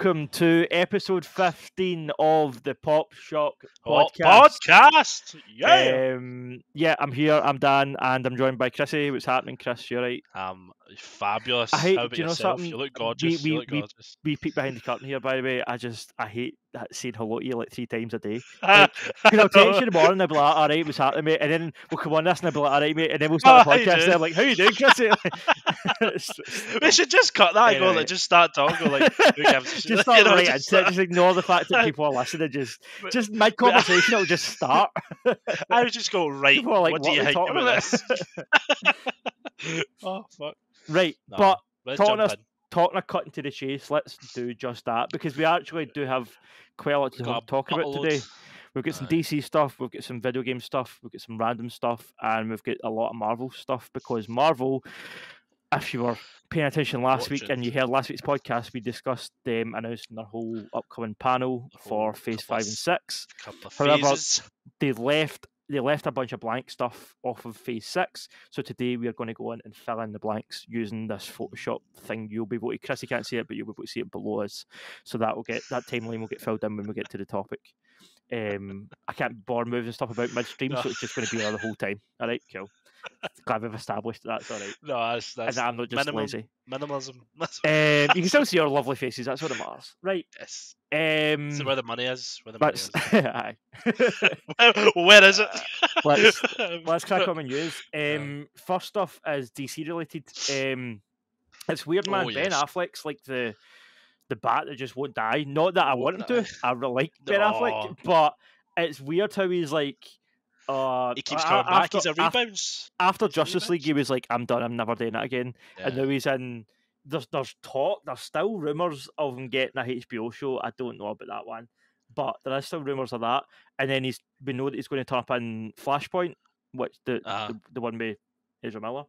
welcome to episode 15 of the Pop Shock Oh, podcast. podcast! Yeah! Yeah, I'm here, I'm Dan, and I'm joined by Chrissy. What's happening, Chris? You right? Fabulous. I hate, How about do you know yourself? something? You look gorgeous. You look gorgeous. We peek behind the curtain here, by the way. I hate saying hello to you like 3 times a day. Because I'll text you in the morning and I'll be like, all right, what's happening, mate? And then we'll come on this and I'll be like, all right, mate. And then we'll start the podcast and I'm like, how you doing, Chrissy? We should just cut that and go, Anyway. like, just start talking, like, who gives a shit? Just start You know, right just into it. Just ignore the fact that people are listening. Just mid conversation, it'll just start. I would just go, right, People are like, what do what you are we think talking about about? this? Oh, fuck. Right, No, but let's talking jump of in. cutting to the chase, let's do just that because we actually do have quite a lot to Got a talk about buttload. today. We've got some Aye. DC stuff, we've got some video game stuff, we've got some random stuff, and we've got a lot of Marvel stuff because Marvel, if you were paying attention last week and you heard last week's podcast, we discussed them announcing their whole upcoming panel for Phase 5 and 6. Couple of However, phases. They left a bunch of blank stuff off of Phase 6, so today we are going to go in and fill in the blanks using this Photoshop thing. You'll be able to, Chrissy can't see it, but you'll be able to see it below us, so that timeline will get filled in when we get to the topic. I can't bother moving stuff about midstream, so it's just going to be there the whole time. All right, cool. Glad we've established that's all right. No, that's And I'm not just lazy. Minimalism. You can still see our lovely faces. That's what it matters, right? Yes. So So where the money is. Where the money is. aye. Where is it? Let's crack on with news. First off is DC related. It's weird, man. Oh, Ben yes. Affleck's like the bat that just won't die. Not that I want him to. I really like Ben No. Affleck, but it's weird how he's like. He keeps coming back. He's a rebounds. After He's a Justice League, rebounds. he was like, "I'm done. I'm never doing it again." And now he's in. There's talk. There's still rumors of him getting a HBO show. I don't know about that one, but there is still rumors of that. And then we know that he's going to turn up in Flashpoint, which the one with Ezra Miller.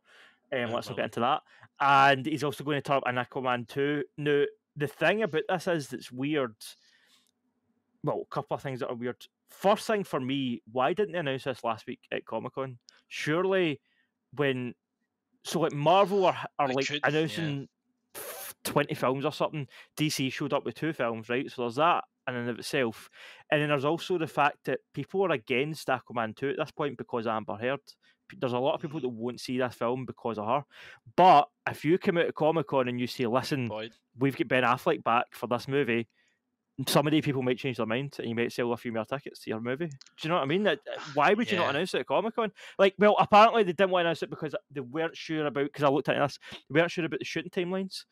Let's not get into that. And he's also going to turn up in Aquaman 2. Now, the thing about this is that's weird. Well, a couple of things that are weird. First thing for me, why didn't they announce this last week at Comic-Con? Surely like Marvel are like announcing 20 films or something. DC showed up with 2 films, right? So there's that in and of itself. And then there's also the fact that people are against Aquaman 2 at this point because of Amber Heard. There's a lot of people that won't see this film because of her. But if you come out of Comic-Con and you say, listen, we've got Ben Affleck back for this movie, some of the people might change their mind and you might sell a few more tickets to your movie. Do you know what I mean? Why would you not announce it at Comic-Con? Like, well, apparently they didn't want to announce it because they weren't sure about, because I looked at this, they weren't sure about the shooting timelines.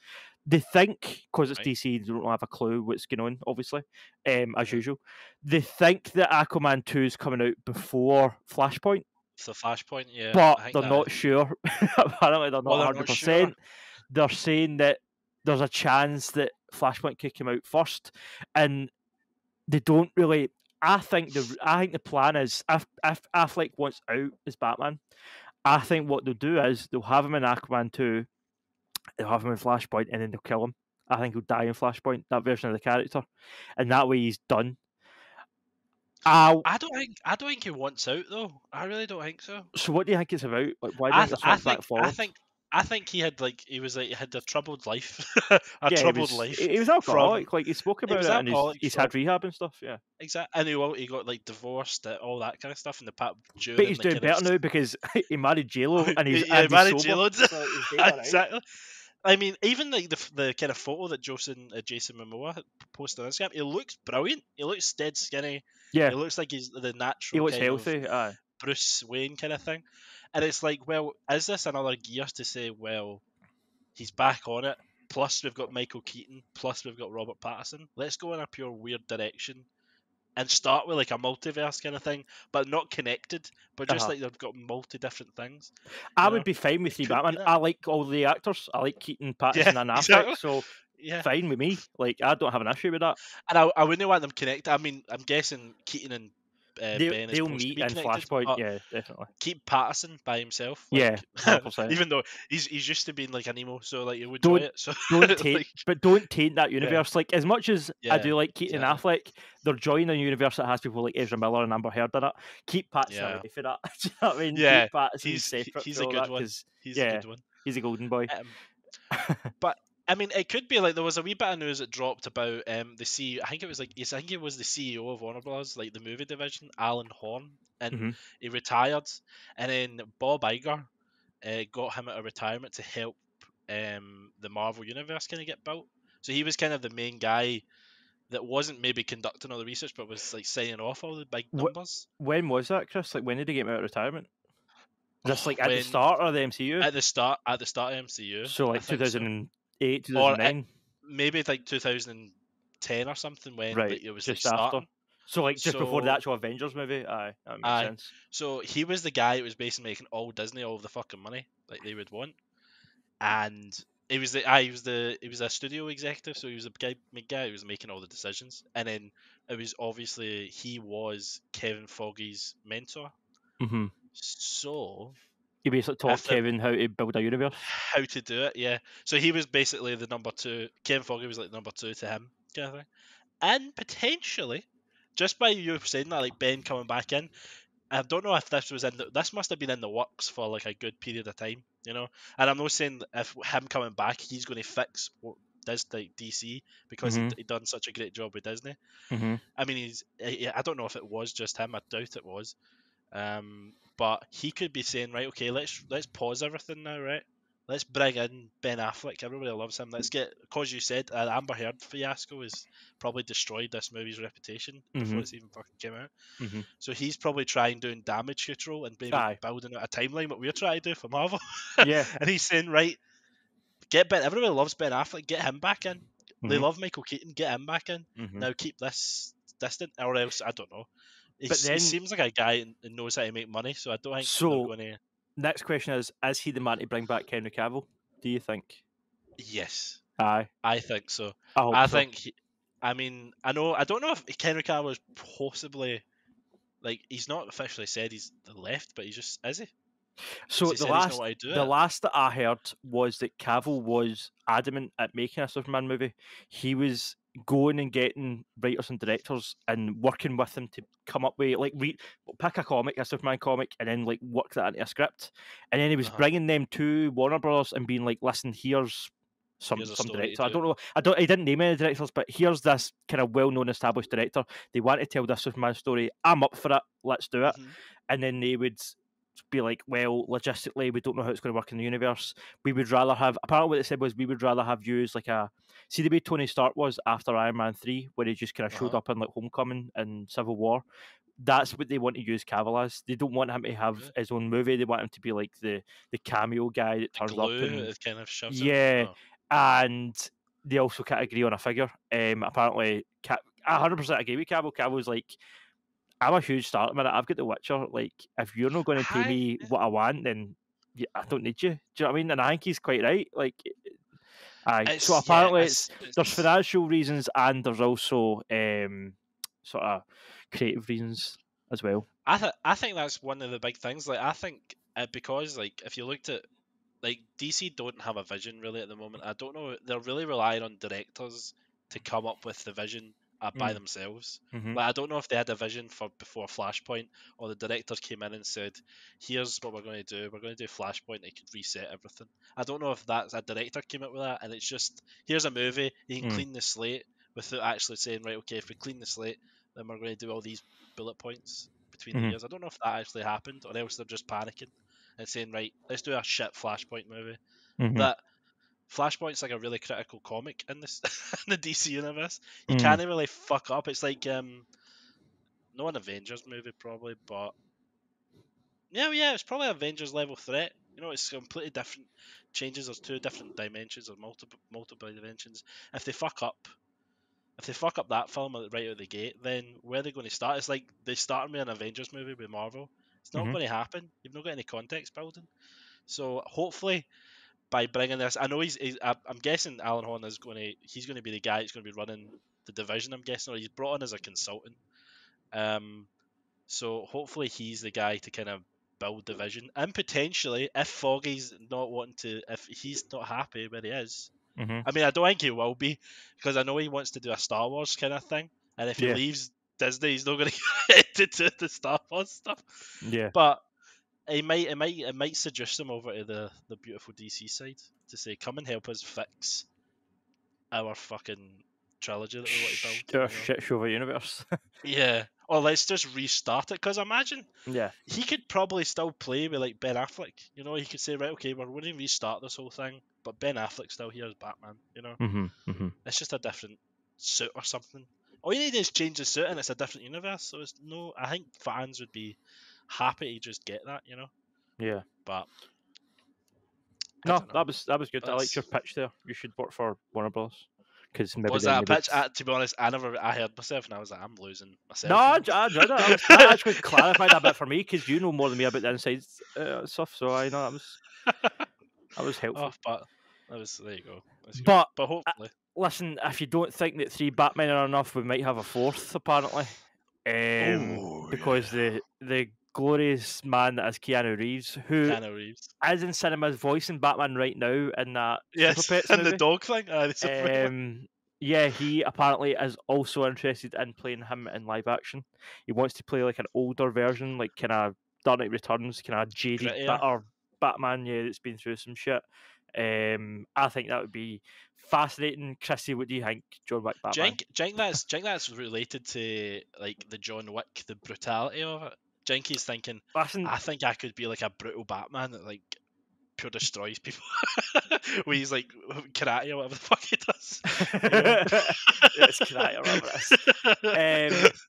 They think, because it's DC, they don't have a clue what's going on, obviously, as usual. They think that Aquaman 2 is coming out before Flashpoint. So Flashpoint, yeah. But they're not sure. Apparently they're not 100%. Not sure. They're saying that there's a chance that Flashpoint could come out first, and they don't really. I think the plan is if Affleck wants out as Batman, I think what they'll do is they'll have him in Aquaman 2, they'll have him in Flashpoint, and then they'll kill him. I think he'll die in Flashpoint, that version of the character, and that way he's done. I don't think he wants out though. I really don't think so. So what do you think it's about? Like, why don't I think he had he had a troubled life. Life. He was alcoholic. Like he spoke about it, and he's had rehab and stuff. Yeah, exactly. And he got like divorced, all that kind of stuff in the past. But he's doing better now because he married J-Lo and he's married J-Lo. So exactly. I mean, even like the kind of photo that Jason Momoa posted on Instagram, he looks brilliant. He looks dead skinny. Yeah, he looks like he's the natural. He looks healthy. Bruce Wayne kind of thing. And it's like, well, is this another gear to say, well, he's back on it, plus we've got Michael Keaton, plus we've got Robert Pattinson. Let's go in a pure weird direction and start with like a multiverse kind of thing, but not connected, but just like they've got different things. I would be fine with Batman. I like all the actors. I like Keaton, Pattinson and Affleck, so fine with me. Like, I don't have an issue with that. And I wouldn't want them connected. I mean, I'm guessing Keaton and Ben they'll meet in Flashpoint, yeah, definitely. Keep Patterson by himself, like, 100%. Even though he's used to being like an emo, so like you would enjoy it. So don't taint that universe. Like, as much as I do like Keaton and Affleck, they're joining a universe that has people like Ezra Miller and Amber Heard in it. Keep Patterson away for that. Do you know what I mean? Keep Patterson separate. He's a good one. He's a good one. He's a golden boy. But I mean, it could be like there was a wee bit of news that dropped about the CEO. I think it was the CEO of Warner Bros. Like the movie division, Alan Horn, and he retired, and then Bob Iger got him out of retirement to help the Marvel universe kind of get built. So he was kind of the main guy that wasn't maybe conducting all the research, but was like signing off all the big numbers. When was that, Chris? Like, when did he get him out of retirement? Just like at the When start of the MCU? at the start of MCU. So I like think so. 2008, Or 2009? maybe like 2010 or something when Right, like, it was just like after. starting. So like just before the actual Avengers movie? Aye, that makes sense. So he was the guy who was basically making all Disney all of the fucking money like they would want. And he was a studio executive, so he was the main guy who was making all the decisions. And then it was obviously he was Kevin Feige's mentor. Mm-hmm. So he basically taught Kevin how to build a universe. How to do it, yeah. So he was basically the number two. Kevin Feige was like number two to him, kind of thing. And potentially, just by you saying that, like Ben coming back in, I don't know if this must have been in the works for like a good period of time, you know. And I'm not saying if him coming back, he's going to fix what does like DC because he done such a great job with Disney. I mean, I don't know if it was just him. I doubt it was. But he could be saying, right, okay, let's pause everything now, right? Let's bring in Ben Affleck. Everybody loves him. Let's get, because you said Amber Heard fiasco has probably destroyed this movie's reputation before it's even fucking came out. So he's probably trying doing damage control and maybe building out a timeline what we're trying to do for Marvel. Yeah. And he's saying, right, everybody loves Ben Affleck, get him back in. They love Michael Keaton, get him back in. Now keep this distant, or else I don't know. He seems like a guy who knows how to make money, so I don't think they're going to. Next question is he the man to bring back Henry Cavill? Do you think? Yes. Aye. I think so. I think. I don't know if Henry Cavill is possibly like he's not officially said he's the left, but he just is he. So the last that I heard was that Cavill was adamant at making a Superman movie. He was going and getting writers and directors and working with them to come up with pick a Superman comic, and then like work that into a script. And then he was bringing them to Warner Bros. And being like, "Listen, here's some director. I don't know. He didn't name any directors, but here's this kind of well-known established director. They want to tell this Superman story. I'm up for it. Let's do it." And then they would be like, well, logistically, we don't know how it's going to work in the universe. We would rather have, apparently what they said was, we would rather have used like see the way Tony Stark was after Iron Man 3, where he just kind of showed up in like Homecoming and Civil War. That's what they want to use Cavill as. They don't want him to have his own movie. They want him to be like the cameo guy that turns up and kind of shoves and they also can't agree on a figure. Apparently, I 100% agree with Cavill. Cavill's like, I'm a huge star at the minute. I've got The Witcher. Like, if you're not going to pay me what I want, then I don't need you. Do you know what I mean? And I think he's quite right. Like, so apparently there's financial reasons and there's also sort of creative reasons as well. I think that's one of the big things. Like, I think because like if you looked at like DC don't have a vision really at the moment. I don't know. They're really relying on directors to come up with the vision by themselves. Like, I don't know if they had a vision for before Flashpoint, or the director came in and said, "Here's what we're going to do. We're going to do Flashpoint. It could reset everything." I don't know if that's a director came up with that, and it's just here's a movie. You can clean the slate without actually saying, right, okay, if we clean the slate, then we're going to do all these bullet points between the years. I don't know if that actually happened, or else they're just panicking and saying, right, let's do a shit Flashpoint movie. That Flashpoint's like a really critical comic in this in the DC universe. You can't really fuck up. It's like no an Avengers movie probably, but yeah, it's probably Avengers level threat. You know, it's completely different changes. There's two different dimensions or multiple dimensions. If they fuck up that film right out of the gate, then where are they going to start? It's like they started with an Avengers movie with Marvel. It's not going to happen. You've not got any context building. So hopefully, by bringing this, I know I'm guessing Alan Horn he's going to be the guy that's going to be running the division. I'm guessing, or he's brought in as a consultant. So hopefully he's the guy to kind of build the vision, and potentially if Foggy's not wanting to, if he's not happy where he is. I mean, I don't think he will be, because I know he wants to do a Star Wars kind of thing, and if he leaves Disney, he's not going to get into the Star Wars stuff. Yeah, but it might seduce him over to the beautiful DC side to say, come and help us fix our fucking trilogy that we want to build. Our shit show of a universe. Yeah. Or let's just restart it, because imagine he could probably still play with like Ben Affleck. You know, he could say, right, okay, we're going to restart this whole thing, but Ben Affleck's still here as Batman. You know, it's just a different suit or something. All you need is change the suit, and it's a different universe. So it's no. I think fans would be happy to just get that. You know. Yeah. But no, that was good. I liked your pitch there. You should work for Warner Bros. Because maybe was that a pitch? To be honest, I heard myself, and I was like, I'm losing myself. No, I enjoyed it. That actually clarified a bit for me, because you know more than me about the inside stuff. So I know that was helpful. Oh, but that was there. You go. But hopefully, listen, if you don't think that 3 Batmen are enough, we might have a 4th apparently. Because the glorious man that is Keanu Reeves, who is in cinemas voicing Batman right now in that Super Pets movie. The dog thing. Yeah, he apparently is also interested in playing him in live action. He wants to play like an older version, like kind of Dark Knight Returns, kind of jaded, bitter Batman. Yeah, that's been through some shit. I think that would be fascinating. Chrissy, what do you think, John Wick Batman? Do you think that's related to like the John Wick, the brutality of it? Jenky's thinking, listen, I think I could be like a brutal Batman that like pure destroys people. Where he's like karate or whatever the fuck he does. Yeah, it's karate or whatever it is.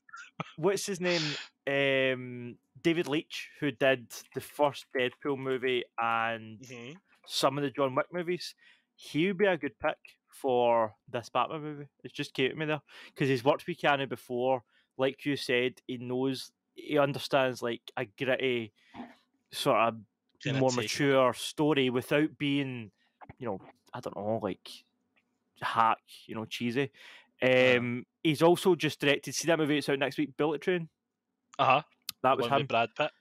What's his name? David Leitch, who did the first Deadpool movie and some of the John Wick movies. He would be a good pick for this Batman movie. It's just came to me there because he's worked with Keanu before. Like you said, he understands like a gritty sort of more mature story without being, I don't know, like hack, cheesy. He's also just directed. See that movie that's out next week, Bullet Train. That was him. Brad Pitt.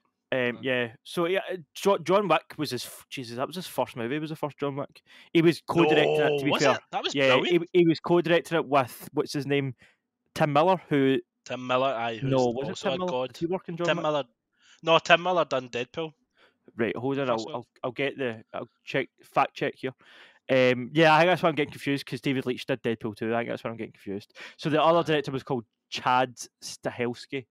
Yeah. So yeah, John Wick was that was his first movie. It was the first John Wick. He was co-directing it. To be fair, that was brilliant. He was co-directing it with what's his name, Tim Miller. Was it Tim Miller? Did he work in John Wick? Miller. No, Tim Miller done Deadpool. Right, hold on. I'll fact check here. Yeah, I think that's why I'm getting confused because David Leitch did Deadpool too. I think that's why I'm getting confused. So the other director was called Chad Stahelski,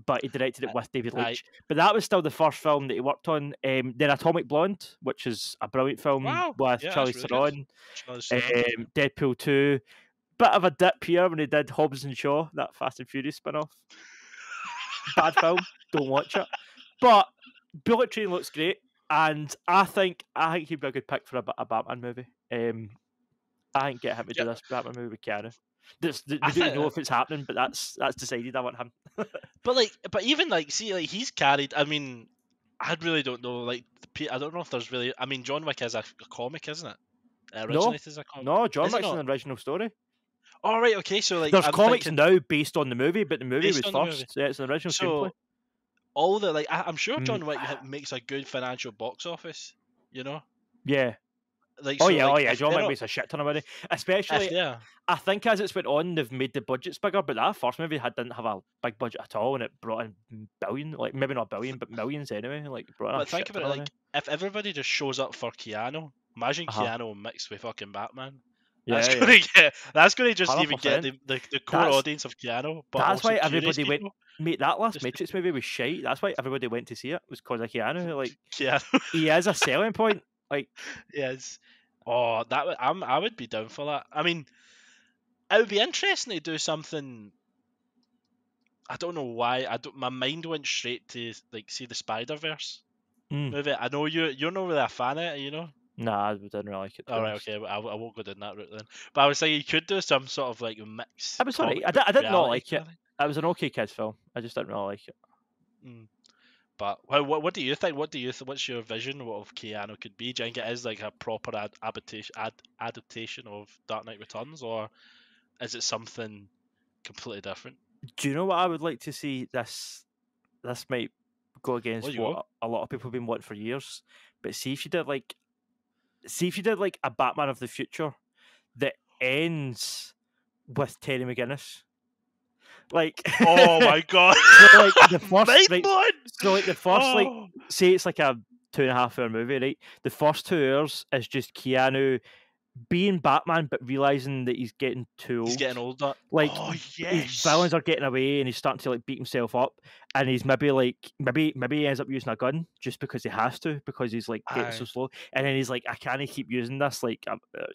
but he directed it with David Leitch. But that was still the first film that he worked on. Then Atomic Blonde, which is a brilliant film with Charlize Theron. Deadpool 2. Bit of a dip here when he did Hobbs and Shaw, that Fast and Furious spin-off. Bad film. Don't watch it. But Bullet Train looks great, and I think he'd be a good pick for a Batman movie. I think get him to do this Batman movie with Keanu. We don't know if it's happening, but that's decided. I want him. but even he's carried. I mean, I really don't know. Like, I don't know if there's really. I mean, John Wick is a comic, isn't it? Originated as a comic. No, John Wick's an original story. Oh, right, okay. So there's comics now based on the movie, but the movie was first. Yeah, it's an original screenplay. All the I'm sure John Wick makes a good financial box office. Yeah. John Wick makes a shit ton of money. Especially, I think as it's went on, they've made the budgets bigger. But that first movie didn't have a big budget at all, and it brought in maybe not a billion, but millions anyway. But think about it, if everybody just shows up for Keanu, imagine Keanu mixed with fucking Batman. That's going to just 100%. Even get the core audience of Keanu. But that's why everybody went. Mate, that last Matrix movie was shite. That's why everybody went to see it. Was because of Keanu. He is a selling point. Yes. Oh, I would be down for that. I mean, it would be interesting to do something. I don't know why. My mind went straight to see the Spider-Verse movie. I know you're not really a fan of it, Nah, I didn't really like it. Alright, okay, I won't go down that route then. But I was saying you could do some sort of mix. I was sorry, I did not like it. It was an okay kids film. I just didn't really like it. But what do you think? What's your vision of Keanu could be? Do you think it is like a proper adaptation of Dark Knight Returns, or is it something completely different? Do you know what I would like to see? This might go against what a lot of people have been wanting for years. But see if you did like a Batman of the future that ends with Terry McGinnis. Oh my god! So the first, say it's like a 2.5 hour movie, right? The first 2 hours is just Keanu being Batman, but realizing that he's getting too old. He's getting older. Like, yes. his villains are getting away, and he's starting to like beat himself up, and he's maybe he ends up using a gun just because he has to, because he's like getting so slow, and then he's like, I can't keep using this, like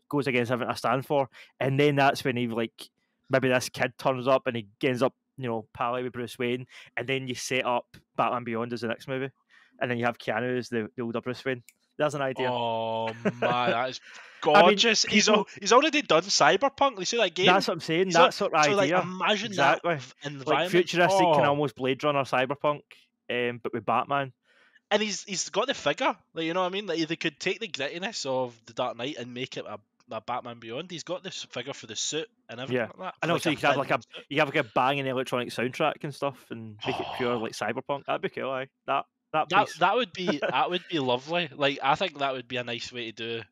goes against everything I stand for, and then that's when he like maybe this kid turns up and he ends up pally with Bruce Wayne, and then you set up Batman Beyond as the next movie, and then you have Keanu as the older Bruce Wayne. There's an idea. Oh man, that is gorgeous. I mean, he's already done Cyberpunk. You see that game? That's what I'm saying. That's sort of idea. Like, imagine that environment. Like futuristic, can almost Blade Runner Cyberpunk, but with Batman. And he's got the figure. Like, you know what I mean? Like, they could take the grittiness of the Dark Knight and make it a Batman Beyond. He's got this figure for the suit and everything like that. And also you can have like a banging electronic soundtrack and stuff, and make it pure like Cyberpunk. That'd be cool. That would be lovely. Like, I think that would be a nice way to do.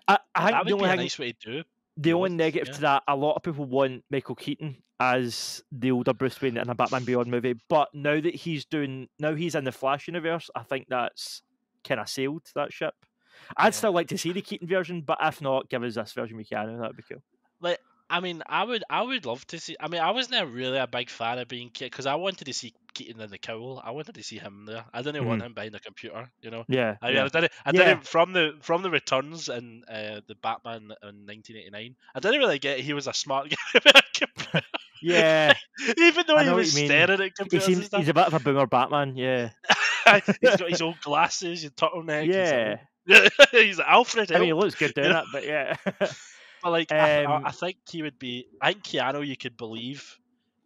I think that would be a nice way to do. The only negative to that, a lot of people want Michael Keaton as the older Bruce Wayne in a Batman Beyond movie, but now that he's in the Flash universe, I think that's kind of sailed that ship. I'd still like to see the Keaton version, but if not, give us this version with Keanu. That'd be cool. Like, I mean, I would love to see. I mean, I wasn't really a big fan of being Keaton because I wanted to see Keaton in the cowl. I wanted to see him there. I didn't want him behind the computer. Yeah. I did it from the returns in the Batman in 1989. I didn't really get he was a smart guy. Yeah. Even though he was staring at computers and stuff. He's a bit of a boomer Batman. Yeah. He's got his old glasses, his turtleneck. Yeah. He's Alfred. I mean, he looks good doing it, but yeah. But like, I think he would be. I think Keanu, you could believe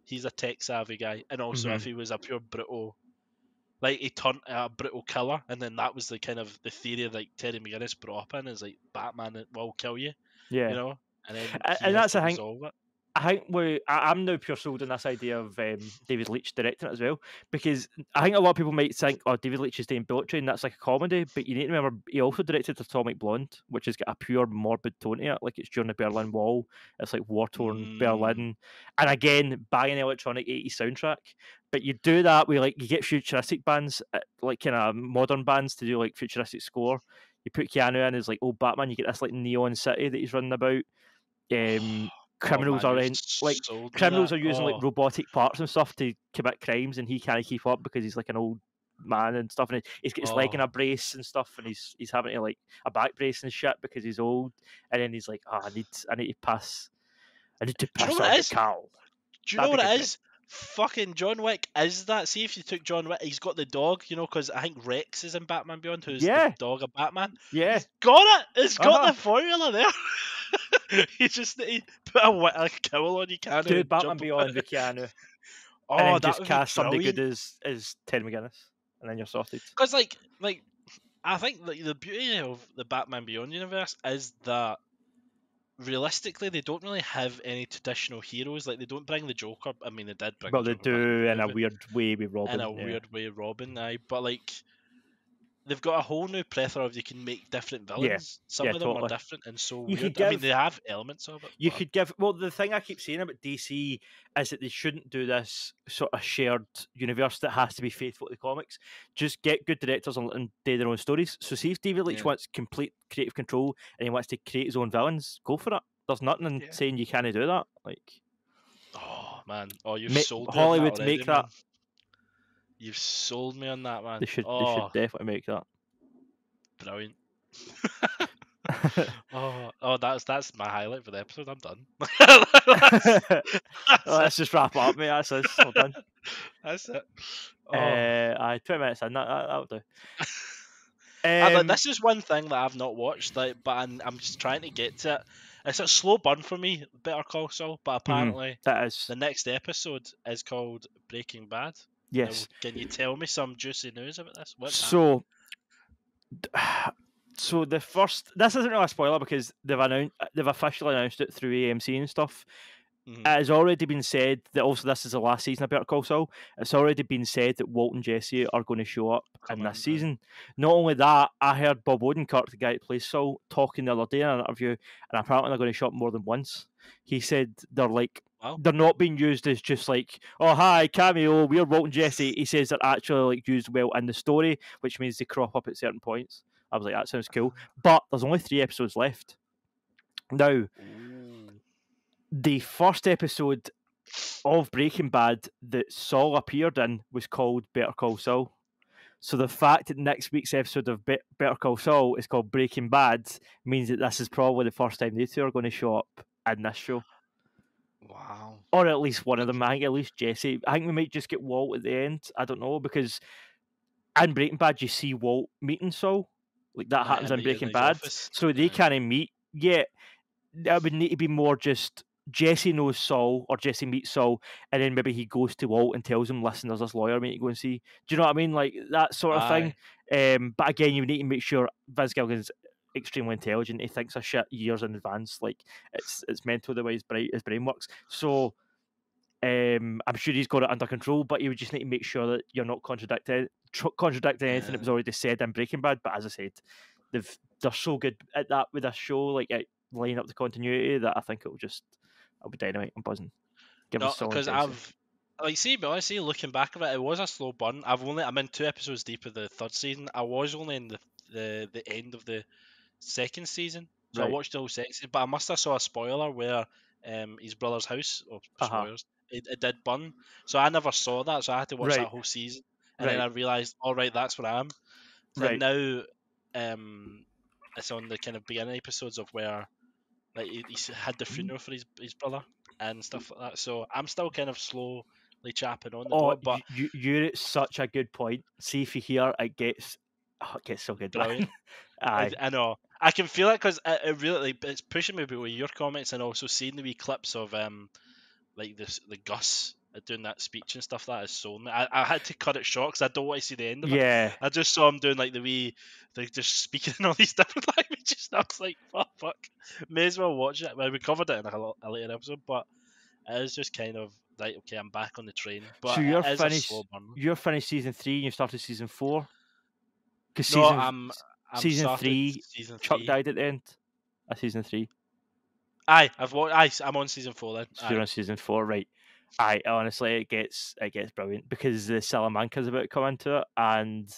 he's a tech savvy guy, and also if he was a pure brutal, like he turned a brutal killer, and then that was the kind of the theory like Terry McGinnis brought up in is like Batman will kill you, and then and that's the thing. I think I'm now pure sold on this idea of David Leitch directing it as well, because I think a lot of people might think, oh, David Leitch is doing Bullet Train, that's like a comedy, but you need to remember he also directed Atomic Blonde, which has got a pure morbid tone to it, like it's during the Berlin Wall, it's like war-torn Berlin, and again, banging electronic 80s soundtrack, but you do that with like, you get futuristic bands, like kind of modern bands to do like futuristic score, you put Keanu in as like old Batman, you get this like neon city that he's running about, criminals are using like robotic parts and stuff to commit crimes, and he can't keep up because he's like an old man and stuff, and he's got his leg in a brace and stuff, and he's having to like a back brace and shit because he's old, and then he's like, I need to pass on the cow. Do you know what it is? Fucking John Wick is that. See, if you took John Wick, he's got the dog, because I think Rex is in Batman Beyond, who's the dog of Batman. Yeah. He's got it. It's got the formula there. You just need to put a cowl on, you can't do Batman Beyond with Keanu. And then just cast somebody good as Terry McGinnis, and then you're sorted. Because like I think the beauty of the Batman Beyond universe is that realistically, they don't really have any traditional heroes. Like, they don't bring the Joker. I mean, they did bring. Well, they do in a weird way with Robin. But like, they've got a whole new plethora of you can make different villains. Some of them are different and so weird. I mean, they have elements of it. The thing I keep saying about DC is that they shouldn't do this sort of shared universe that has to be faithful to the comics. Just get good directors and do their own stories. So see if David Leitch wants complete creative control and he wants to create his own villains, go for it. There's nothing saying you can't do that. Like, oh man, you've sold me Hollywood on that already, make that. Man. You've sold me on that, man. They should definitely make that. Brilliant. That's my highlight for the episode. I'm done. Let's just wrap it up, mate. That's us. Well done. That's it. 20 minutes in. That'll do. This is one thing that I've not watched, but I'm just trying to get to it. It's a slow burn for me, Better Call Saul, but apparently that is. The next episode is called Breaking Bad. Yes. Now, can you tell me some juicy news about this? So the first, this isn't really a spoiler because they've officially announced it through AMC and stuff. It has already been said that also this is the last season of Better Call Saul. It's already been said that Walt and Jessie are going to show up in this season. Not only that, I heard Bob Odenkirk, the guy that plays Saul, talking the other day in an interview, and apparently they're going to show up more than once. He said they're like, they're not being used as just like, oh hi, cameo, we're Walt and Jessie. He says they're actually like used well in the story, which means they crop up at certain points. I was like, that sounds cool. But there's only 3 episodes left. Now, Ooh. the first episode of Breaking Bad that Saul appeared in was called Better Call Saul. So the fact that next week's episode of Better Call Saul is called Breaking Bad means that this is probably the first time they two are going to show up in this show. Wow. Or at least one of them. I think at least Jesse. I think we might just get Walt at the end. I don't know, because in Breaking Bad you see Walt meeting Saul. Like that happens in Breaking Bad. Office. So they can't meet yet. That would need to be more just Jesse knows Saul, or Jesse meets Saul, and then maybe he goes to Walt and tells him, listen, there's this lawyer we need to go and see. Do you know what I mean? Like that sort of thing. But again, you need to make sure Vince Gilligan's extremely intelligent. He thinks of shit years in advance. Like it's mental the way his brain works. So I'm sure he's got it under control, but you would just need to make sure that you're not contradicting anything that was already said in Breaking Bad. But as I said, they're so good at that with this show, like line up the continuity, that I think it'll be dynamite. I'm buzzing. No, because see, looking back at it was a slow burn. I'm in 2 episodes deep of the 3rd season. I was only in the end of the 2nd season, so I watched the whole 2nd season. But I must have saw a spoiler where his brother's house, or spoilers, it did burn. So I never saw that, so I had to watch that whole season, and then I realised, all right, that's where I am. So now, it's on the kind of beginning episodes of where like he had the funeral for his brother and stuff like that. So I'm still kind of slowly chapping on the door. But you're at such a good point. See if you hear it gets so good. Brilliant. I know. I can feel it because it really it's pushing me with your comments, and also seeing the wee clips of like the Gus doing that speech and stuff. That is so. I had to cut it short because I don't want to see the end of it. I just saw him doing like they're just speaking in all these different languages. And I was like, oh, fuck, may as well watch it. Well, we covered it in a later episode, but it is just kind of like, okay, I'm back on the train. But so you're finished season 3 and you started season 4. Because I'm season 3. Season 3. Chuck died at the end of season 3. I'm on season 4 then. So you're on season 4, right? Honestly, it gets brilliant because the Salamanca's about to come into it, and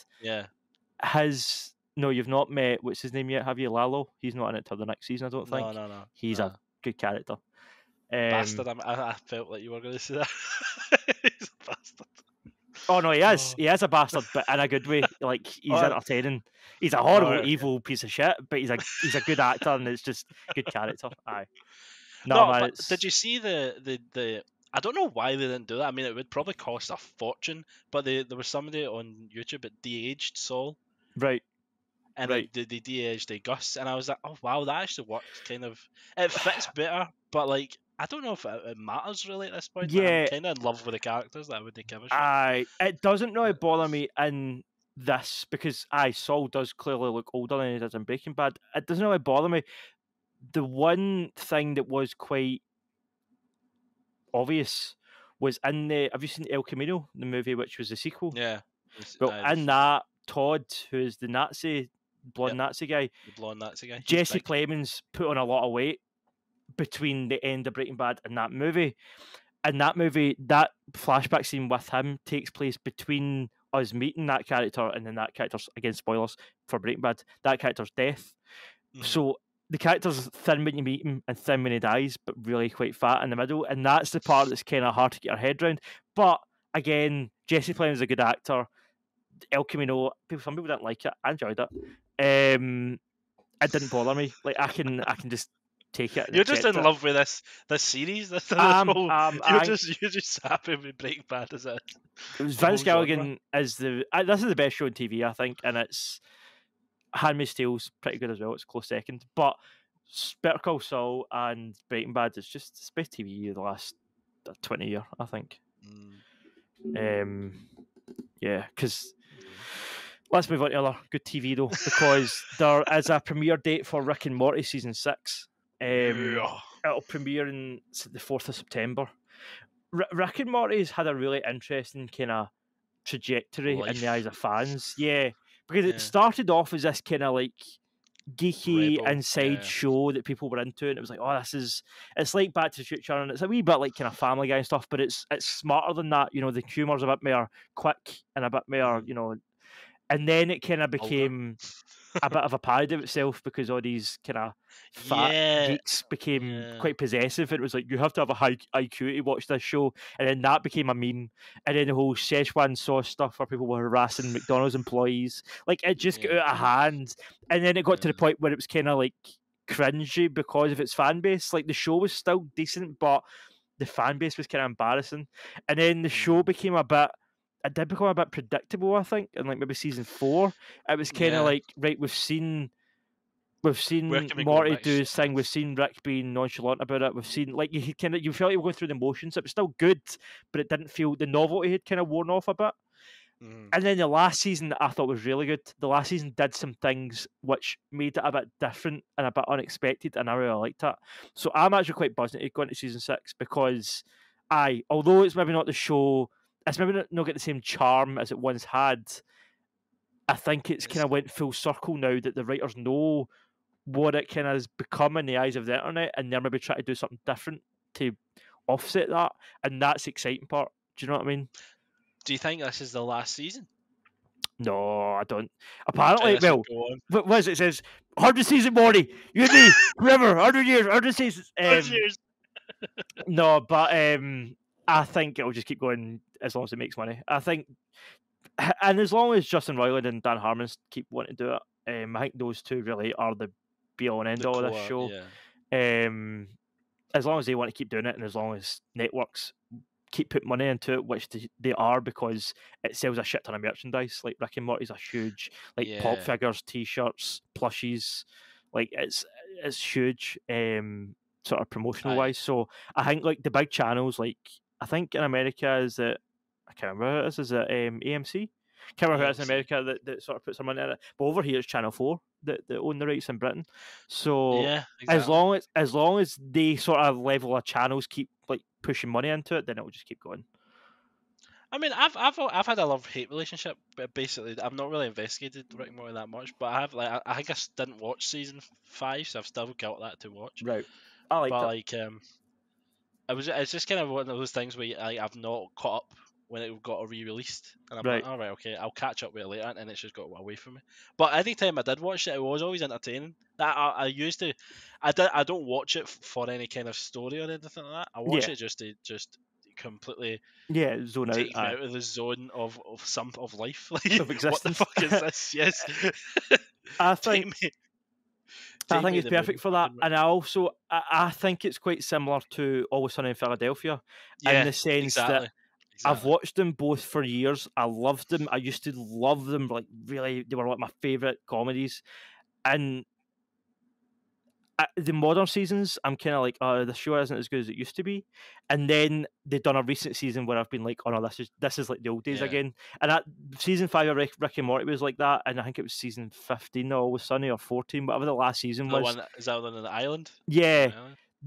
you've not met what's his name yet, have you? Lalo? He's not in it till the next season, I don't think. No. He's a good character. Bastard! I felt like you were going to say that. He's a bastard. Oh no, he is. He is a bastard, but in a good way. Like he's entertaining. He's a horrible, evil piece of shit, but he's a good actor, and it's just good character. Aye. But did you see the? I don't know why they didn't do that. I mean, it would probably cost a fortune, but there was somebody on YouTube that de-aged Saul. Right. And they de-aged the Gus, and I was like, oh wow, that actually works. Kind of, it fits better, but like, I don't know if it matters really at this point. I'm kind of in love with the characters. That I wouldn't give a shit. It doesn't really bother me in this because Saul does clearly look older than he does in Breaking Bad. It doesn't really bother me. The one thing that was quite obvious was in have you seen El Camino, the movie, which was the sequel? Yeah. Well, in that, Todd, who's the Nazi, blonde Nazi guy, Jesse Plemons put on a lot of weight between the end of Breaking Bad and that movie. In that movie, that flashback scene with him takes place between us meeting that character and then that character's, again, spoilers for Breaking Bad, that character's death. Mm-hmm. So the character's thin when you meet him and thin when he dies, but really quite fat in the middle. And that's the part that's kind of hard to get your head around. But again, Jesse Plemons is a good actor. El Camino, some people didn't like it. I enjoyed it. It didn't bother me. Like I can just take it. You're just in love with this series. You're just happy with Breaking Bad as it. Vince Gilligan is this is the best show on TV, I think, and it's Handmaid's Tale's pretty good as well. It's a close second, but Better Call Saul and Breaking Bad is just the best TV of the last 20 years, I think. Yeah, because let's move on to other good TV though, because there is a premiere date for Rick and Morty season 6. It'll premiere in the 4th of September. Rick and Morty's had a really interesting kind of trajectory in the eyes of fans. Yeah, because it started off as this kind of like geeky inside show that people were into, and it was like, oh, it's like Back to the Future, and it's a wee bit like kind of Family Guy and stuff, but it's smarter than that. You know, the humor's a bit more quick and a bit more, you know. And then it kind of became a bit of a parody of itself because all these kind of fat geeks became quite possessive. And it was like, you have to have a high IQ to watch this show. And then that became a meme. And then the whole Szechuan sauce stuff where people were harassing McDonald's employees. Like, it just got out of hand. And then it got to the point where it was kind of like cringy because of its fan base. Like, the show was still decent, but the fan base was kind of embarrassing. And then the show became it did become a bit predictable, I think, in like maybe season 4. It was kind of like, right, we've seen Morty do his thing. We've seen Rick being nonchalant about it. We've seen, like, you felt like you were going through the motions. It was still good, but it didn't feel, the novelty had kind of worn off a bit. And then the last season I thought was really good. The last season did some things which made it a bit different and a bit unexpected, and I really liked it. So I'm actually quite buzzing to go into season 6 because although it's maybe not the show, it's maybe not get the same charm as it once had, I think it's kind of went full circle now that the writers know what it kind of has become in the eyes of the internet, and they're maybe trying to do something different to offset that, and that's the exciting part. Do you know what I mean? Do you think this is the last season? No, I don't. Apparently, what was it? It says 100 season Morty, you me, whoever, 100 years, 100 seasons. 100 years. No, but I think it'll just keep going as long as it makes money. I think, and as long as Justin Roiland and Dan Harmon keep wanting to do it, I think those two really are the be all and end all of this show. Yeah. As long as they want to keep doing it, and as long as networks keep putting money into it, which they are, because it sells a shit ton of merchandise. Like, Rick and Morty's a huge, like, pop figures, t-shirts, plushies. Like, it's huge, sort of promotional wise. So I think, like, the big channels, like, I think in America is it, I can't remember who it is it AMC? Can't remember who it is in America that sort of puts some money in it. But over here it's Channel 4 that own the rights in Britain. So exactly. as long as they sort of level of channels keep like pushing money into it, then it will just keep going. I mean, I've had a love-hate relationship, but basically I've not really investigated Rick and Morty that much. But I have, like, I think I didn't watch season 5, so I've still got that to watch. Right. I like that. Like, it's just kind of one of those things where I've not caught up when it got re-released, and I'm like, all right, okay, I'll catch up with it later, and it's just got away from me. But any time I did watch it, it was always entertaining. That I used to, I don't watch it for any kind of story or anything like that. I watch it just to completely zone out, take me out of the zone of life, like, of existence. What the fuck is this? Yes, I think it's perfect for that, and I think it's quite similar to Always Sunny in Philadelphia, in the sense that I've watched them both for years. I loved them. I used to love them. Like, really, they were like my favourite comedies. And the modern seasons, I'm kind of like, the show isn't as good as it used to be. And then they've done a recent season where I've been like, oh no, this is like the old days again. And season 5 of Rick and Morty was like that. And I think it was season 15 of Always Sunny, or 14, whatever the last season was. Is that one on the island? Yeah,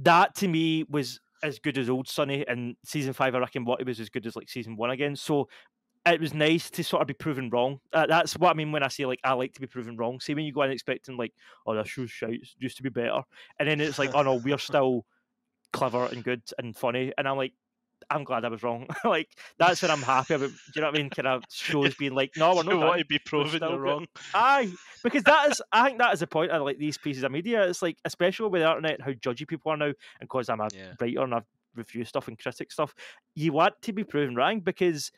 that to me was as good as Old Sunny, and season 5 of Rick and Morty was as good as like season 1 again. So it was nice to sort of be proven wrong. That's what I mean when I say, like, I like to be proven wrong. See, when you go in expecting like, oh, this show's shite, it used to be better, and then it's like, oh no, we're still clever and good and funny, and I'm like, I'm glad I was wrong. Like, that's what I'm happy about. Do you know what I mean? Kind of shows being like, no, we're not. You want to be proven you're wrong. Because I think that is the point of like these pieces of media. It's like, especially with the internet, how judgy people are now, and because I'm a writer and I review stuff and critic stuff, you want to be proven wrong, because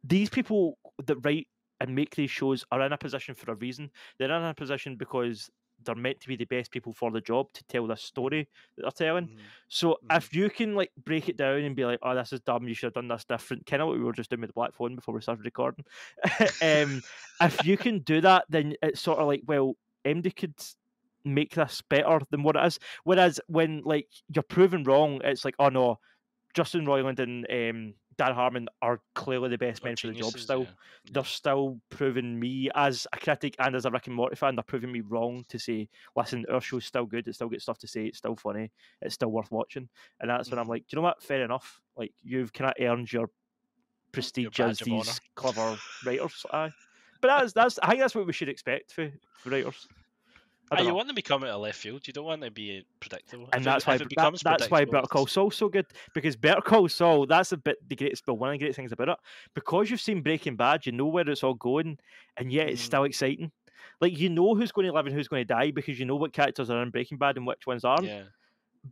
these people that write and make these shows are in a position for a reason. They're in a position because they're meant to be the best people for the job to tell this story that they're telling. So if you can like break it down and be like, oh, this is dumb, you should have done this different, kind of what we were just doing with the Black Phone before we started recording. If you can do that, then it's sort of like, well, MD could make this better than what it is. Whereas when like you're proven wrong, it's like, oh no, Justin Roiland and Dan Harmon are clearly the best men for the job still. They're still proving me as a critic and as a Rick and Morty fan, they're proving me wrong to say, listen, our show's still good, it's still got stuff to say, it's still funny, it's still worth watching. And that's when I'm like, do you know what? Fair enough. Like, you've kind of earned your prestige as these clever writers. But that's I think that's what we should expect for writers. You want to become out of left field. You don't want to be predictable. And that's why Better Call Saul's so good. Because Better Call Saul, that's one of the great things about it. Because you've seen Breaking Bad, you know where it's all going, and yet it's still exciting. Like, you know who's going to live and who's going to die because you know what characters are in Breaking Bad and which ones aren't. Yeah.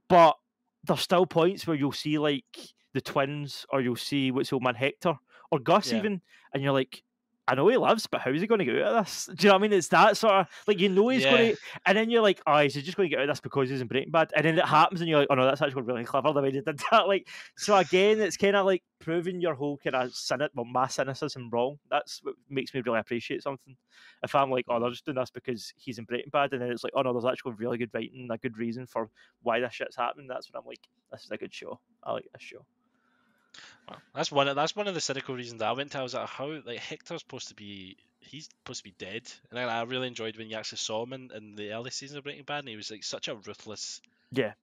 But there's still points where you'll see like the twins, or you'll see what's the old man Hector or Gus even, and you're like, I know he lives, but how is he going to get out of this? Do you know what I mean? It's that sort of like, you know he's going to, and then you're like, oh, is he just going to get out of this because he's in Breaking Bad? And then it happens, and you're like, oh no, that's actually really clever the way they did that. Like, so again, it's kind of like proving your whole kind of my cynicism wrong. That's what makes me really appreciate something. If I'm like, oh, they're just doing this because he's in Breaking Bad, and then it's like, oh no, there's actually really good writing, a good reason for why this shit's happening. That's when I'm like, this is a good show. I like this show. Well, that's one of the cynical reasons I went to. I was like, how, like, Hector's supposed to be dead, and I really enjoyed when you actually saw him in the early seasons of Breaking Bad, and he was like such a ruthless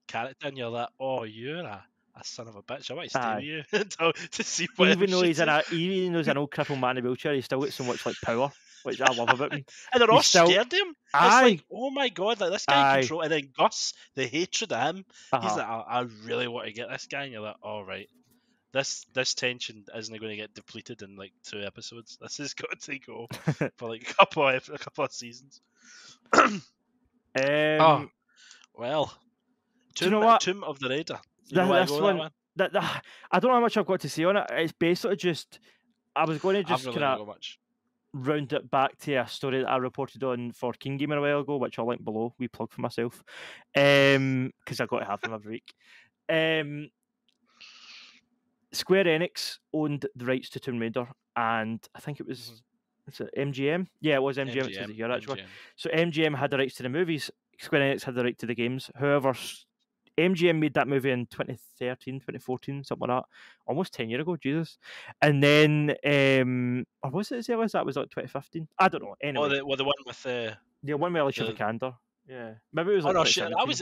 character, and you're like, oh, you're a son of a bitch. I might stay with you to see what. Even though he's an old crippled man in a wheelchair, he's still got so much like power, which I love about him. And they're all scared of him. It's like, oh my god, like this guy control. And then Gus, the hatred of him, he's like, I really want to get this guy, and you're like, all right. This tension isn't going to get depleted in like 2 episodes. This has got to go for like a couple of seasons. Well, Tomb of the Raider. This one, I don't know how much I've got to say on it. It's basically just, I was going to just kind of round it back to a story that I reported on for KeenGamer a while ago, which I'll link below. We plug for myself, because I got to have them every week. Square Enix owned the rights to Tomb Raider, and I think it was MGM. Yeah, it was MGM. It says it here actually. So MGM had the rights to the movies. Square Enix had the right to the games. However, MGM made that movie in 2013, 2014, something like that. Almost 10 years ago, Jesus. And then, or was it as early as that? Was like 2015? I don't know. Anyway, the one with the one with Alicia Vikander. Yeah, maybe it was. Oh no, shit! I was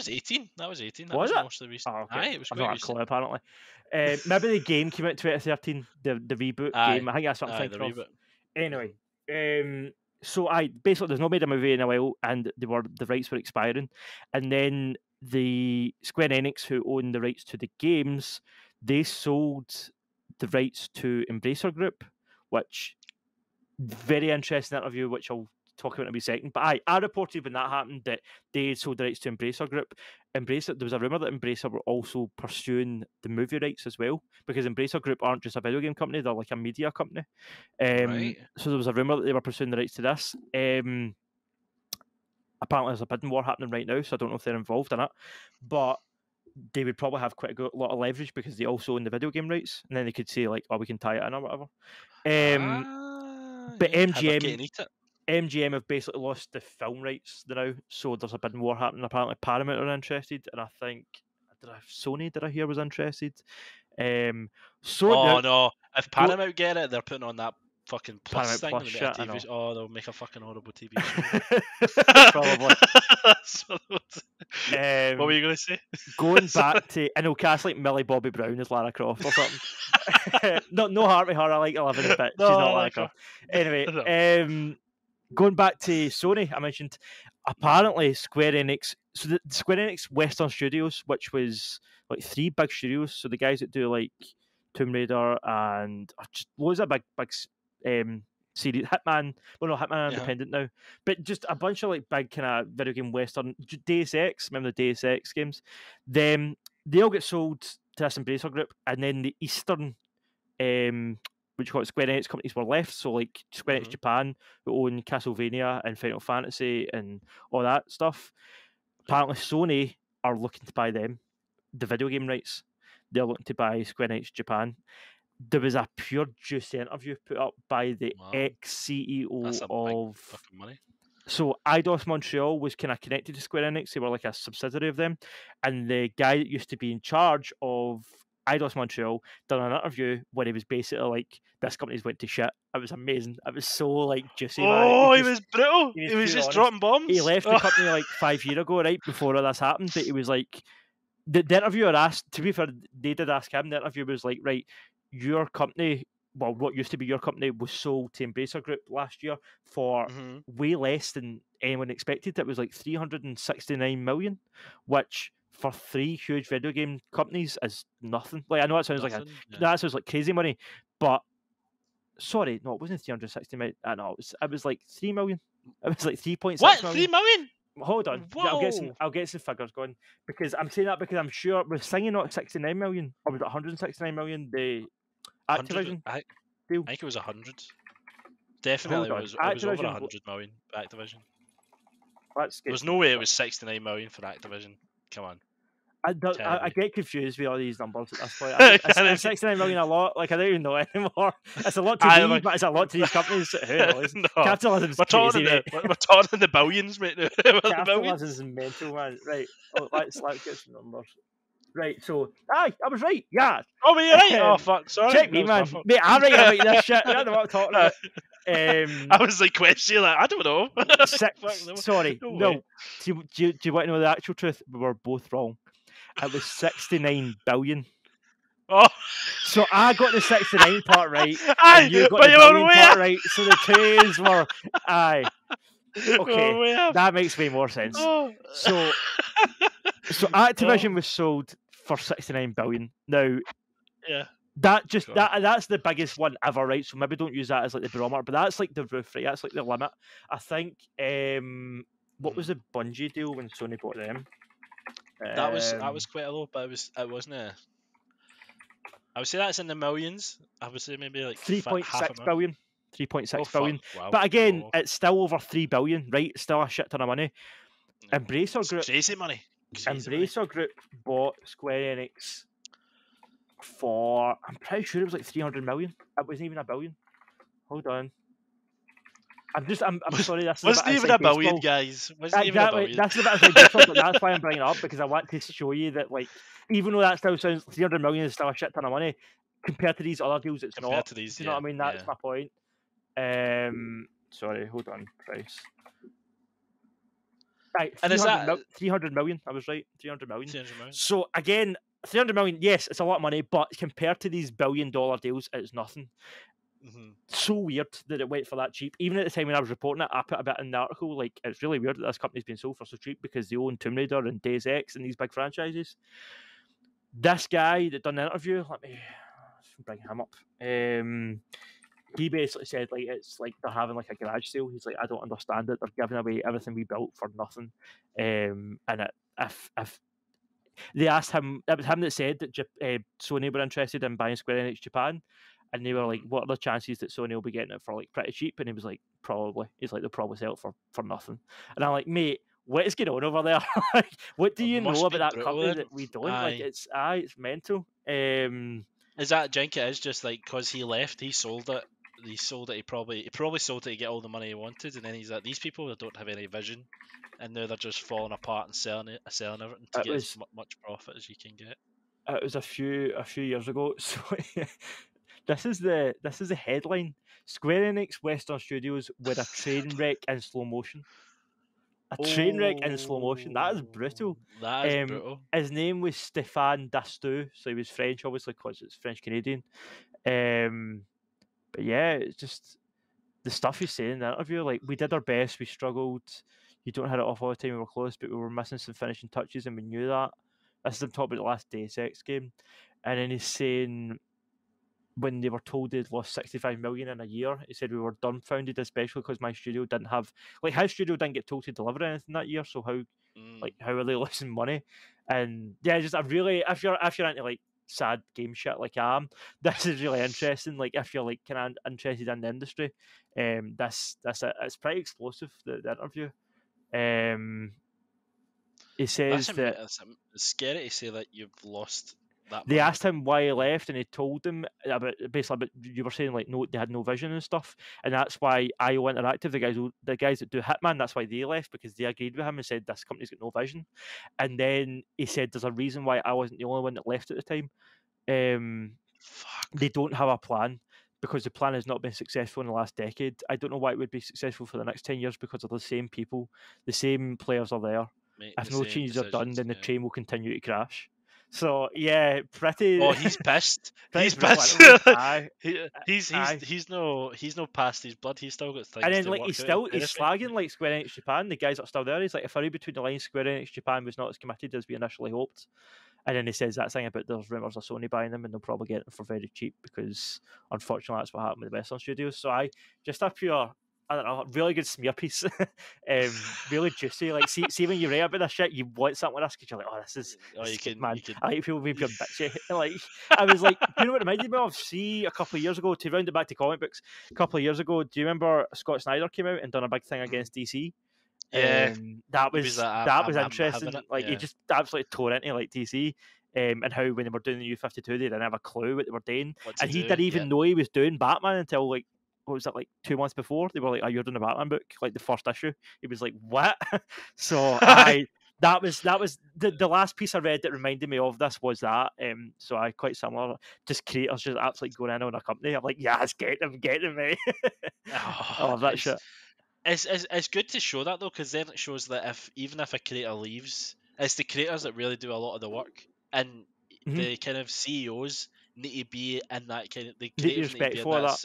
18. That was 18. That was most of the recent. Oh, okay. Aye, it was quite quite recent. Apparently. Maybe the game came out in 2013. The reboot game. I think that's what I'm thinking of. Anyway, so basically there's no made a movie in a while, and the rights were expiring, and then the Square Enix, who own the rights to the games, they sold the rights to Embracer Group, which very interesting interview, which I'll talk about in a second. But I reported when that happened that they sold the rights to Embracer Group. There was a rumor that Embracer were also pursuing the movie rights as well, because Embracer Group aren't just a video game company; they're like a media company. Right. So there was a rumor that they were pursuing the rights to this. Apparently, there's a bidding war happening right now, so I don't know if they're involved in it, but they would probably have quite a lot of leverage because they also own the video game rights, and then they could say like, "Oh, we can tie it in or whatever." But MGM have basically lost the film rights now, so there's a bidding war happening. Apparently, Paramount are interested, and I think Sony, did I hear, was interested? No! If Paramount get it, they're putting on that fucking Plus thing. Plus shit, TV. Oh, they'll make a fucking horrible TV show. Probably. What were you going to say? Going back to, I know, cast like Millie Bobby Brown as Lara Croft or something. no heart with her. I like 11 bit. She's not Lara Croft. Anyway, going back to Sony, I mentioned apparently Square Enix. So the Square Enix Western Studios, which was like 3 big studios. So the guys that do like Tomb Raider and just loads of big series. Hitman. Well, no, Hitman independent now, but just a bunch of like big kind of video game Western. Deus Ex. Remember the Deus Ex games? Then they all get sold to this Embracer Group, and then the Eastern which got Square Enix companies were left. So like Square Enix Japan, who own Castlevania and Final Fantasy and all that stuff. Apparently Sony are looking to buy them, the video game rights. They're looking to buy Square Enix Japan. There was a pure juicy interview put up by the ex-CEO of... fucking money. So Eidos Montreal was kind of connected to Square Enix. They were like a subsidiary of them. And the guy that used to be in charge of Eidos Montreal done an interview where he was basically like, this company's went to shit. It was amazing. It was so like juicy. Oh, he was brutal. He was just dropping bombs. He left the company like 5 years ago, right before all this happened. But he was like, the interviewer asked, to be fair, they did ask him, the interviewer was like, right, your company, well, what used to be your company was sold to Embracer Group last year for way less than anyone expected. It was like 369 million, which for 3 huge video game companies is nothing. Like, I know that sounds that sounds like crazy money, but Sorry, no, it wasn't 360 million. No, it was like 3 million. It was like 3.6 What? million. 3 million? Hold on, Whoa. I'll get some figures going because I'm saying that because I'm sure was Singing not 69 million or was it 169 million the Activision I deal? think it was 100. Definitely Hold on, it was over Activision. 100 million for Activision. Let's There get was no way it was 69 million for Activision. Come on. I get confused with all these numbers at this point. I think, 69 million a lot. Like I don't even know anymore. It's a lot to me, but it's a lot to these companies. Who knows? No. Capitalism's We're crazy, mate. we're talking in the billions, mate. Capitalism's mental, man. Right. Oh, let's get some numbers. Right. So, I was right. Yeah. Oh, were you right? Oh, fuck. Sorry. Check me, man. Mate, I'm right about this shit. I don't know what I'm talking about. I was like questioning, like, I don't know. Sorry. No. Do you want to know the actual truth? We were both wrong. It was 69 billion. Oh. So I got the 69 part right, and you got the billion part right. So the twos were aye. Okay, that makes way more sense. Oh. So Activision was sold for 69 billion. Now, yeah, that's the biggest one ever, right? So maybe don't use that as like the barometer, but that's like the roof, right? That's like the limit. I think. What was the Bungie deal when Sony bought them? That was quite a lot, but it wasn't a. I would say that's in the millions. I would say maybe like 3.6 billion. 3.6 billion. Wow. But again, it's still over 3 billion, right? It's still a shit ton of money. Embracer Group. Crazy money. Embracer Group bought Square Enix for, I'm pretty sure it was like 300 million. It wasn't even a billion. Hold on. I'm sorry. This wasn't even a billion, guys. Wasn't even a billion. That's a bit of baseball, but that's why I'm bringing it up because I want to show you that, like, even though that still sounds 300 million is still a shit ton of money compared to these other deals, it's compared not. To these, you know what I mean? That's my point. Sorry, hold on. Price. Right, and is that 300 million? I was right. 300 million. 300 million. So again, 300 million. Yes, it's a lot of money, but compared to these billion-dollar deals, it's nothing. Mm-hmm. So weird that it went for that cheap. Even at the time when I was reporting it, I put a bit in the article. Like, it's really weird that this company's been sold for so cheap because they own Tomb Raider and Deus Ex and these big franchises. This guy that done the interview, let me bring him up. He basically said, like, it's like they're having like a garage sale. He's like, I don't understand it. They're giving away everything we built for nothing. And if they asked him, it was him that said that Sony were interested in buying Square Enix Japan. And they were like, what are the chances that Sony will be getting it for like pretty cheap? And he was like, probably. He's like, they'll probably sell it for nothing. And I'm like, mate, what is going on over there? Like, what do you know about that company that we don't? Like, it's mental. Is that Jink? It is just like because he left, he sold it. He sold it. He probably sold it to get all the money he wanted, and then he's like, these people that don't have any vision, and now they're just falling apart and selling everything to get as much profit as you can get. It was a few years ago. So this is the headline: Square Enix Western Studios with a train wreck in slow motion. A train wreck in slow motion. That is brutal. That is brutal. His name was Stéphane Dastou, so he was French, obviously, because it's French Canadian. But yeah, it's just the stuff he's saying in the interview. Like, we did our best, we struggled. You don't hit it off all the time. We were close, but we were missing some finishing touches, and we knew that. This is him talking about the last Deus Ex game, and then he's saying when they were told they'd lost 65 million in a year, he said we were dumbfounded, especially because my studio didn't have, like, his studio didn't get told to deliver anything that year. So how are they losing money? And yeah, just if you're into like sad game shit like I am, this is really interesting. Like, if you're like kind of interested in the industry, it's pretty explosive, the interview. He says it's scary to say that you've lost that they money. asked him why he left, and he told them about you were saying like no, they had no vision and stuff, and that's why IO Interactive, the guys that do Hitman, that's why they left, because they agreed with him and said this company's got no vision. And then he said there's a reason why I wasn't the only one that left at the time. They don't have a plan, because the plan has not been successful in the last decade. I don't know why it would be successful for the next 10 years, because of the same people, the same players are there. If no changes are done, then the train will continue to crash. So yeah, pretty. Oh, he's pissed. He's pissed. He's no past his blood. He's still got things. And then to like work he's out. slagging like Square Enix Japan. The guys that are still there. He's like, if I read between the lines, Square Enix Japan was not as committed as we initially hoped. And then he says that thing about there's rumours of Sony buying them and they'll probably get them for very cheap because unfortunately that's what happened with the Western studios. So just a pure, I don't know, really good smear piece. Really juicy. Like see when you write about this shit, you want something like this because you're like, oh, this is good, man. I like people being pure bitchy. Like I was like, you know what it reminded me of? See, a couple of years ago, to round it back to comic books, a couple of years ago, do you remember Scott Snyder came out and done a big thing against DC? Yeah, that was interesting. Like yeah. he just absolutely tore into like DC, and how when they were doing the U-52, they didn't have a clue what they were doing, and he didn't even know he was doing Batman until like what was it, like 2 months before? They were like, "Oh, you're doing a Batman book," like the first issue. He was like, "What?" So that was the last piece I read that reminded me of this was that. So I quite similar. Just creators just absolutely going in on a company. I'm like, yes, get them, me. I love that shit. It's good to show that though, because then it shows that even if a creator leaves, it's the creators that really do a lot of the work, and the kind of CEOs need to be in that kind of the creators need to be in that.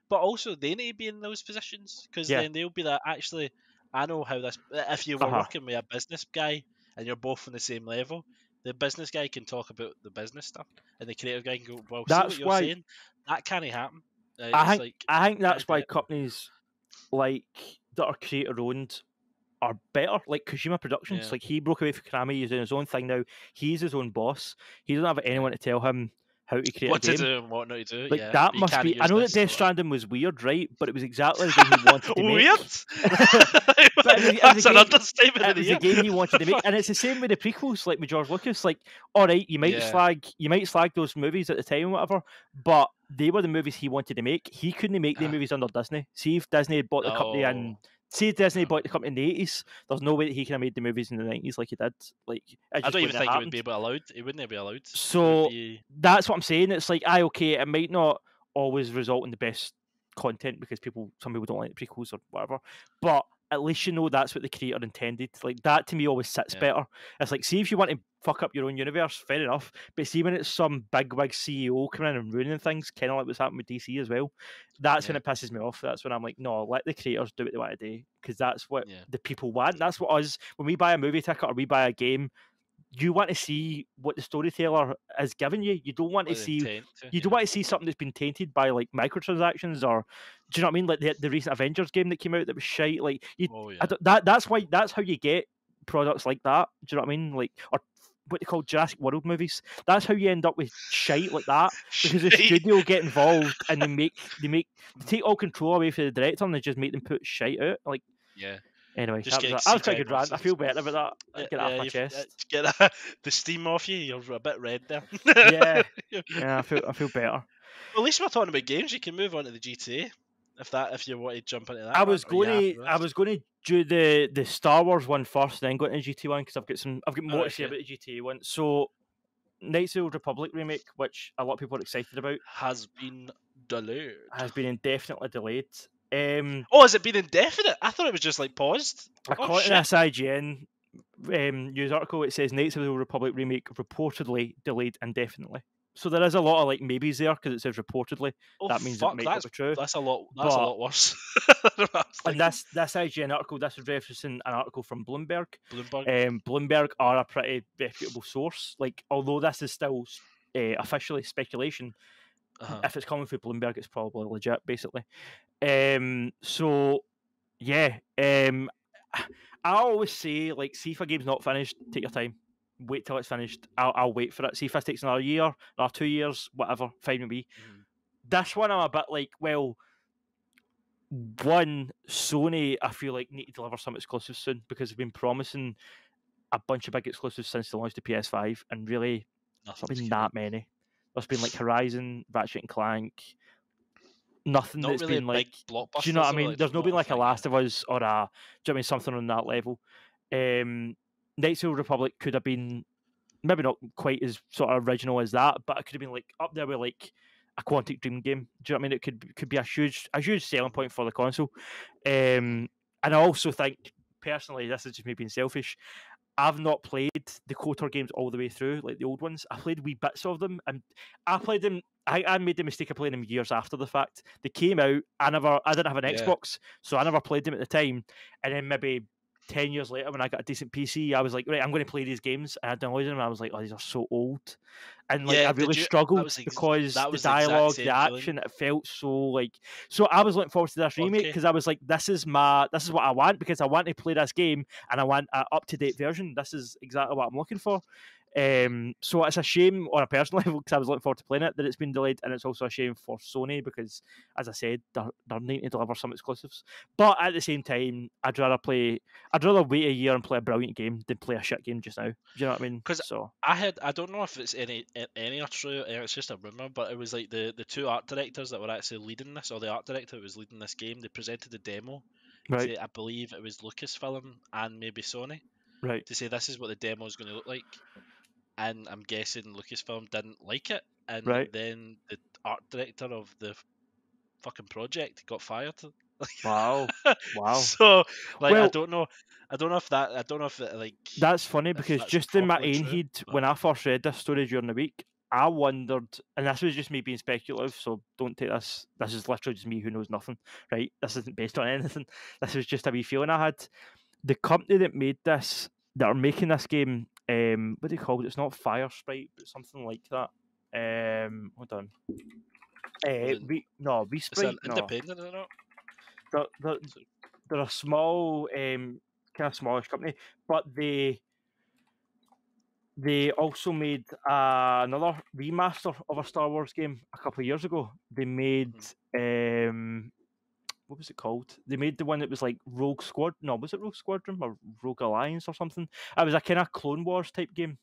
But also they need to be in those positions because then they'll be that actually. I know how this. If you were working with a business guy and you're both on the same level, the business guy can talk about the business stuff, and the creative guy can go, "Well, that's see what you're saying. That can't happen." I think that's why companies like that are creator owned are better. Like Kojima Productions, like he broke away from Konami, he's doing his own thing now. He's his own boss. He doesn't have anyone to tell him how to create what a game. to do and what not to do. Like that must be. I know that Death Stranding was weird, right? But it was exactly the game he wanted to make. Weird? That's an understatement. It was the game he wanted to make, and it's the same with the prequels, like with George Lucas. Like, all right, you might slag those movies at the time, or whatever, but they were the movies he wanted to make. He couldn't make the movies under Disney. See if Disney had bought the company and. See, Disney bought the company in the 80s. There's no way that he can have made the movies in the 90s like he did. Like, I don't even think he would be allowed. He wouldn't be allowed. So that's what I'm saying. It's like, okay, it might not always result in the best content because some people don't like the prequels or whatever. But at least you know that's what the creator intended. Like that to me always sits better. It's like, see if you want to fuck up your own universe, fair enough. But see when it's some big CEO coming in and ruining things, kind of like what's happened with DC as well. That's when it pisses me off. That's when I'm like, no, let the creators do what they want to do because that's what the people want. That's what us when we buy a movie ticket or we buy a game. You want to see what the storyteller is giving you. You don't want to see. You don't want to see something that's been tainted by like microtransactions or. Do you know what I mean? Like the recent Avengers game that came out that was shite. Like that's how you get products like that. Do you know what I mean? Like or what they call Jurassic World movies. That's how you end up with shite like that because the studio get involved and they take all control away from the director and they just make them put shite out. Like Anyway, that was quite a good rant. I feel better about that. Get that off my chest. Get the steam off you. You're a bit red there. yeah, I feel better. Well, at least we're talking about games. You can move on to the GTA if you want to jump into that. I was going to do the Star Wars one first, then go into the GTA one because I've got more to say about the GTA one. So, Knights of the Old Republic remake, which a lot of people are excited about, has been delayed. Has been indefinitely delayed. Has it been indefinite? I thought it was just like paused. According to this IGN news article, it says Knights of the Old Republic remake reportedly delayed indefinitely. So there is a lot of like maybes there because it says reportedly. That means it might not be true. That's a lot worse. And this IGN article, this is referencing an article from Bloomberg. Bloomberg are a pretty reputable source. Like, although this is still officially speculation, if it's coming through Bloomberg, it's probably legit, basically. I always say, like, see if a game's not finished, take your time. Wait till it's finished. I'll wait for it. See if this takes another year, another 2 years, whatever, fine with me. This one I'm a bit like, well, one, Sony, I feel like need to deliver some exclusives soon because they've been promising a bunch of big exclusives since they launched the PS5, and really, there's not been that many. There's been like Horizon, Ratchet and Clank, nothing not that's really been like. Do you know what I mean? There's not been like a Last of Us or a. Do you know what I mean, something on that level? Knights of the Republic could have been maybe not quite as sort of original as that, but it could have been like up there with like a Quantic Dream game. Do you know what I mean? It could be a huge selling point for the console. And I also think personally, this is just me being selfish. I've not played the KOTOR games all the way through, like the old ones. I played wee bits of them, and I played them. I made the mistake of playing them years after the fact. They came out. I didn't have an Xbox, so I never played them at the time. And then maybe 10 years later, when I got a decent PC, I was like, right, I'm going to play these games. And I downloaded them, and I was like, oh, these are so old. And like, I really struggled because the dialogue, the action, it felt so like. So I was looking forward to this remake because I was like, this is what I want, because I want to play this game and I want an up-to-date version. This is exactly what I'm looking for. So it's a shame on a personal level, because I was looking forward to playing it, that it's been delayed, and it's also a shame for Sony because, as I said, they're needing to deliver some exclusives. But at the same time, I'd rather wait a year and play a brilliant game than play a shit game just now. Do you know what I mean? Because I don't know if it's any are true, it's just a rumor, but it was like the two art directors that were actually leading this, or the art director that was leading this game, they presented a demo. Right. I believe it was Lucasfilm and maybe Sony. Right. To say this is what the demo is going to look like. And I'm guessing Lucasfilm didn't like it, and then the art director of the fucking project got fired. Wow. So like, well, I don't know if it, like, that's funny, because just in my own head, when I first read this story during the week, I wondered, and this was just me being speculative, so don't take this. This is literally just me who knows nothing, right? This isn't based on anything. This was just a wee feeling I had. The company that made this, that are making this game, what do you call it? It's not Fire Sprite, but something like that. Hold on. We Sprite. It's independent, is it not? They're a small, kind of smallish company, but they also made another remaster of a Star Wars game a couple of years ago. They made what was it called? They made the one that was like Rogue Squad. No, was it Rogue Squadron or Rogue Alliance or something? It was a kind of Clone Wars type game.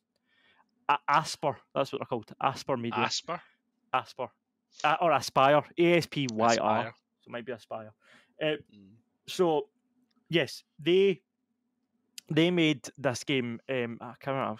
Asper, that's what they're called. Asper Media. Asper. Or Aspire. ASPYR. So it might be Aspire. So, yes, they made this game. I can't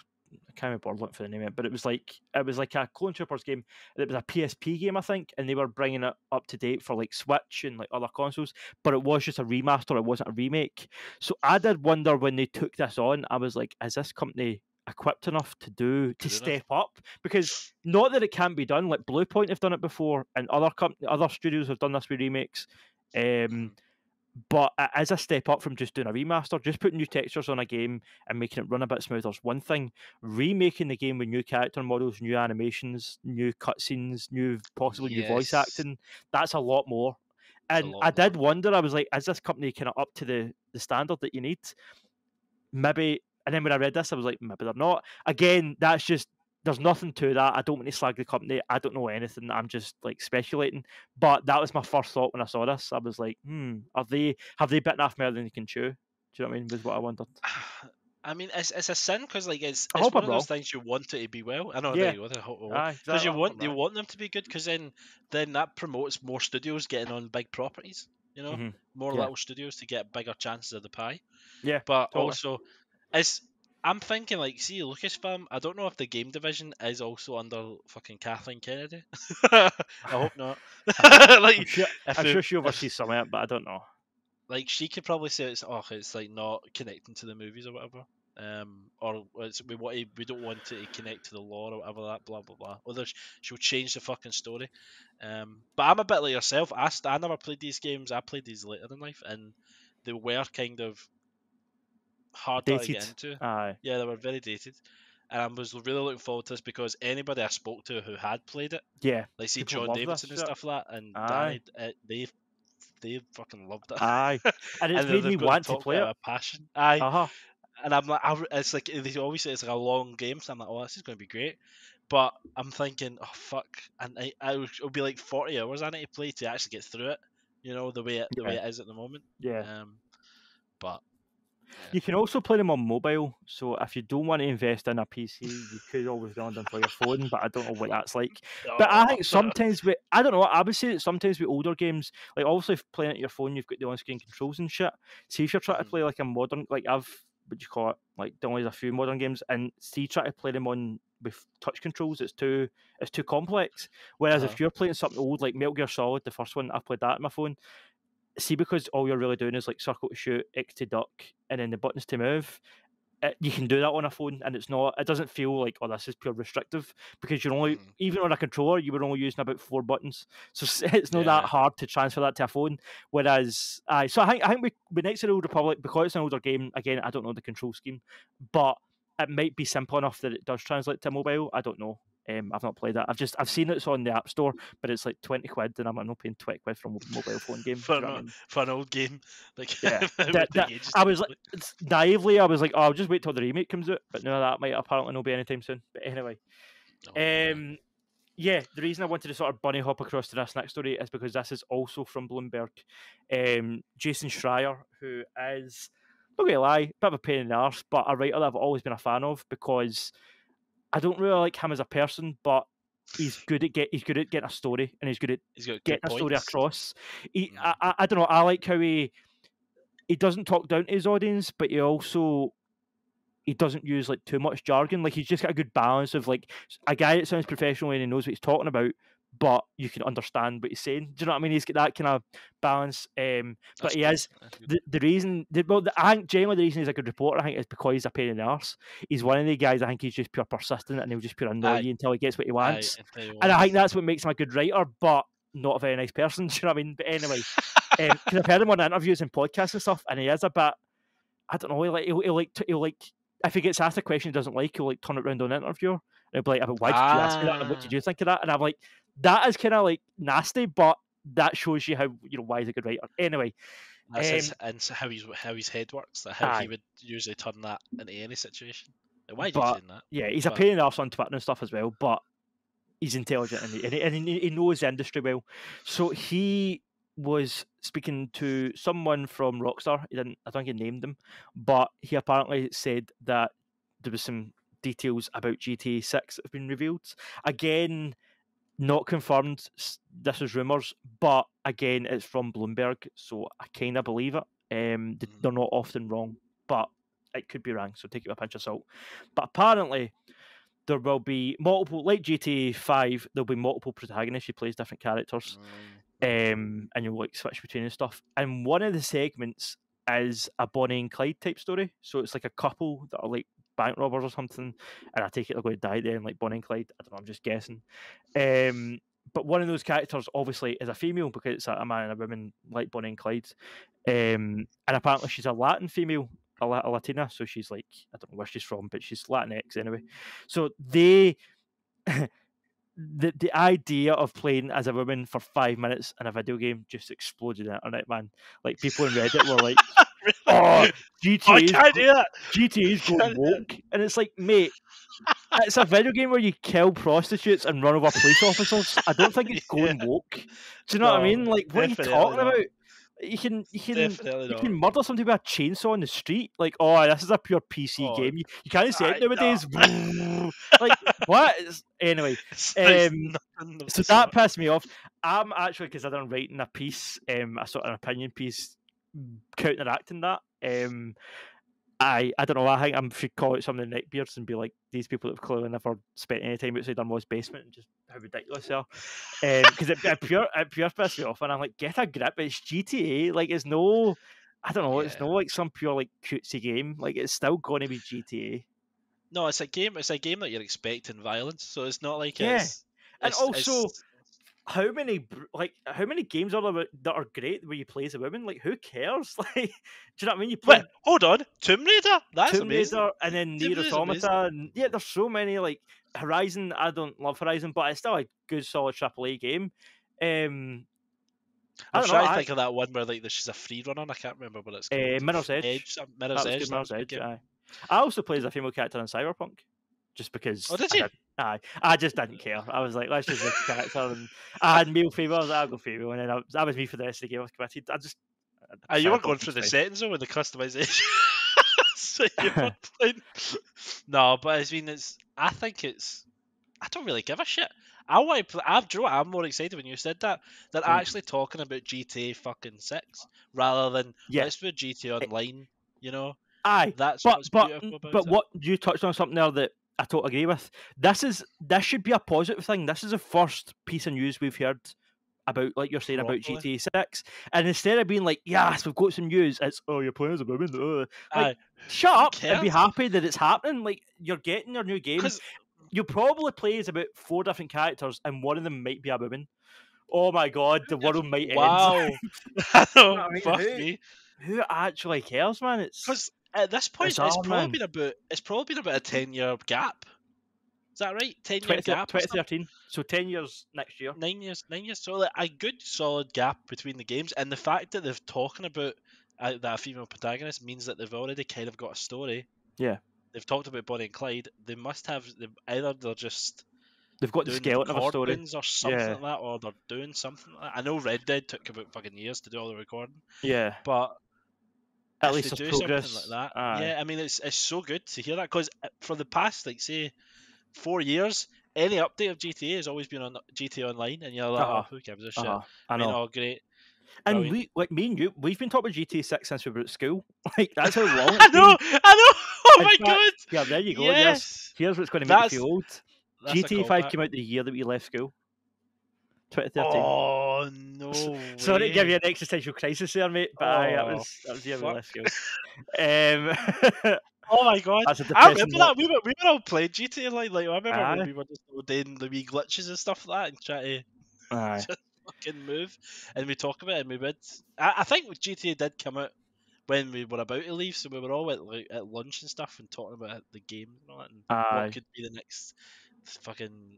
remember looking for the name of it, but it was like a Clone Troopers game. It was a PSP game, I think, and they were bringing it up to date for like Switch and like other consoles. But it was just a remaster; it wasn't a remake. So I did wonder when they took this on. I was like, is this company equipped enough to step up? Because not that it can't be done. Like Bluepoint have done it before, and other studios have done this with remakes. But as a step up from just doing a remaster, just putting new textures on a game and making it run a bit smoother is one thing. Remaking the game with new character models, new animations, new cutscenes, possibly new voice acting, that's a lot more. And I did wonder, I was like, is this company kind of up to the standard that you need? Maybe. And then when I read this, I was like, maybe they're not. Again, that's just, there's nothing to that. I don't want to slag the company. I don't know anything. I'm just like speculating. But that was my first thought when I saw this. I was like, have they bitten off more than they can chew? Do you know what I mean? Was what I wondered. I mean, it's a sin, because like it's one of those things you want it to be well. I know, because you want them to be good, because then that promotes more studios getting on big properties. You know, more little studios to get bigger chances of the pie. Yeah, but also, I'm thinking, like, see, Lucasfilm, I don't know if the game division is also under fucking Kathleen Kennedy. I hope not. Like, I'm sure she oversees some of it, but I don't know. Like, she could probably say it's like not connecting to the movies or whatever. Or we don't want it to connect to the lore or whatever, that blah blah blah. Or she'll change the fucking story. But I'm a bit like yourself. I never played these games. I played these later in life, and they were kind of harder to get into. Yeah, they were very dated, and I was really looking forward to this, because anybody I spoke to who had played it, like see John Davidson and stuff like that, and Danny, they fucking loved it. And it's made me want to play it. A passion. And I'm like, it's like they always say it's like a long game, so I'm like, oh, this is going to be great. But I'm thinking, oh fuck, and it'll be like 40 hours I need to play to actually get through it. You know, the way it is at the moment. Yeah. But you can also play them on mobile, so if you don't want to invest in a PC, you could always run them for your phone, but I don't know what that's like. But I think sometimes I don't know, I would say that sometimes with older games, like obviously playing it on your phone, you've got the on-screen controls and shit. See, if you're trying to play like a modern, like what do you call it, like downloaded a few modern games, and see, try to play them on with touch controls, it's too complex. Whereas if you're playing something old, like Metal Gear Solid, the first one, I played that on my phone. See, because all you're really doing is like circle to shoot, X to duck, and then the buttons to move, you can do that on a phone, and it doesn't feel like, oh, this is pure restrictive, because you're only, even on a controller, you were only using about 4 buttons, so it's not that hard to transfer that to a phone. Whereas, so I think with Knights of the Old Republic, because it's an older game, again, I don't know the control scheme, but it might be simple enough that it does translate to mobile. I don't know. I've not played that. I've seen it's on the App Store, but it's like 20 quid, and I'm not paying 20 quid for a mobile phone game. for an old game. Like, yeah, I was like, naively, I was like, oh, I'll just wait till the remake comes out, but no, that might apparently not be anytime soon. But anyway, yeah, the reason I wanted to sort of bunny hop across to this next story is because this is also from Bloomberg. Jason Schreier, who is, not gonna lie, a bit of a pain in the arse, but a writer that I've always been a fan of, because I don't really like him as a person, but he's good at getting a story, and he's good at getting a story across. I don't know. I like how he doesn't talk down to his audience, but he doesn't use like too much jargon. Like, he's just got a good balance of like a guy that sounds professional and he knows what he's talking about, but you can understand what he's saying. Do you know what I mean? He's got that kind of balance. But he is the reason. I think generally the reason he's a good reporter, I think, is because he's a pain in the arse. He's one of the guys. I think he's just pure persistent, and he'll just pure annoy you until he gets what he wants. And I think that's what makes him a good writer, but not a very nice person. Do you know what I mean? But anyway, because I've heard him on interviews and podcasts and stuff, and he is a bit, I don't know. He'll like. If he gets asked a question he doesn't like, he'll like turn it around on an interviewer and he'll be like, why did you ask me that? And what did you think of that? And I'm like, that is kind of like nasty, but that shows you how, why he's a good writer. Anyway. And how his head works, how he would usually turn that into any situation. Why are you saying that? Yeah, he's a pain in the arse on Twitter and stuff as well, but he's intelligent and he knows the industry well. So he was speaking to someone from Rockstar. I don't think he named them, but he apparently said that there was some details about GTA 6 that have been revealed. Again, not confirmed. This is rumours, but again, it's from Bloomberg, so I kind of believe it. They're not often wrong, but it could be wrong, so take it with a pinch of salt. But apparently, there will be multiple, like GTA 5, there'll be multiple protagonists. You play as different characters. And you'll like switch between and stuff. And one of the segments is a Bonnie and Clyde type story. So it's like a couple that are like bank robbers or something, and I take it they're going to die then, like Bonnie and Clyde. I don't know, I'm just guessing. But one of those characters obviously is a female, because it's a man and a woman like Bonnie and Clyde. And apparently she's a Latin female, a Latina, so she's like, I don't know where she's from, but she's Latinx anyway. So they the idea of playing as a woman for 5 minutes in a video game just exploded in the internet, man. Like, people in Reddit were like, "Oh, GTA's going woke," and it's like, mate, it's a video game where you kill prostitutes and run over police officers. I don't think it's going woke. Do you know what I mean? Like, what are you talking about? You can murder somebody with a chainsaw on the street. Like, oh, this is a pure PC game. You can't say it nowadays. Like, what? Anyway, so that pissed me off. I'm actually, because I'm writing a piece, a sort of an opinion piece, counteracting that. I don't know. I think I should call out some of the neckbeards and be like, these people that have clearly never spent any time outside their mom's basement, and just how ridiculous they are. Because it pure pissed me off, and I'm like, get a grip. It's GTA. Like, it's no, I don't know. Yeah. It's no like some pure like cutesy game. Like, it's still going to be GTA. No, it's a game. It's a game that you're expecting violence, so it's not like how many games are there that are great where you play as a woman? Like, who cares? Like, do you know what I mean? You play. Wait, hold on, Tomb Raider. That's Tomb amazing. Raider, and then Nier Automata. And, yeah, there's so many. Like Horizon. I don't love Horizon, but it's still a good, solid AAA game. I'm trying to think of that one where like she's a free runner. I can't remember what it's called. Mirror's Edge. Mirror's Edge. Aye. I also play as a female character in Cyberpunk, just because. Oh, did you? I just didn't care. I was like, let's just make a character, and I had male favors. I'll go female, and then that was me for the rest of the game. I was committed. You were going through the settings though with the customization. So you were playing. No, but I mean, I don't really give a shit. I want to play. I'm more excited when you said that. They're actually talking about GTA fucking 6 rather than let's do GTA Online. You know. Aye, that's what's beautiful about it. What you touched on something there that I totally agree with. This should be a positive thing. This is the first piece of news we've heard about, like you're saying, about Properly. GTA 6, and instead of being like, yes, we've got some news, it's, oh, you're playing as a woman. Like, shut who up and be cares? happy that it's happening. Like, you're getting your new game. Because You probably play as about 4 different characters, and one of them might be a woman. Oh my god, the world might end. wow, I know, I mean, fuck me. Who actually cares, man? Because at this point, it's bizarre, probably man. been about a 10-year gap. Is that right? 10-year gap. 2013. So 10 years next year. 9 years. 9 years. So like, a good solid gap between the games, and the fact that they've talking about that a female protagonist means that they've already kind of got a story. Yeah. They've talked about Bonnie and Clyde. They must have either they're just they've got the doing skeleton of a story recordings or something like that, or they're doing something like that. I know Red Dead took about fucking years to do all the recording. Yeah. But at if least they there's do progress. something like that, Aye. yeah, I mean it's so good to hear that, because for the past, like, say 4 years, any update of GTA has always been on GTA Online, and you're like, oh, who gives a shit? I know. Oh, great. And Brilliant. we, like me and you, we've been talking about GTA 6 since we were at school. Like, that's how long I know. Oh my god. Yeah, there you go. Yes. Here's what's going to make you feel old. That's GTA 5 came out the year that we left school. 2013. Oh no way. Sorry to give you an existential crisis there, mate, but that was the year we left school. Oh my god! I remember that we were all playing GTA Online. Like, I remember when we were just doing the wee glitches and stuff like that, and trying to just fucking move. And we talk about it, and we would. I think GTA did come out when we were about to leave, so we were all at lunch and stuff and talking about the game and all that, and what could be the next fucking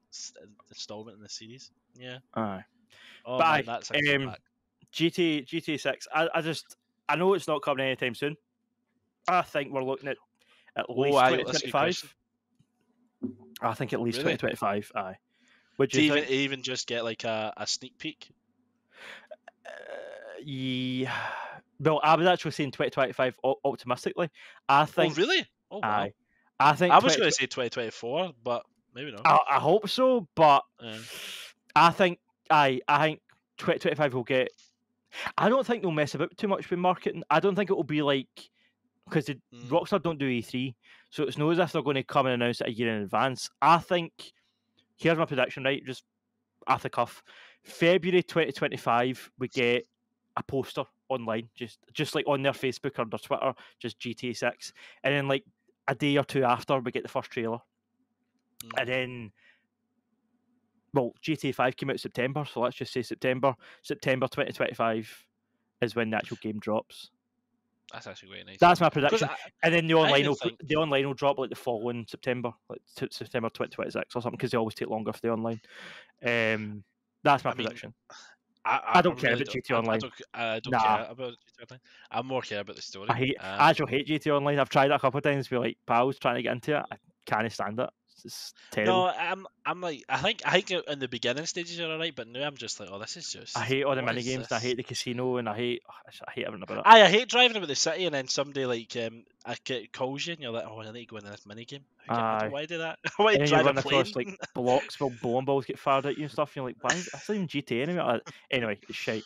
installment in the series. Yeah. Aye. Oh, but man, that's GTA 6. I know it's not coming anytime soon. I think we're looking at least 2025. I think at least 2025. Aye. Would you even just get like a sneak peek? Yeah. Well, I was actually saying 2025 optimistically. I think. Oh, really? Oh, wow. Aye. I think I was going to say 2024, but maybe not. I hope so, but I think 2025 will get. I don't think they'll mess about too much with marketing. I don't think it will be like, because Rockstar don't do E3, so it's not as if they're going to come and announce it a year in advance. I think, here's my prediction, right? Just off the cuff, February 2025, we get a poster online, just like on their Facebook or their Twitter, just GTA 6, and then like a day or two after, we get the first trailer, and then. Well, GTA 5 came out in September, so let's just say September 2025 is when the actual game drops. That's actually very nice. That's my prediction. And then the online will drop like the following September, like September 2026 or something, because they always take longer for the online. That's my prediction. I don't care about GTA Online. I don't care about GTA Online. I more care about the story. I actually hate GTA Online. I've tried it a couple of times with like pals trying to get into it. I can't stand it. It's terrible. No, I'm like, I think in the beginning stages are alright, but now I'm just like, oh, this is just. I hate all the mini games. I hate the casino, and I hate everything about it. I hate driving about the city, and then somebody like calls you, and you're like, oh, I need to go into this mini game. Why do that? Why drive a plane? Across like blocks where bowling balls get fired at you and stuff. And you're like, why is that's not even GTA anyway? Anyway, it's shite.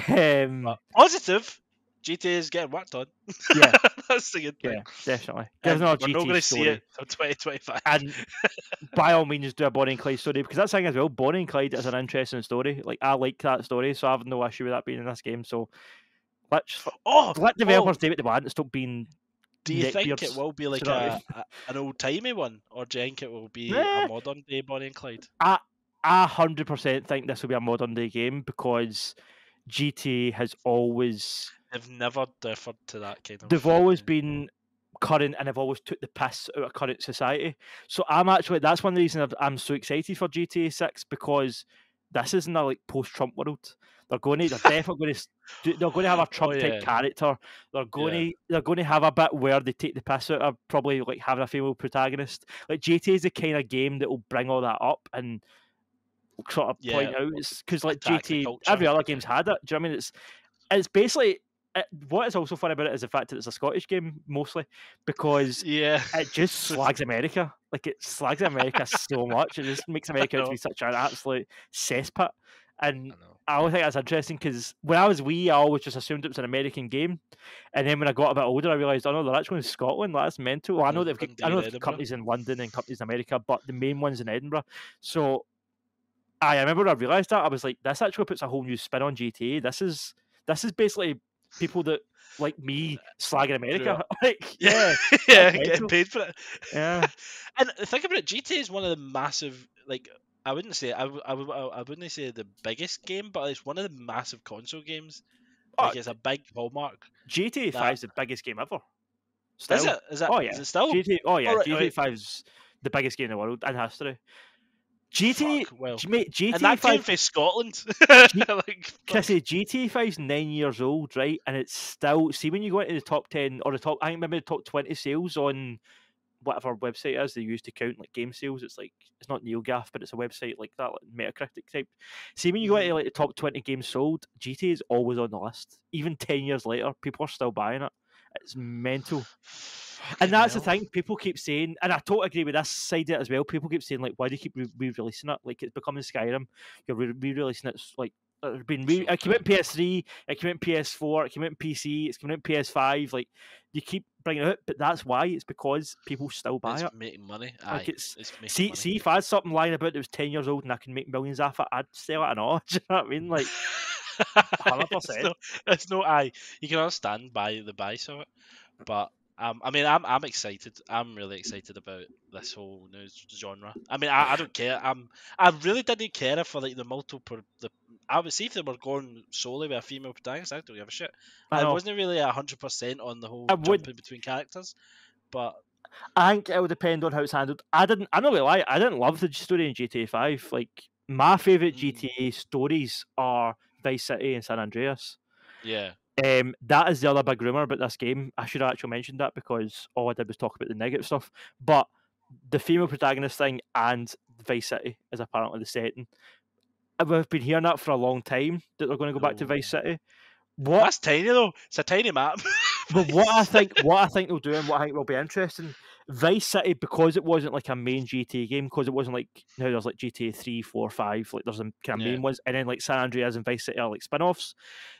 No. Positive. GTA is getting worked on. Yeah, that's the good thing. Yeah, definitely. We're not going to see it until 2025. And by all means, do a Bonnie and Clyde story, because that's the thing as well. Bonnie and Clyde is an interesting story. Like, I like that story, so I have no issue with that being in this game. So let developers do what they want and stop being. Do you think it will be like an old timey one, or do you think it will be a modern day Bonnie and Clyde? I 100% think this will be a modern day game, because GTA has always. They've never differed to that kind of. They've always been current, and they've always took the piss out of current society. So that's one of the reasons I'm so excited for GTA 6, because this isn't a like post-Trump world. They're definitely going to have a Trump type character. They're going to have a bit where they take the piss out of probably like having a female protagonist. Like, GTA is the kind of game that will bring all that up and sort of point out. It's because like GTA, every other game's had it. Do you know what I mean? It's basically. What is also funny about it is the fact that it's a Scottish game mostly, because it just slags America. Like, it slags America so much. It just makes America out to be such an absolute cesspit. And I always think that's interesting, because when I was wee, I always just assumed it was an American game. And then when I got a bit older, I realised, oh no, they're actually in Scotland. That's mental. Well, I know they've got companies in London and companies in America, but the main one's in Edinburgh. So I remember when I realised that, I was like, this actually puts a whole new spin on GTA. This is basically people that like me slagging America. Like, yeah, that's yeah, getting mental. paid for it. Yeah. And think about it, GTA is one of the massive, like, I wouldn't say I wouldn't say the biggest game, but it's one of the massive console games. Like, it's a big hallmark. GTA 5 is the biggest game ever. Still. Is it? Oh yeah. Is it still? GTA. Oh yeah. Right, GTA 5 is the biggest game in the world in history. GTA. Fuck, well, GTA and that 5 came from Scotland. Like, Chrissy, GTA 5 is 9 years old, right? And it's still, see, when you go into the top 10 or the top, I think maybe the top 20 sales on whatever website it is they use to count like game sales, it's like, it's not NeoGAF, but it's a website like that, like Metacritic type. See, when you go into like the top 20 games sold, GTA is always on the list. Even 10 years later, people are still buying it. It's mental. And that's the thing, people keep saying, and I totally agree with this side of it as well. People keep saying, like, why do you keep re-releasing it? Like, it's becoming Skyrim. You're re-releasing it, like, it's been it came out in PS3, it came out in PS4, it came out in PC, it's coming out in PS5. Like, you keep bringing it out, but that's why. It's because people still buy it. It's making money. Like, it's making money. See, if I had something lying about that was 10 years old and I can make millions off it, I'd sell it and all. Do you know what I mean? Like, 100%. It's no eye. You can understand the buys of it, but I mean, I'm excited. I'm really excited about this whole new genre. I mean, I don't care. I really didn't care for like the multiple. I would see if they were going solely with a female protagonist. I don't give a shit. I wasn't really 100% on the whole jumping between characters, but I think it will depend on how it's handled. I don't really lie. I didn't love the story in GTA 5. Like, my favorite GTA stories are Vice City and San Andreas. Yeah. That is the other big rumor about this game. I should have actually mentioned that because all I did was talk about the negative stuff. But the female protagonist thing and Vice City is apparently the setting. We've been hearing that for a long time that they're going to go back to Vice City. That's tiny though. It's a tiny map. But what I think they'll do and what I think will be interesting, Vice City, because it wasn't like a main GTA game, because it wasn't like now there's like GTA 3, 4, 5, like there's some kind of main ones, and then like San Andreas and Vice City are like spin-offs.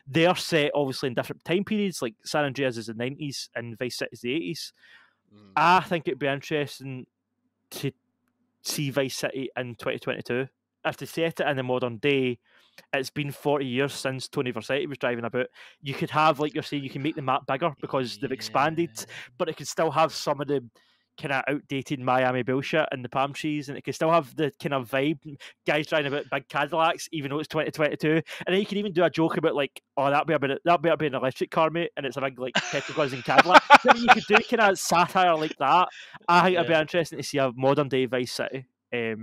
They're set obviously in different time periods, like San Andreas is the 90s and Vice City is the 80s. I think it'd be interesting to see Vice City in 2022. If they set it in the modern day, it's been 40 years since Tony Vercetti was driving about. You could have, like you're saying, you can make the map bigger because they've expanded, but it could still have some of the kind of outdated Miami bullshit and the palm trees, and it could still have the kind of vibe, guys driving about big Cadillacs, even though it's 2022. And then you can even do a joke about like, oh, that'd be an electric car, mate, and it's a big like petrol guzzling Cadillac. I mean, you could do kind of satire like that. I think it'd be interesting to see a modern day Vice City. They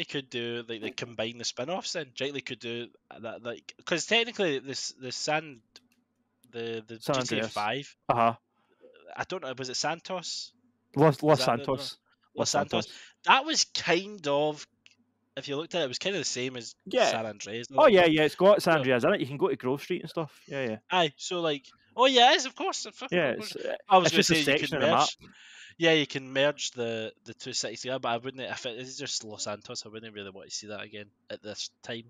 could do like they combine the spin-offs. Then they could do that, like, because technically the GTA 5. I don't know. Was it Santos? Los Santos. Los Santos. That was kind of, if you looked at it, it was kind of the same as San Andreas. Oh yeah, it's got San Andreas in it. You can go to Grove Street and stuff. Yeah. Aye, so like, oh yeah, it is, of course. Yeah, I was going to say you could merge. Yeah, you can merge the two cities together, but I wouldn't. If it is just Los Santos, I wouldn't really want to see that again at this time.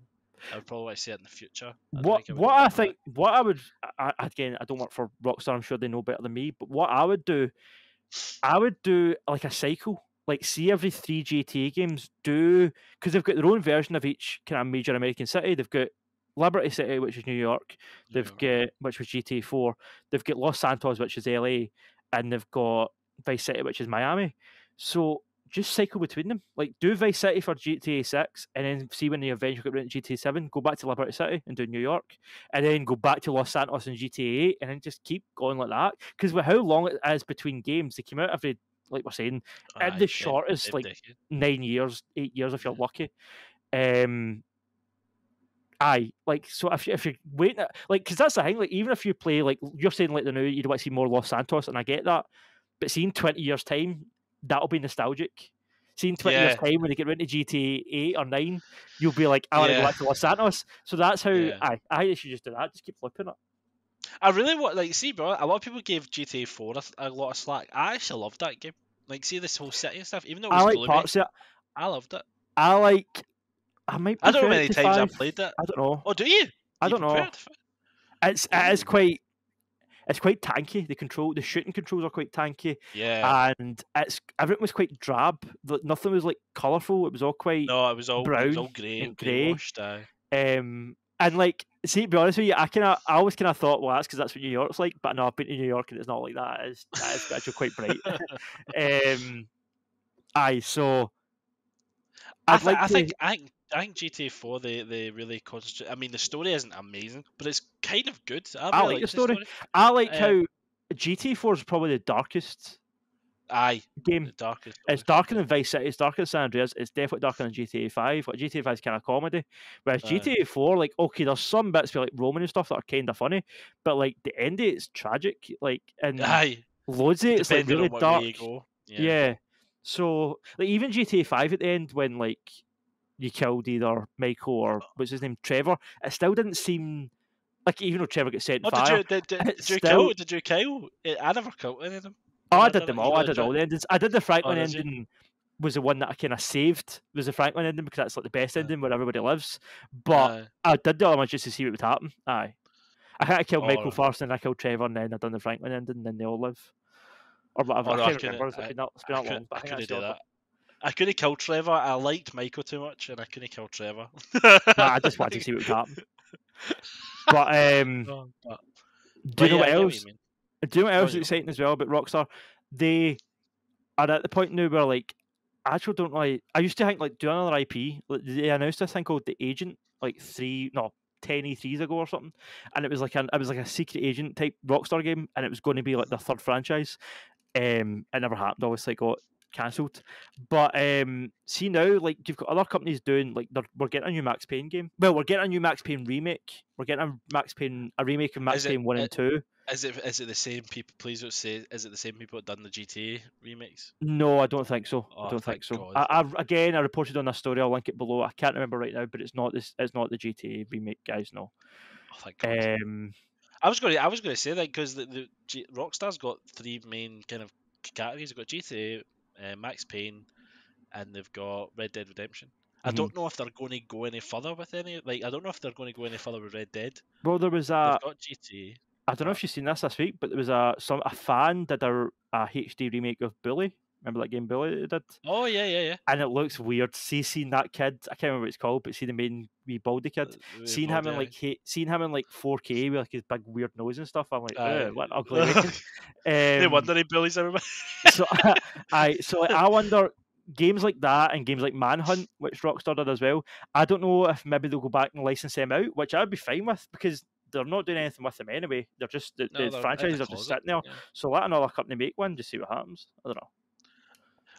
I would probably want to see it in the future. Again, I don't work for Rockstar. I'm sure they know better than me. But what I would do like a cycle. Like, see every 3 GTA games because they've got their own version of each kind of major American city. They've got Liberty City, which is New York. They've got, which was GTA 4. They've got Los Santos, which is LA, and they've got Vice City, which is Miami. So just cycle between them. Like, do Vice City for GTA 6, and then see when they eventually get into GTA 7, go back to Liberty City and do New York, and then go back to Los Santos and GTA 8, and then just keep going like that. Because with how long it is between games, they came out every, like we're saying, at the shortest, like 9 years, 8 years if you're lucky. Like, so if you're waiting, like, because that's the thing, like, even if you play, like, you're saying, like, the new, you don't want to see more Los Santos, and I get that, but seeing 20 years' time, that'll be nostalgic. Seeing 20 years' time when they get into GTA 8 or 9, you'll be like, I want to go back to Los Santos. So that's how, I think they should just do that, just keep flipping it. I really want, like, see, bro, a lot of people gave GTA 4 a lot of slack. I actually loved that game. Like, see this whole city and stuff, even though it was gloomy, parts of it. I loved it. I don't know how many times I've played it. I don't know. Oh, do you? I don't know. It is quite it's quite tanky. The shooting controls are quite tanky, Yeah. and everything was quite drab. Nothing was like colourful. It was all quite No, it was all brown grey, and grey grey. washed. And like, see, to be honest with you, I always kind of thought, well, that's because that's what New York's like. But no, I've been to New York and it's not like that. That is actually quite bright. So I'd like to. I think GTA 4 they really concentrate. I mean, the story isn't amazing, but it's kind of good. I I really like the like the story. story. I like how GTA 4 is probably the darkest game. The darkest. It's darker than Vice City. It's darker than San Andreas. It's definitely darker than GTA 5. Like GTA 5 is kind of comedy, whereas GTA 4, like, okay, there's some bits with like Roman and stuff that are kind of funny, but like the end of it's tragic. Like, and loads of it's like really on what dark. way you go. Yeah. So like even GTA 5 at the end, when like you killed either Michael or what's his name, Trevor, it still didn't seem like, even though Trevor gets set on fire. Did you kill? I never killed any of them. I did them all. I did all the endings. I did the Franklin ending. Was the one that I kind of saved. Was the Franklin ending because that's like the best ending where everybody lives. But I did the other ones just to see what would happen. I think I killed Michael first, and I killed Trevor, and then I done the Franklin ending, and then they all live or whatever. I can't remember. It's been that long. But I couldn't do that. I couldn't kill Trevor. I liked Michael too much, and I couldn't kill Trevor. I just wanted to see what would happen. But do you know what else? Do you know what else is exciting as well about Rockstar? They are at the point now where, like, I actually don't really. I used to think, like, do another IP. Like, they announced this thing called The Agent, like 10 E3s ago or something, and it was like a secret agent type Rockstar game, and it was going to be like the third franchise. It never happened. Obviously, got cancelled. But see now, like, you've got other companies doing, like, we're getting a new Max Payne game. Well, we're getting a new Max Payne remake. We're getting a remake of Max Payne 1 and 2. Is it the same people? Please don't say. Is it the same people that done the GTA remakes? No, I don't think so. Oh, I don't think so. God. I reported on this story. I'll link it below. I can't remember right now, but it's not this. It's not the GTA remake, guys. No. Oh, thank God. I was going to say that because the Rockstar's got three main kind of categories. They've got GTA, Max Payne, and they've got Red Dead Redemption. I don't know if they're going to go any further with any. Like, I don't know if they're going to go any further with Red Dead. Well, there was a. They've got GTA. I don't know if you've seen this week, but there was a fan did a HD remake of Bully. Remember that game Bully that they did? Oh yeah. And it looks weird. Seeing that kid, I can't remember what it's called, but see the main wee baldy kid. Seeing him in like 4K with like his big weird nose and stuff. I'm like, what an ugly looking. No wonder he bullies everybody. So I wonder, games like that and games like Manhunt, which Rockstar did as well. I don't know if maybe they'll go back and license them out, which I'd be fine with because they're not doing anything with them anyway. They're just the franchises are just sitting there. Yeah. So let another company make one, just see what happens. I don't know.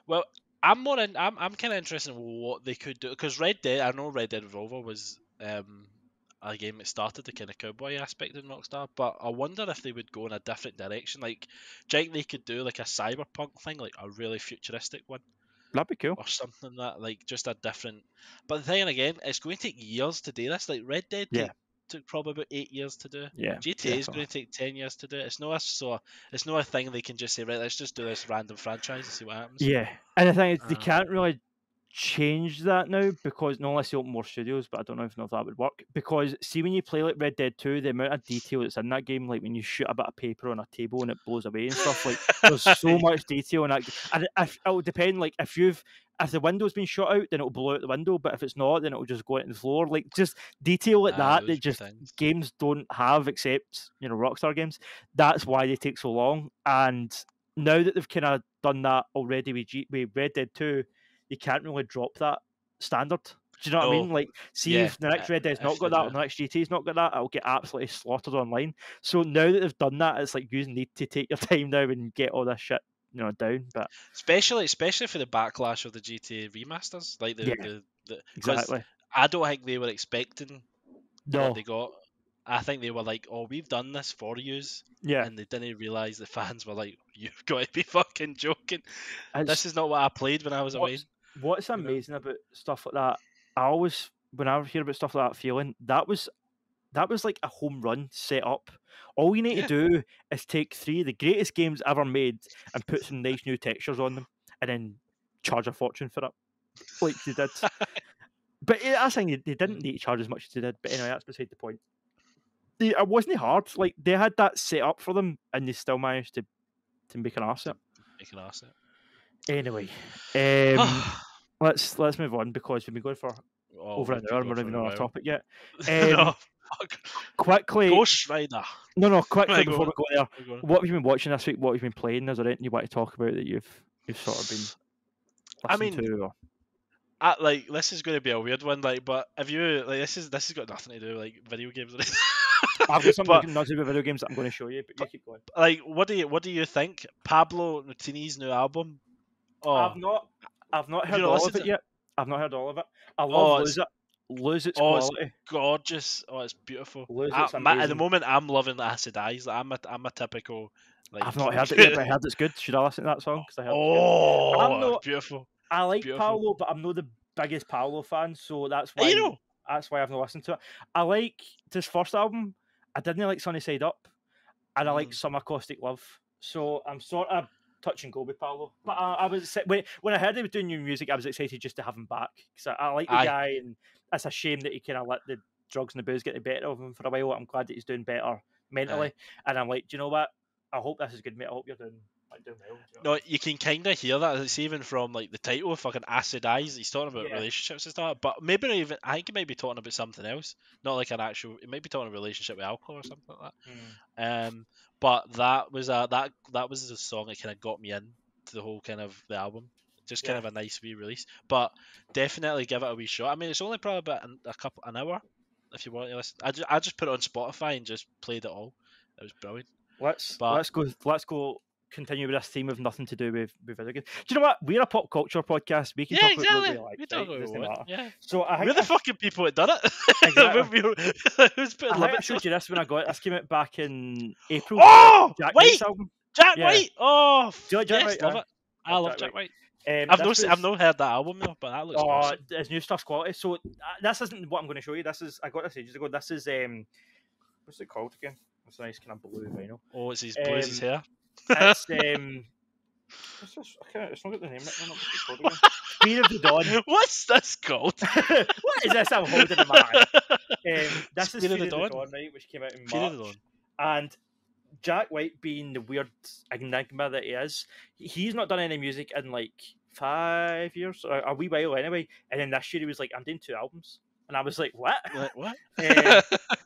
Well, I'm kind of interested in what they could do because Red Dead. I know Red Dead Revolver was a game that started the kind of cowboy aspect in Rockstar, but I wonder if they would go in a different direction. Like, do you think they could do like a cyberpunk thing, like a really futuristic one? That'd be cool. Or something that, like, just a different. But the thing again, it's going to take years to do this. Like Red Dead took probably about 8 years to do. Yeah. GTA is going to take 10 years to do. It's not a thing they can just say, right, let's just do this random franchise and see what happens. Yeah, and the thing is, they can't really change that now because not unless they open more studios, but I don't know if that would work. Because see, when you play like Red Dead 2, the amount of detail that's in that game, like when you shoot a bit of paper on a table and it blows away and stuff, like there's so much detail in that. And it'll depend, like if the window's been shot out, then it'll blow out the window. But if it's not, then it'll just go into the floor. Like just detail like that just games don't have, except Rockstar games. That's why they take so long. And now that they've kind of done that already with Red Dead 2, you can't really drop that standard. Do you know what I mean? Like, see if the next Red Dead's not got that, or the next GTA's not got that, it'll get absolutely slaughtered online. So now that they've done that, it's like you need to take your time now and get all this shit down. But especially for the backlash of the GTA remasters, like exactly. I don't think they were expecting what they got. I think they were like, "Oh, we've done this for yous," and they didn't realize the fans were like, "You've got to be fucking joking! This is not what I played when I was away." What's amazing about stuff like that? When I hear about stuff like that, feeling that was like a home run set up. All you need to do is take 3 of the greatest games ever made and put some nice new textures on them, and then charge a fortune for it, like they did. But I think they didn't need to charge as much as they did. But anyway, that's beside the point. it wasn't hard. Like they had that set up for them, and they still managed to make an arse. Make an arse. Anyway, let's move on because we've been going for over an hour and we're not even on our topic yet. No, fuck. Quickly, Ghost Rider. No, quickly Right, before we go there, what have you been watching this week? What have you been playing? Is there anything you want to talk about that you've sort of been listening to? Or... like this is going to be a weird one, like, but if you like, this has got nothing to do with like video games. I've got something not to do with video games that I'm going to show you, but you keep going. Like, what do you think? Pablo Nutini's new album? Oh, I've not heard all of it yet. I've not heard all of it. I love Lose Its quality. It's gorgeous. Oh, it's beautiful. It's at the moment, I'm loving the Acid Eyes. Like, I'm a typical. Like, I've not heard it yet, but I heard it's good. Should I listen to that song? I heard it's beautiful. I like Paolo, but I'm not the biggest Paolo fan, so that's why. That's why I've not listened to it. I like this first album. I didn't like Sunny Side Up, and I like Summer Caustic Love. So I'm sort of touch and go with Paolo. But I was when I heard he was doing new music, I was excited just to have him back because I like the guy, and it's a shame that he kind of let the drugs and the booze get the better of him for a while. I'm glad that he's doing better mentally, and I'm like, do you know what? I hope this is good, mate. I hope you're doing well. No, you can kind of hear that. It's even from like the title, fucking Acid Eyes. He's talking about relationships and stuff, but maybe not even. I think he might be talking about something else, not like an actual. It might be talking a relationship with alcohol or something like that. But that was the song that kind of got me in to the whole kind of the album. Just kind of a nice wee release, but definitely give it a wee shot. I mean, it's only probably about an hour if you want to listen. I just put it on Spotify and just played it all. It was brilliant. Let's go. Continue with this theme of nothing to do with video games. Do you know what? We're a pop culture podcast. We can talk about what we like. We talk about what we like. So we're the fucking people that done it. Exactly. Who's put I showed you this when I got it. This came out back in April. Oh, Jack White album. Jack White. Oh, do you like Jack White? Love it. I love Jack White. I've not heard that album though, but that looks awesome. His new stuff's quality. So this isn't what I'm going to show you. I got this ages ago. This is what's it called again? It's a nice kind of blue vinyl. Oh, it's his blues hair. It's it's not got the name. Fear of the Dawn. What's this called? What is this I'm holding in my hand? This is Fear of the Dawn, right, which came out in March. And Jack White, being the weird enigma that he is, he's not done any music in like 5 years, or a wee while anyway. And then this year he was like, I'm doing 2 albums. And I was like, what? What?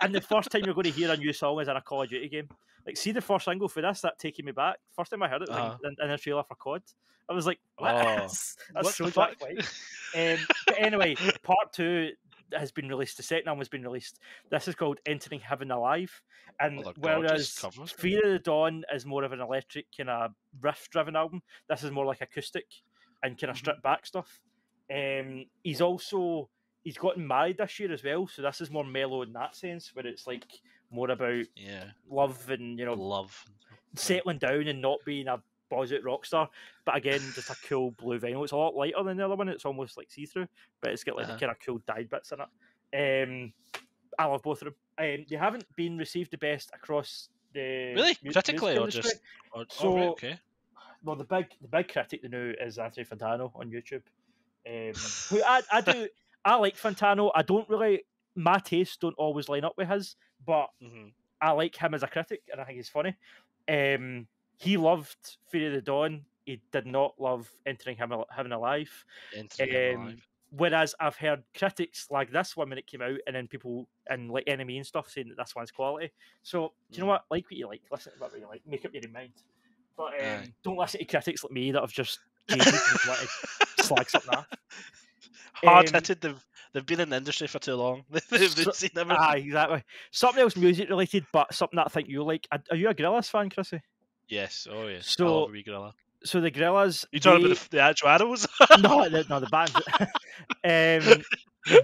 And the first time you're going to hear a new song is in a Call of Duty game. Like, see the first single for this, that taking me back. First time I heard it was in a trailer for COD. I was like, what? That's so Jack White. But anyway, part 2 has been released. The second album has been released. This is called Entering Heaven Alive. And whereas Fear of the Dawn is more of an electric kind of riff-driven album, this is more like acoustic and kind of stripped back stuff. He's gotten married this year as well, so this is more mellow in that sense, where it's like more about love and settling down and not being a buzz-out rock star. But again, just a cool blue vinyl. It's a lot lighter than the other one. It's almost like see-through, but it's got like the kind of cool dyed bits in it. I love both of them. They haven't been received the best across the critically or just okay. Well, the big critic they know is Anthony Fantano on YouTube. Who I like Fantano. I don't really. My tastes don't always line up with his, but I like him as a critic, and I think he's funny. He loved Fear of the Dawn. He did not love Entering Heaven Alive. Whereas I've heard critics like this one when it came out, and then people and like Enemy and stuff saying that this one's quality. So do you know what? Like what you like. Listen to what you like. Make up your own mind. But don't listen to critics like me that have just jaded and want to slag something off. Hard-hitted. They've been in the industry for too long. They've seen everything. Exactly. Something else music related, but something that I think you like. Are you a Gorillaz fan, Chrissy? Yes. Oh yes. So, I love a wee Gorilla. So the Gorillaz. You talking about the actual animals? no, the band.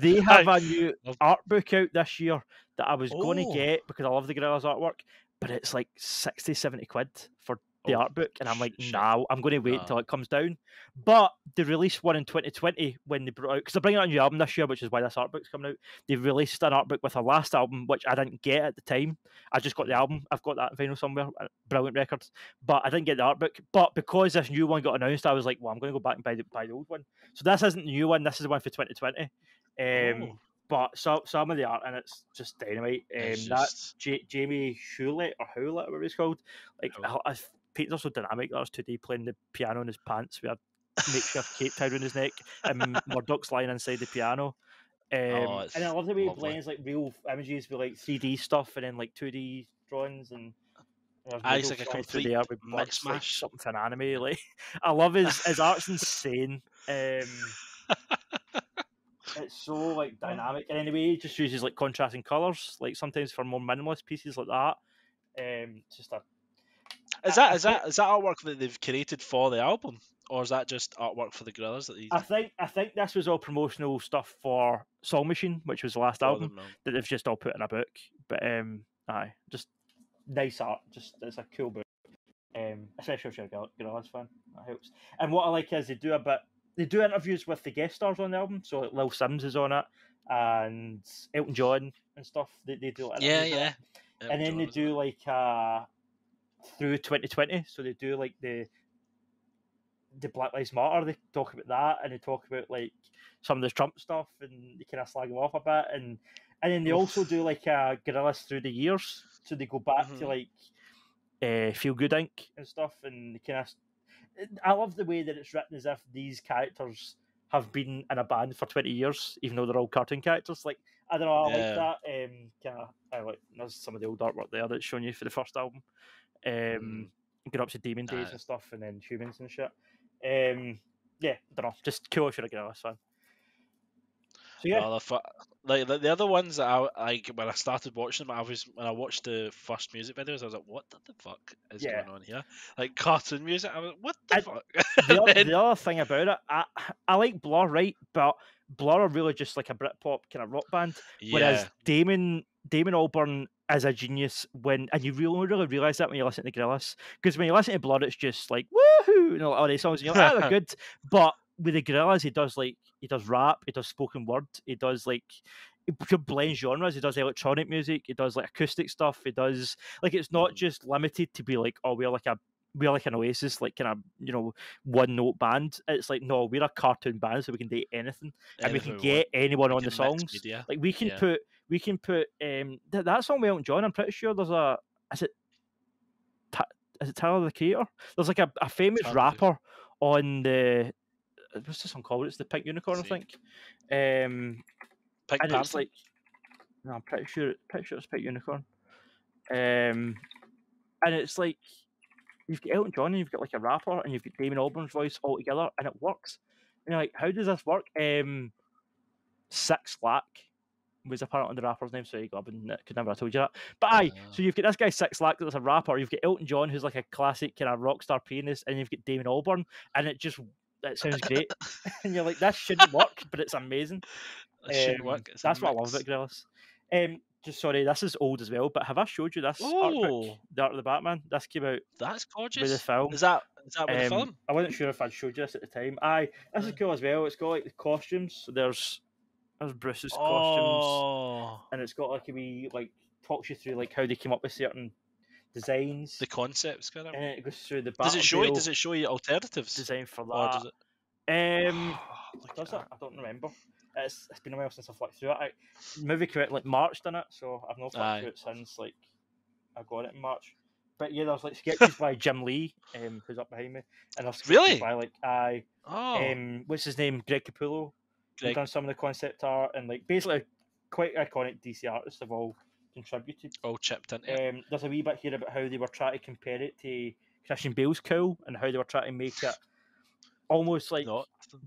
They have a new art book out this year that I was going to get because I love the Gorillaz artwork, but it's like 60-70 quid for the art book, and I'm like, nah, I'm going to wait until it comes down. But they released one in 2020 when they brought out, because they're bringing out a new album this year, which is why this art book's coming out. They released an art book with their last album, which I didn't get at the time. I just got the album. I've got that vinyl somewhere. Brilliant records. But I didn't get the art book. But because this new one got announced, I was like, well, I'm going to go back and buy the old one. So this isn't the new one. This is the one for 2020. But some of the art and it's just dynamite. That Jamie Hewlett or whatever it's called, like Peter's so dynamic. That was 2D playing the piano in his pants with a makeshift cape tied around his neck, and Murdoch's lying inside the piano. And I love the way he blends like real images with like 3D stuff and then like 2D drawings and. It's like a complete mix like something for an anime. Like I love his art's insane. It's so like dynamic, and anyway, he just uses like contrasting colors, like sometimes for more minimalist pieces like that. It's just a. Is that artwork that they've created for the album, or is that just artwork for the Gorillaz that these? I think this was all promotional stuff for Song Machine, which was the last album that they've just all put in a book. But just nice art. Just it's a cool book. Especially if you're a Gorillaz fan, that helps. And what I like is they do interviews with the guest stars on the album. So like Lil Sims is on it, and Elton John and stuff. They do like yeah. And then they do like through 2020. So they do like the Black Lives Matter. They talk about that, and they talk about like some of the Trump stuff, and they kind of slag him off a bit, and then they also do like Gorillaz through the years. So they go back to like Feel Good Inc. and stuff, and they kind of. I love the way that it's written as if these characters have been in a band for 20 years, even though they're all cartoon characters. Like I don't know, I like that. I like there's some of the old artwork there that's shown you for the first album. Get up to Demon Days and stuff, and then Humans and shit. Yeah, I don't know, just cool if you're a Gorillaz fan. So yeah. Well, like the other ones that I when I started watching them, when I watched the first music videos, I was like, "What the fuck is going on here?" Like cartoon music, I was like, "What the fuck?" The other thing about it, I like Blur, right? But Blur are really just like a Britpop kind of rock band, whereas Damon Albarn is a genius and you really realise that when you listen to Gorillaz, because when you listen to Blur, it's just like woohoo, all these songs, and you're like, they're good, but with the Gorillaz, he does rap, he does spoken word, he does like he blends genres, he does electronic music, he does like acoustic stuff, he does like it's not just limited to be like, oh, we're like an Oasis, like kind of one note band. It's like, no, we're a cartoon band, so we can do anything and we can get anyone on the songs. Like we can put that song with Elton John. I'm pretty sure there's is it Tyler the Creator? There's like a famous rapper on the. What's this song called? It's the Pink Unicorn, I think. Pink and it's like, no, I'm pretty sure it's Pink Unicorn. And it's like you've got Elton John and you've got like a rapper and you've got Damon Albarn's voice all together, and it works. And you're like, how does this work? Six Lack was apparently the rapper's name. Sorry, I could never have told you that. But so you've got this guy Six Lack that's a rapper. You've got Elton John who's like a classic kind of rock star pianist, and you've got Damon Albarn, and it sounds great. And you're like, that shouldn't work, but it's amazing. That's what I love about Gorillaz. Just sorry, this is old as well, but have I showed you this art book, The Art of the Batman? This came out. That's gorgeous. With the film. Is that with the film? I wasn't sure if I'd showed you this at the time. This is cool as well. It's got like the costumes. So there's Bruce's costumes, and it's got like a wee like talks you through like how they came up with certain designs, the concepts, kind of. And it goes through the. Does it show you alternatives? Design for that. Or does it? Does it? I don't remember. It's been a while since I flicked through it. Movie came out like March, didn't it? So I've not flicked through it since like I got it in March. But yeah, there's like sketches by Jim Lee, who's up behind me, and there's sketches by like what's his name, Greg Capullo. Who's done some of the concept art, and like basically quite iconic DC artists have all contributed. All chipped in. There's a wee bit here about how they were trying to compare it to Christian Bale's Cool, and how they were trying to make it almost like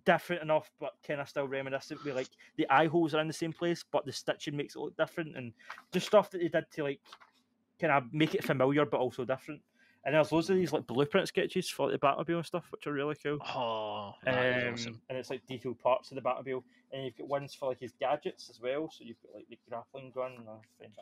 different enough, but kind of still reminiscent. With like the eye holes are in the same place, but the stitching makes it look different, and just stuff that they did to like kind of make it familiar but also different. And there's loads of these like blueprint sketches for the Batmobile and stuff, which are really cool. Oh, that is awesome. And it's like detailed parts of the Batmobile, and you've got ones for like his gadgets as well. So you've got like the grappling gun. I find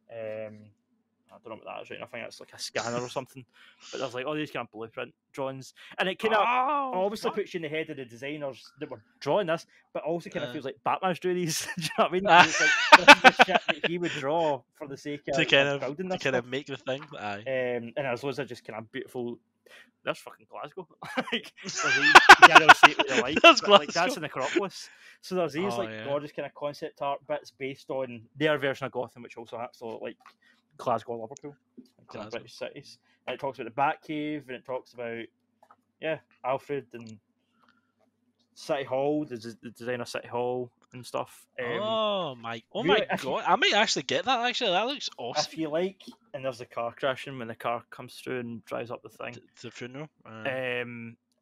that. don't know what that is, right? I think it's like a scanner or something. But there's like all these kind of blueprint drawings, and it kind of obviously puts you in the head of the designers that were drawing this, but also kind of feels like Batman's doing these. Do you know what I mean? It's like this is the shit that he would draw for the sake of building this to kind of make the thing. And there's loads of just kind of beautiful. There's fucking Glasgow. Like, you can't see it with your light. Like, that's in Acropolis. So there's these gorgeous kind of concept art bits based on their version of Gotham, which also acts like Glasgow or Liverpool, kind of British cities. And it talks about the Batcave, and it talks about Alfred and City Hall, the design of City Hall and stuff. Oh my god! I might actually get that. Actually, that looks awesome. If you like, and there's the car crashing when the car comes through and drives up the thing. The funeral.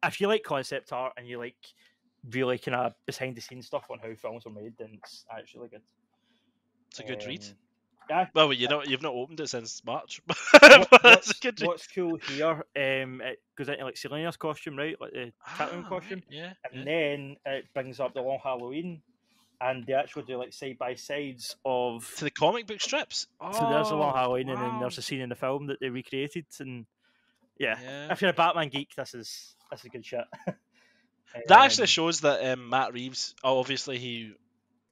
If you like concept art and you like really kind of behind the scenes stuff on how films are made, then it's actually good. It's a good read. Yeah. Well, you've not opened it since March. What's cool here? It goes into like Selena's costume, right? Like the Catwoman costume. Yeah. And then it brings up the Long Halloween, and they actually do like side by sides of to the comic book strips. So there's a Long Halloween, and then there's a scene in the film that they recreated, and if you're a Batman geek, this is good shit. That actually shows that Matt Reeves, obviously he.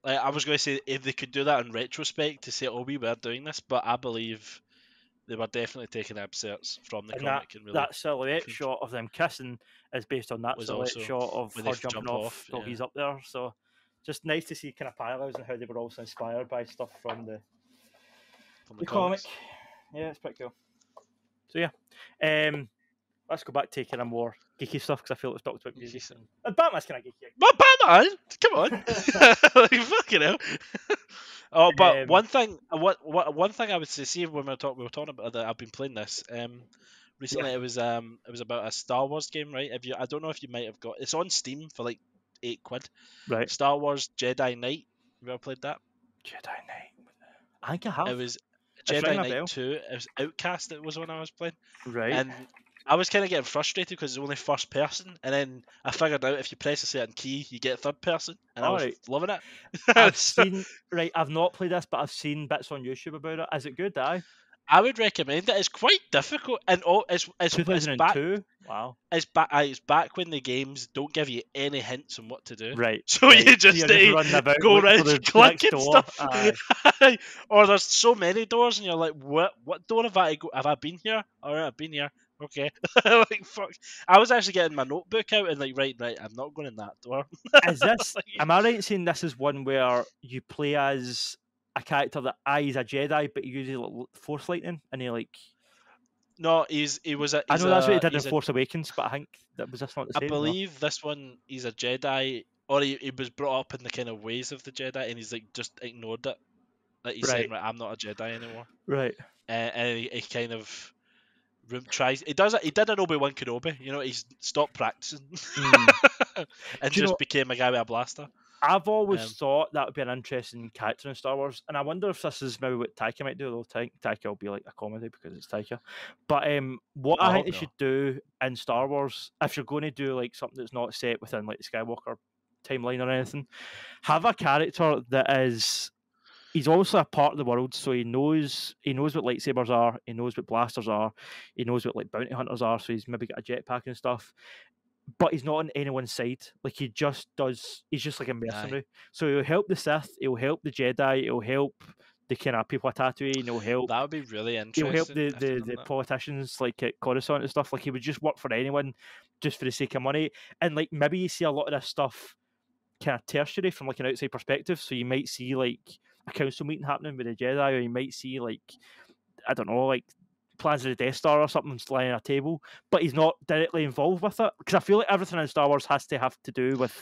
I was going to say if they could do that in retrospect to say, "Oh, we were doing this," but I believe they were definitely taking excerpts from the comic. That silhouette shot of them kissing is based on that silhouette shot of her jumping off till he's up there. So just nice to see kind of parallels and how they were also inspired by stuff from the comic. Yeah, it's pretty cool. So yeah, let's go back to kind of more geeky stuff because I feel we've talked about music. And Batman's kind of geeky. But Batman, come on, like, fucking hell. But one thing I would say when we were talking about that, I've been playing this recently. It was about a Star Wars game, right? I don't know if you might have got. It's on Steam for like £8. Right. Star Wars Jedi Knight. Have you ever played that? Jedi Knight. I think I have. It was Jedi Knight 2. It was Outcast. It was when I was playing. Right. And I was kind of getting frustrated because it's only first person, and then I figured out if you press a certain key, you get third person, and I was loving it. I've not played this, but I've seen bits on YouTube about it. Is it good? I would recommend it. It's quite difficult, and it's 2002. Wow. It's back when the games don't give you any hints on what to do. Right. So you just go around clicking stuff. Or there's so many doors, and you're like, what door have I go? Have I been here? All right, I've been here. Okay. Like, fuck. I was actually getting my notebook out and like, right, I'm not going in that door. Is this? Am I right in saying this is one where you play as a character that he's a Jedi, but he uses Force lightning, and he like? No, I know that's what he did in Force Awakens, but I think that was just not the same. I believe this one he's a Jedi, or he was brought up in the kind of ways of the Jedi, and he's like just ignored it. Like he's saying, right, I'm not a Jedi anymore. Right. And he kind of tries. He did an Obi-Wan Kenobi. You know, he's stopped practicing and just became a guy with a blaster. I've always thought that would be an interesting character in Star Wars, and I wonder if this is maybe what Taika might do. Although Taika will be like a comedy because it's Taika. But what I think they should do in Star Wars, if you're going to do like something that's not set within like the Skywalker timeline or anything, have a character that is. He's also a part of the world, so he knows what lightsabers are, he knows what blasters are, he knows what like bounty hunters are, so he's maybe got a jetpack and stuff. But he's not on anyone's side. Like he's just like a mercenary. So he'll help the Sith, he'll help the Jedi, he'll help the kind of people at Tatooine, he'll help. That would be really interesting. He'll help the politicians like at Coruscant and stuff. Like he would just work for anyone just for the sake of money. And like maybe you see a lot of this stuff kind of tertiary from like an outside perspective. So you might see like a council meeting happening with the Jedi, or you might see like, I don't know, like plans of the Death Star or something lying on a table, but he's not directly involved with it, because I feel like everything in Star Wars has to have to do with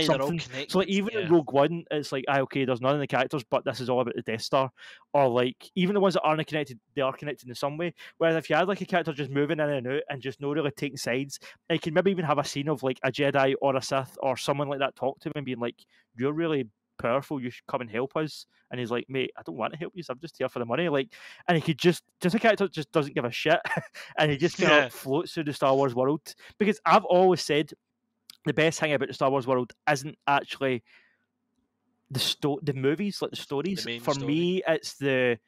something. So like even in Rogue One, it's like, okay, there's none of the characters, but this is all about the Death Star. Or like even the ones that aren't connected, they are connected in some way. Whereas if you had like a character just moving in and out and just not really taking sides, you can maybe even have a scene of like a Jedi or a Sith or someone like that talk to him and being like, you're really powerful, you should come and help us. And he's like, mate, I don't want to help you, so I'm just here for the money. Like, and he could just a character just doesn't give a shit, and he just kind of floats through the Star Wars world. Because I've always said the best thing about the Star Wars world isn't actually the movies, like the stories. For me, it's the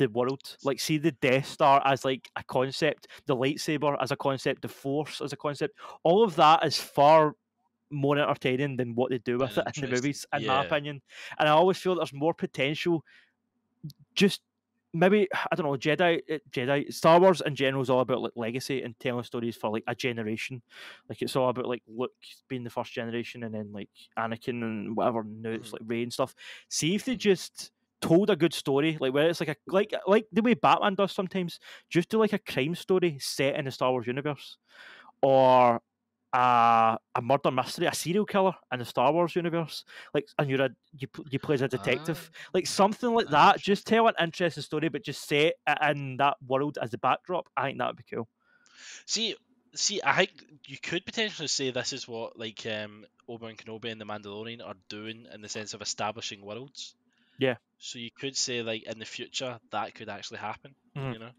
the world. Like, see the Death Star as like a concept, the lightsaber as a concept, the Force as a concept. All of that is far more entertaining than what they do with it in the movies, in my opinion. And I always feel there's more potential. Just maybe, I don't know, Jedi, Star Wars in general is all about like legacy and telling stories for like a generation. Like, it's all about like Luke being the first generation, and then like Anakin and whatever. Now it's like Rey and stuff. See if they just told a good story, like where it's like like the way Batman does sometimes. Just do like a crime story set in the Star Wars universe, or a murder mystery, a serial killer in the Star Wars universe, like, and you play as a detective, like something like that. Just tell an interesting story, but just set it in that world as the backdrop. I think that would be cool. See, I think you could potentially say this is what like Obi-Wan Kenobi and the Mandalorian are doing in the sense of establishing worlds. Yeah. So you could say like in the future that could actually happen. You know.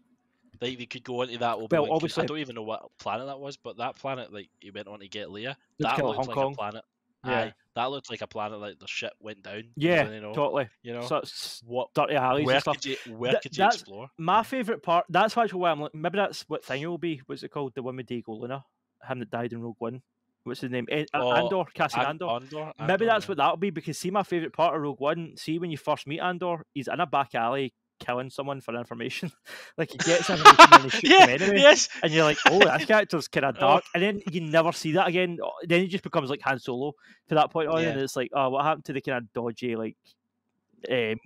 Like they could go into that Obi-Wan. Well, obviously, I don't even know what planet that was, but that planet, like he went on to get Leia, that looked like a planet. Yeah, aye, that looked like a planet like the shit went down. Yeah, totally. You know, so it's what dirty alleys and stuff. Where could you explore? My favourite part. That's actually why I'm looking. Maybe that's what thing it will be. What's it called? The one with Diego Luna, him that died in Rogue One. What's his name? Andor, Cassian Andor. Maybe that's what that'll be, because see, my favourite part of Rogue One, see when you first meet Andor, he's in a back alley killing someone for information. Like, he gets information and he shoots him anyway. Yes. And you're like, oh, that character's kind of dark. And then you never see that again. Then he just becomes like Han Solo to that point on, and it's like, oh, what happened to the kind of dodgy, like,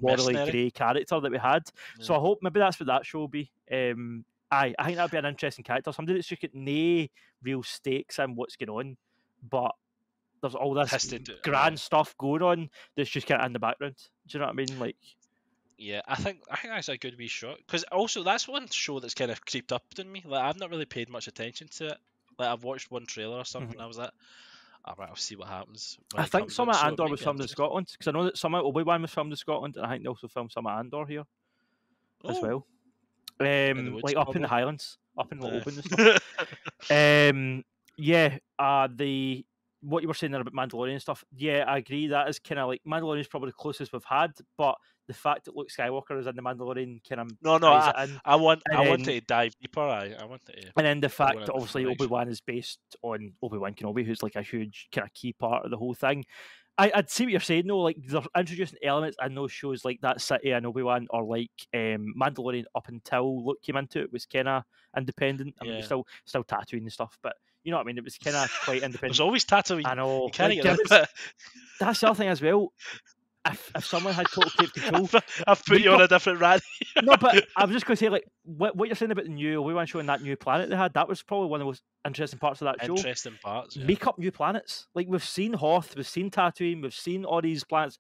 morally grey character that we had? So I hope maybe that's what that show will be. I think that'd be an interesting character. Somebody that's just got no real stakes in what's going on, but there's all this grand stuff going on that's just kind of in the background. Do you know what I mean? Like, yeah, I think that's a good wee shot, because also that's one show that's kind of creeped up on me. Like, I've not really paid much attention to it. Like, I've watched one trailer or something, and I was like, all right, I'll see what happens. I think some of Andor was filmed in Scotland, because I know that some of Obi-Wan was filmed in Scotland, and I think they also filmed some of Andor here as well. Like up in the Highlands, up in Oban and stuff. Yeah, what you were saying there about Mandalorian and stuff, yeah, I agree. That is kind of like, Mandalorian is probably the closest we've had, but the fact that Luke Skywalker is in the Mandalorian kind of I want to dive deeper. I want to, and then the fact that obviously Obi-Wan is based on Obi-Wan Kenobi, who's like a huge kind of key part of the whole thing. I'd see what you're saying though. Like, they're introducing elements in those shows like that city and Obi-Wan, or like Mandalorian up until Luke came into it was kind of independent. I mean, still Tatooine and stuff, but you know what I mean. It was kind of quite independent. There's always Tatooine. I know. You can't get it. That's the other thing as well. If someone had total creative control, I've put you on a different rant. No, but I was just going to say, like, what you're saying about the new Obi-Wan show and that new planet they had, that was probably one of the most interesting parts of that show. Interesting parts. Yeah. Make up new planets. Like, we've seen Hoth, we've seen Tatooine, we've seen all these planets.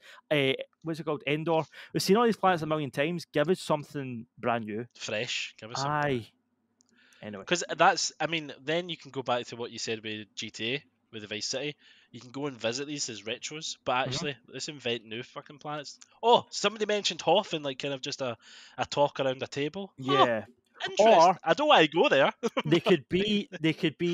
What's it called? Endor. We've seen all these planets a million times. Give us something brand new, fresh. Give us something. Anyway, because that's, I mean, then you can go back to what you said with GTA, with the Vice City. You can go and visit these as retros, but actually, let's invent new fucking planets. Oh, somebody mentioned Hoth and like kind of just a talk around a table. Yeah. Interesting. Or I don't want to go there. they could be,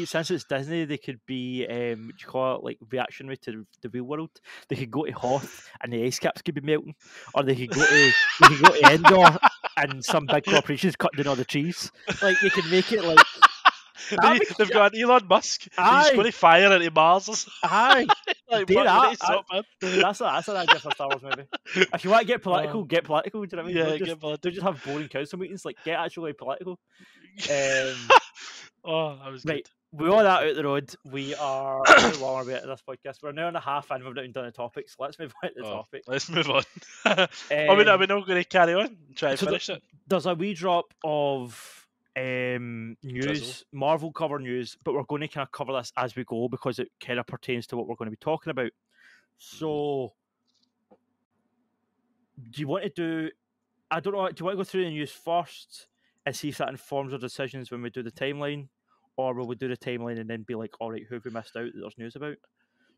since it's Disney, they could be, what do you call it, like reactionary to the real world. They could go to Hoth and the ice caps could be melting, or they could go to Endor and some big corporations cutting down all the trees. Like, they could make it like. They've got an Elon Musk. He's going to fire into Mars or something. Aye. Like, that's an idea for a Star Wars movie. If you want to get political, get political. Do you know what I mean? Yeah, don't just have boring council meetings. Like, get actually political. That was right. Good. With all that out the road, we are how long are we at this podcast? We're an hour and a half and we've not even done a topic, so let's move on to the topic. Let's move on. Are we not going to carry on and try and finish it? There's a wee drop of news, Marvel cover news, but we're going to kind of cover this as we go because it kind of pertains to what we're going to be talking about. So, do you want to do? I don't know. Do you want to go through the news first and see if that informs our decisions when we do the timeline, or will we do the timeline and then be like, all right, who have we missed out that there's news about?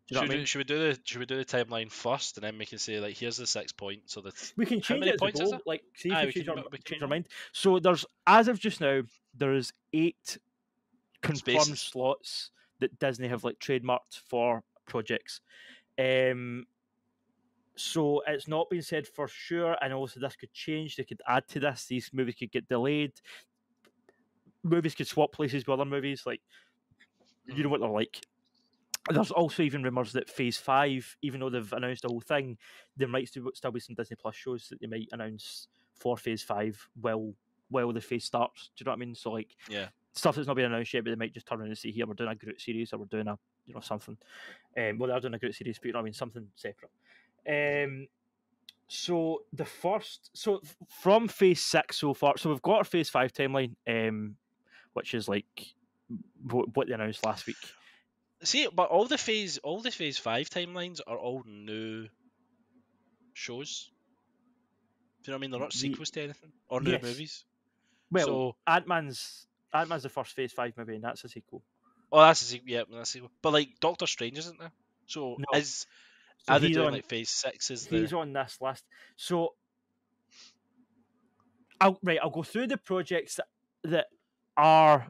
Should we do the timeline first, and then we can say like, here's the 6 points. So that we can change it as we go. Like, see if we change our mind. So there's, as of just now, there's 8 confirmed slots that Disney have like trademarked for projects. So it's not been said for sure, and also this could change. They could add to this. These movies could get delayed. Movies could swap places with other movies. Like, you know what they're like. There's also even rumours that Phase 5, even though they've announced the whole thing, there might still be some Disney Plus shows that they might announce for Phase 5 while the phase starts. Do you know what I mean? So, like, stuff that's not been announced yet, but they might just turn around and say, here, we're doing a Groot series, or we're doing a, something. Well, they're doing a Groot series, but you know what I mean? Something separate. So from Phase 6 so far, so we've got our Phase 5 timeline, which is like what they announced last week. See, but all the Phase 5 timelines are all new shows. Do you know what I mean? They're not sequels to anything or new movies. Well, so, Ant-Man's the first Phase 5 movie, and that's a sequel. Oh, that's a sequel. Yeah, that's a sequel. But like Doctor Strange isn't there? So no. Are they doing like Phase 6? He's on this list. So I'll go through the projects that are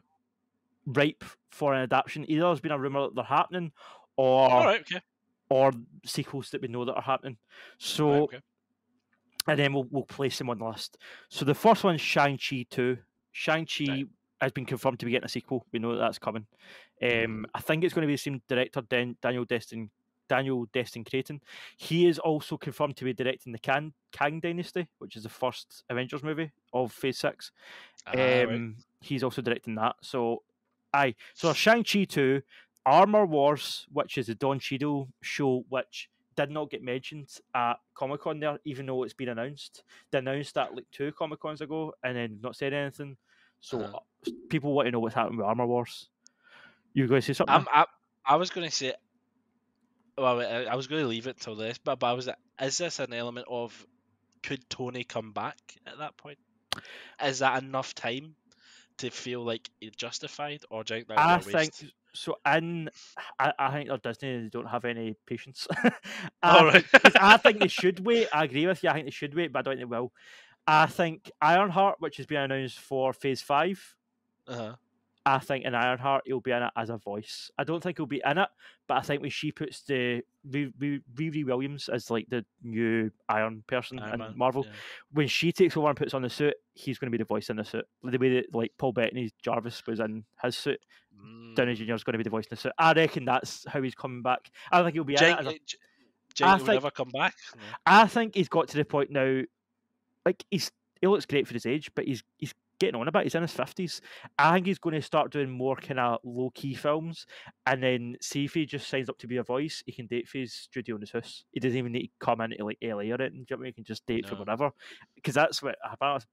ripe for an adaptation. Either there's been a rumor that they're happening, or sequels that we know that are happening. So, and then we'll place them on the list. So the first one's Shang-Chi 2. Shang-Chi has been confirmed to be getting a sequel. We know that's coming. I think it's going to be the same director, Daniel Destin Creighton. He is also confirmed to be directing the Kang Dynasty, which is the first Avengers movie of Phase 6. He's also directing that. So, so Shang-Chi 2, Armor Wars, which is the Don Cheadle show, which did not get mentioned at Comic-Con there, even though it's been announced. They announced that like 2 Comic-Cons ago, and then not said anything. So people want to know what's happening with Armor Wars. You were going to say something? I was going to say, well, I was going to leave it till this, but I was, is this an element of, could Tony come back at that point? Is that enough time to feel like it's justified, or do you think that would be a waste? So. I think they're Disney and they don't have any patience. I think they should wait. I agree with you. I think they should wait, but I don't think they will. I think Ironheart, which has been announced for Phase 5, I think in Ironheart he'll be in it as a voice. I don't think he'll be in it, but I think when she puts the Riri Williams as like the new Iron person in Marvel, when she takes over and puts on the suit, he's going to be the voice in the suit. The way that like Paul Bettany Jarvis was in his suit, Downey Jr. is going to be the voice in the suit. I reckon that's how he's coming back. I don't think he'll be in it. He'll never come back. No. I think he's got to the point now. Like he looks great for his age, but he's getting on a bit. He's in his 50s. I think he's going to start doing more kind of low-key films, and then see if he just signs up to be a voice, he can date for his studio in his house. He doesn't even need to come into like LA or anything. Do you know what I mean? He can just date for whatever. Because that's what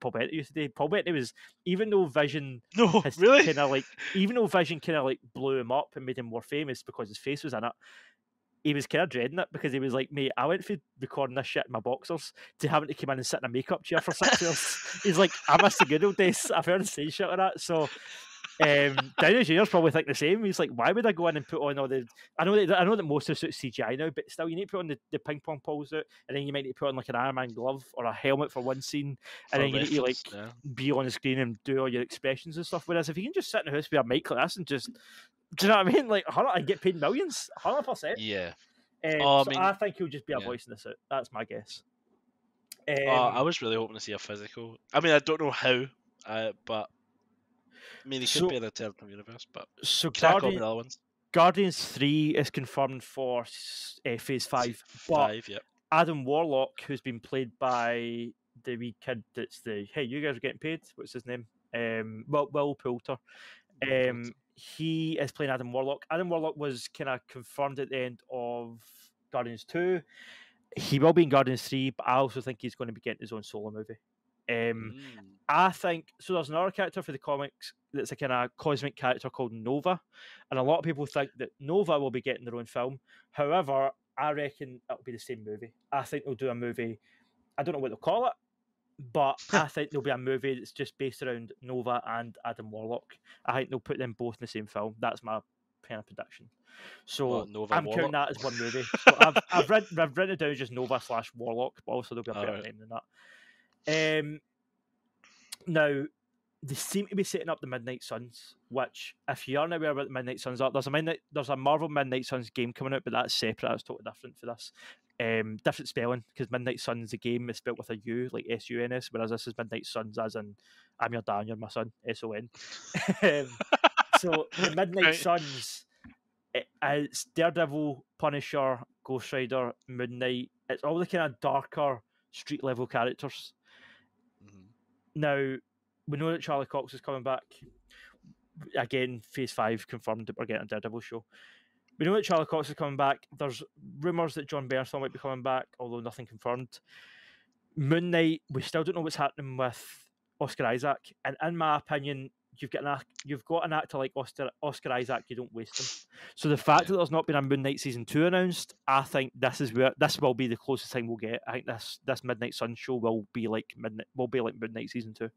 Paul Bettany used to do. Paul Bettany was, even though Vision kind of like, even though Vision kind of like blew him up and made him more famous because his face was in it, he was kind of dreading it because he was like, mate, I went from recording this shit in my boxers to having to come in and sit in a makeup chair for 6 years. He's like, I miss the good old days. I've heard him say shit like that. So Downey Jr.'s probably think the same. He's like, why would I go in and put on all the... I know that most of the suits CGI now, but still you need to put on the ping pong poles out, and then you might need to put on like an Iron Man glove or a helmet for one scene, and then you need to like be on the screen and do all your expressions and stuff. Whereas if you can just sit in the house with a mic like this and just... Do you know what I mean? Like, and get paid millions, 100%. Yeah. I think he'll just be a voice in the suit. That's my guess. I was really hoping to see a physical. I mean, I don't know how, but I mean, he could be in the alternative universe. But so Guardians 3 is confirmed for Phase 5. But Adam Warlock, who's been played by the wee kid that's the you guys are getting paid. What's his name? Will Poulter. He is playing Adam Warlock. Adam Warlock was kind of confirmed at the end of Guardians 2. He will be in Guardians 3, but I also think he's going to be getting his own solo movie. I think, so there's another character for the comics that's a kind of cosmic character called Nova, and a lot of people think that Nova will be getting their own film. However, I reckon it'll be the same movie. I think they'll do a movie, I don't know what they'll call it, but I think there'll be a movie that's just based around Nova and Adam Warlock. I think they'll put them both in the same film. That's my kind of prediction. So I'm counting that as one movie. So I've written it down as just Nova/Warlock, but also there'll be a better name than that. Now, they seem to be setting up the Midnight Suns, which, if you aren't aware about the Midnight Suns, there's a Marvel Midnight Suns game coming out, but that's separate. That's totally different for this. Different spelling because Midnight Suns, the game, is spelled with a U, like SUNS, whereas this is Midnight Suns, as in I'm your dad, you're my son, SON. So the Midnight Right. Suns, it's Daredevil, Punisher, Ghost Rider, Moon Knight. It's all the kind of darker street level characters. Now, we know that Charlie Cox is coming back. Again, Phase 5 confirmed that we're getting a Daredevil show. We know that Charlie Cox is coming back. There's rumours that John Bernthal might be coming back, although nothing confirmed. Moon Knight, we still don't know what's happening with Oscar Isaac. And in my opinion, you've got an actor like Oscar Isaac, you don't waste him. So the fact that there's not been a Moon Knight season 2 announced, I think this will be the closest thing we'll get. I think this Midnight Sun show will be like Moon Knight season 2.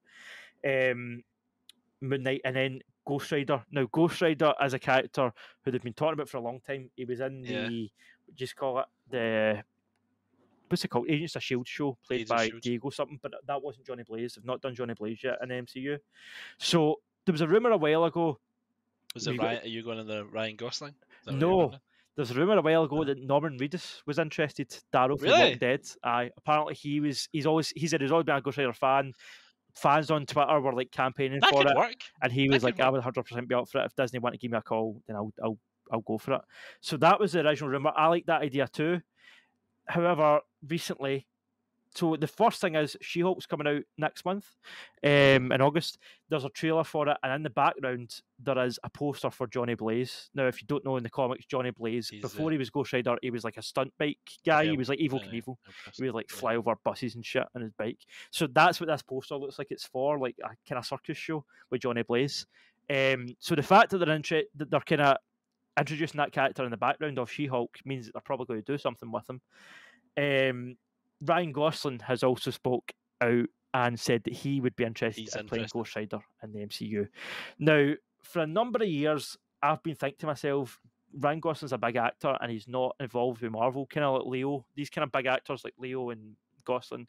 Moon Knight, and then Ghost Rider. Now, Ghost Rider as a character who they've been talking about for a long time. He was in the, just call it the, what's it called? Agents of S.H.I.E.L.D. show, played by Diego something, but that wasn't Johnny Blaze. They've not done Johnny Blaze yet in the MCU. So there was a rumour a while ago. Was it Ryan? Are you going to the Ryan Gosling? No. There's a rumour a while ago that Norman Reedus was interested. Darryl from Walking Dead. Apparently he's always been a Ghost Rider fan. Fans on Twitter were like campaigning that for it, work. And he was like, "I would 100% be up for it. If Disney want to give me a call, then I'll go for it." So that was the original rumor. I like that idea too. However, recently, so the first thing is She-Hulk's coming out next month, in August. There's a trailer for it, and in the background there is a poster for Johnny Blaze. Now, if you don't know, in the comics, Johnny Blaze, before he was Ghost Rider, he was like a stunt bike guy. He was like Evil Knievel. He would like fly over buses and shit on his bike. So that's what this poster looks like. It's for like a kind of circus show with Johnny Blaze. So the fact that they're kind of introducing that character in the background of She-Hulk means that they're probably going to do something with him. Ryan Gosling has also spoke out and said that he would be interested in playing Ghost Rider in the MCU. Now, for a number of years, I've been thinking to myself, Ryan Gosling's a big actor and he's not involved with Marvel, kind of like Leo. These kind of big actors like Leo and Gosling,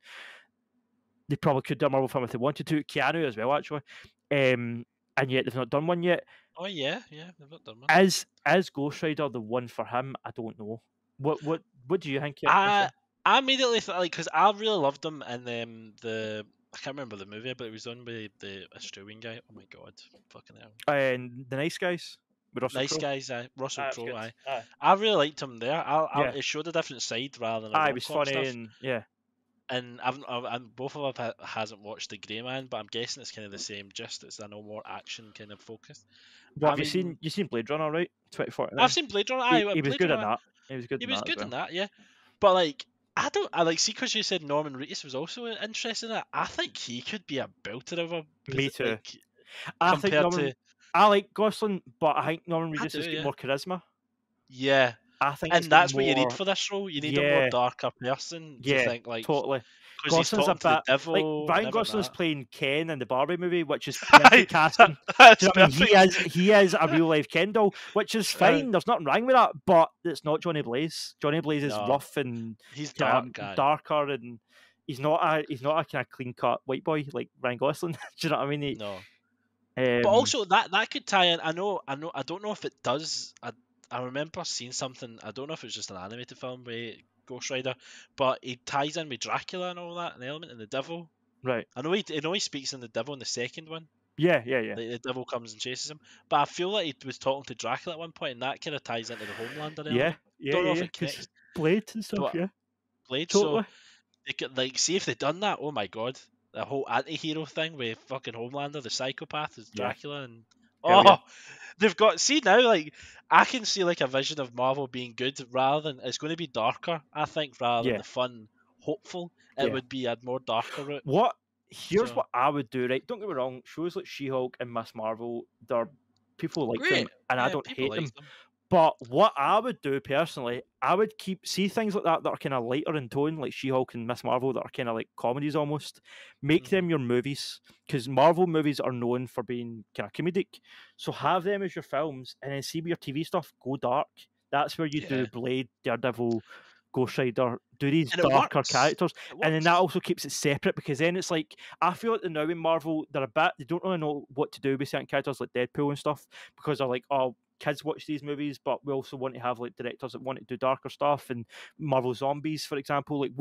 they probably could do a Marvel film if they wanted to. Keanu as well, actually. And yet they've not done one yet. Oh, yeah, they've not done one. Is Ghost Rider the one for him? I don't know. What do you think? I immediately thought, like, because I really loved him in the I can't remember the movie, but it was done by the Australian guy. Oh my god, fucking hell! And The Nice Guys. Russell Crowe. I really liked him there. It showed a different side rather than it was funny stuff. And I've both of us hasn't watched The Grey Man, but I'm guessing it's kind of the same. Just it's a no more action kind of focus. Well, have you seen Blade Runner, right? 2049. I've seen Blade Runner. He was good at that. He was good in that, yeah. But like, I like, see, because you said Norman Reedus was also interested in it. I think he could be a belter of a. Me too. Like, I like Gosling, but I think Norman Reedus has got more charisma. Yeah. I think, and that's what you need for this role. You need a more darker person to think like. Totally. Gosling's a bit, the devil, like Ryan Gosling's playing Ken in the Barbie movie, which is perfect casting. He is a real life Ken doll, which is fine. There's nothing wrong with that, but it's not Johnny Blaze. Johnny Blaze is rough and he's darker, and he's not a kind of clean cut white boy like Ryan Gosling. Do you know what I mean? But also that could tie in. I don't know if it does. I remember seeing something. I don't know if it's just an animated film with Ghost Rider, but he ties in with Dracula and all that, an element in the Devil. Right. I know he speaks in the Devil in the second one. Yeah. Like the Devil comes and chases him, but I feel like he was talking to Dracula at one point, and that kind of ties into the Homelander element. Don't know if it connects. Blade and stuff. Blade. Totally. So they could like see if they'd done that. Oh my god, the whole anti-hero thing with fucking Homelander, the psychopath, is Dracula, and they've got, see now, like, I can see like a vision of Marvel being good rather than, it's going to be darker, I think, rather than the fun, hopeful. It would be a more darker route. Here's what I would do, right? Don't get me wrong, shows like She-Hulk and Miss Marvel, people like them, and I don't hate them. But what I would do personally, I would see things like that are kind of lighter in tone, like She-Hulk and Miss Marvel, that are kind of like comedies almost. Make them your movies, because Marvel movies are known for being kind of comedic. So have them as your films, and then see with your TV stuff, go dark. That's where you do Blade, Daredevil, Ghost Rider, do these darker characters, and then that also keeps it separate, because then it's like, I feel like now in Marvel, they don't really know what to do with certain characters like Deadpool and stuff, because they're like, oh, kids watch these movies, but we also want to have like directors that want to do darker stuff, and Marvel Zombies, for example. Like,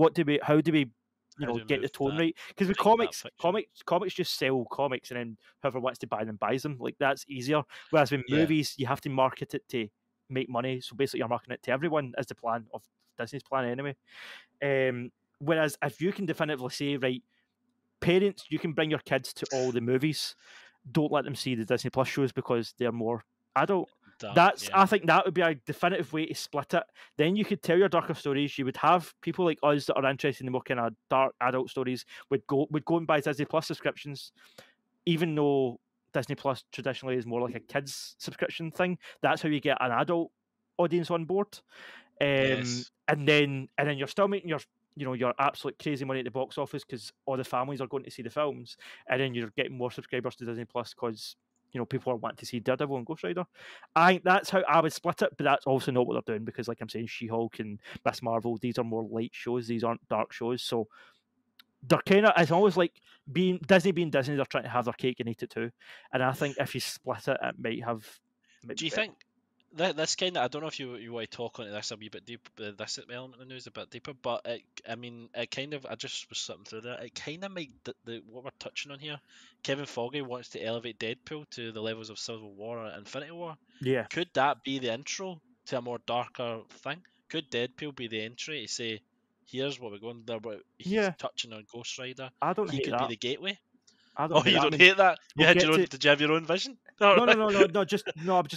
how do we get the tone right? Because with comics just sell comics, and then whoever wants to buy them buys them. Like, that's easier. Whereas with movies, you have to market it to make money. So basically, you're marketing it to everyone, as the plan of Disney's plan anyway. Whereas if you can definitively say, right, parents, you can bring your kids to all the movies. Don't let them see the Disney Plus shows because they're more adult. I think that would be a definitive way to split it. Then you could tell your darker stories. You would have people like us that are interested in the more kind of dark adult stories would go and buy Disney Plus subscriptions, even though Disney Plus traditionally is more like a kids subscription thing. That's how you get an adult audience on board. And then you're still making your absolute crazy money at the box office because all the families are going to see the films, and then you're getting more subscribers to Disney Plus because people are wanting to see Daredevil and Ghost Rider. I think that's how I would split it, but that's also not what they're doing because, like I'm saying, She-Hulk and Miss Marvel, these are more light shows. These aren't dark shows, so they're it's always like Disney being Disney. They're trying to have their cake and eat it too, and I think if you split it, it might have. Do you think this kind of, I don't know if you want to talk on this a wee bit deep, this element of the news a bit deeper, but it kind of, I just was slipping through there, it kind of made what we're touching on here, Kevin Feige wants to elevate Deadpool to the levels of Civil War or Infinity War. Yeah. Could that be the intro to a more darker thing? Could Deadpool be the entry to say, here's what we're going there, but he's touching on Ghost Rider? I don't He hate could that. be the gateway? I don't you don't hate that? Did you have your own vision? No, I'm just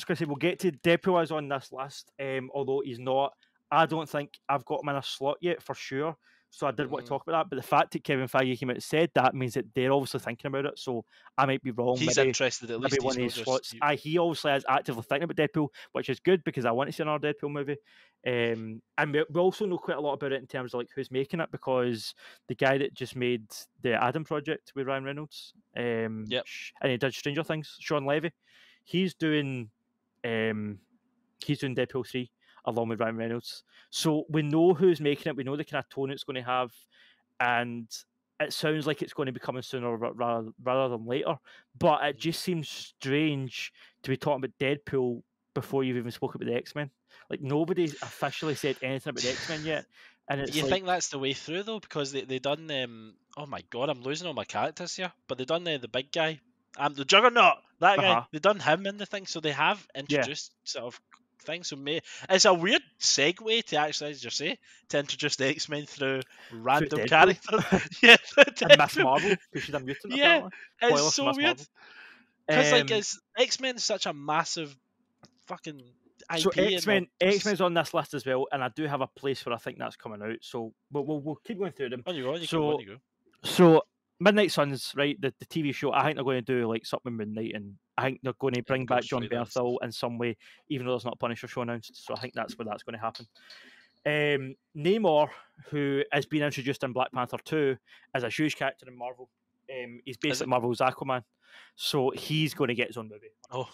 going to say we'll get to Deadpool is on this list, although he's not. I don't think I've got him in a slot yet for sure. So I did want to talk about that, but the fact that Kevin Feige came out and said that means that they're obviously thinking about it. So I might be wrong. He's interested at least. Maybe one of his slots. He obviously is actively thinking about Deadpool, which is good because I want to see another Deadpool movie. And we also know quite a lot about it in terms of like who's making it, because the guy that just made the Adam Project with Ryan Reynolds, and he did Stranger Things, Sean Levy, he's doing Deadpool 3 along with Ryan Reynolds. So we know who's making it. We know the kind of tone it's going to have, and it sounds like it's going to be coming sooner rather than later. But it just seems strange to be talking about Deadpool before you've even spoken about the X-Men. Like, nobody's officially said anything about the X-Men yet. And it's think that's the way through though? Because they done oh my god, I'm losing all my characters here. But they done the big guy, the Juggernaut, that guy. They done him in the thing, so they have introduced sort of things. So it's a weird segue to actually, as you say, to introduce the X-Men through random characters. And Miss Marvel, because she's a mutant. Apparently. It's so weird. Because X-Men is such a massive fucking IP. So X-Men's on this list as well, and I do have a place where I think that's coming out. So we'll keep going through them. On you go. So Midnight Suns, right? The TV show. I think they're going to do like something Moon Knight, and I think they're going to bring back John Bernthal in some way, even though there's not a Punisher show announced. So I think that's where that's going to happen. Namor, who has been introduced in Black Panther 2 as a huge character in Marvel. He's basically Marvel's Aquaman, so he's going to get his own movie. 100%.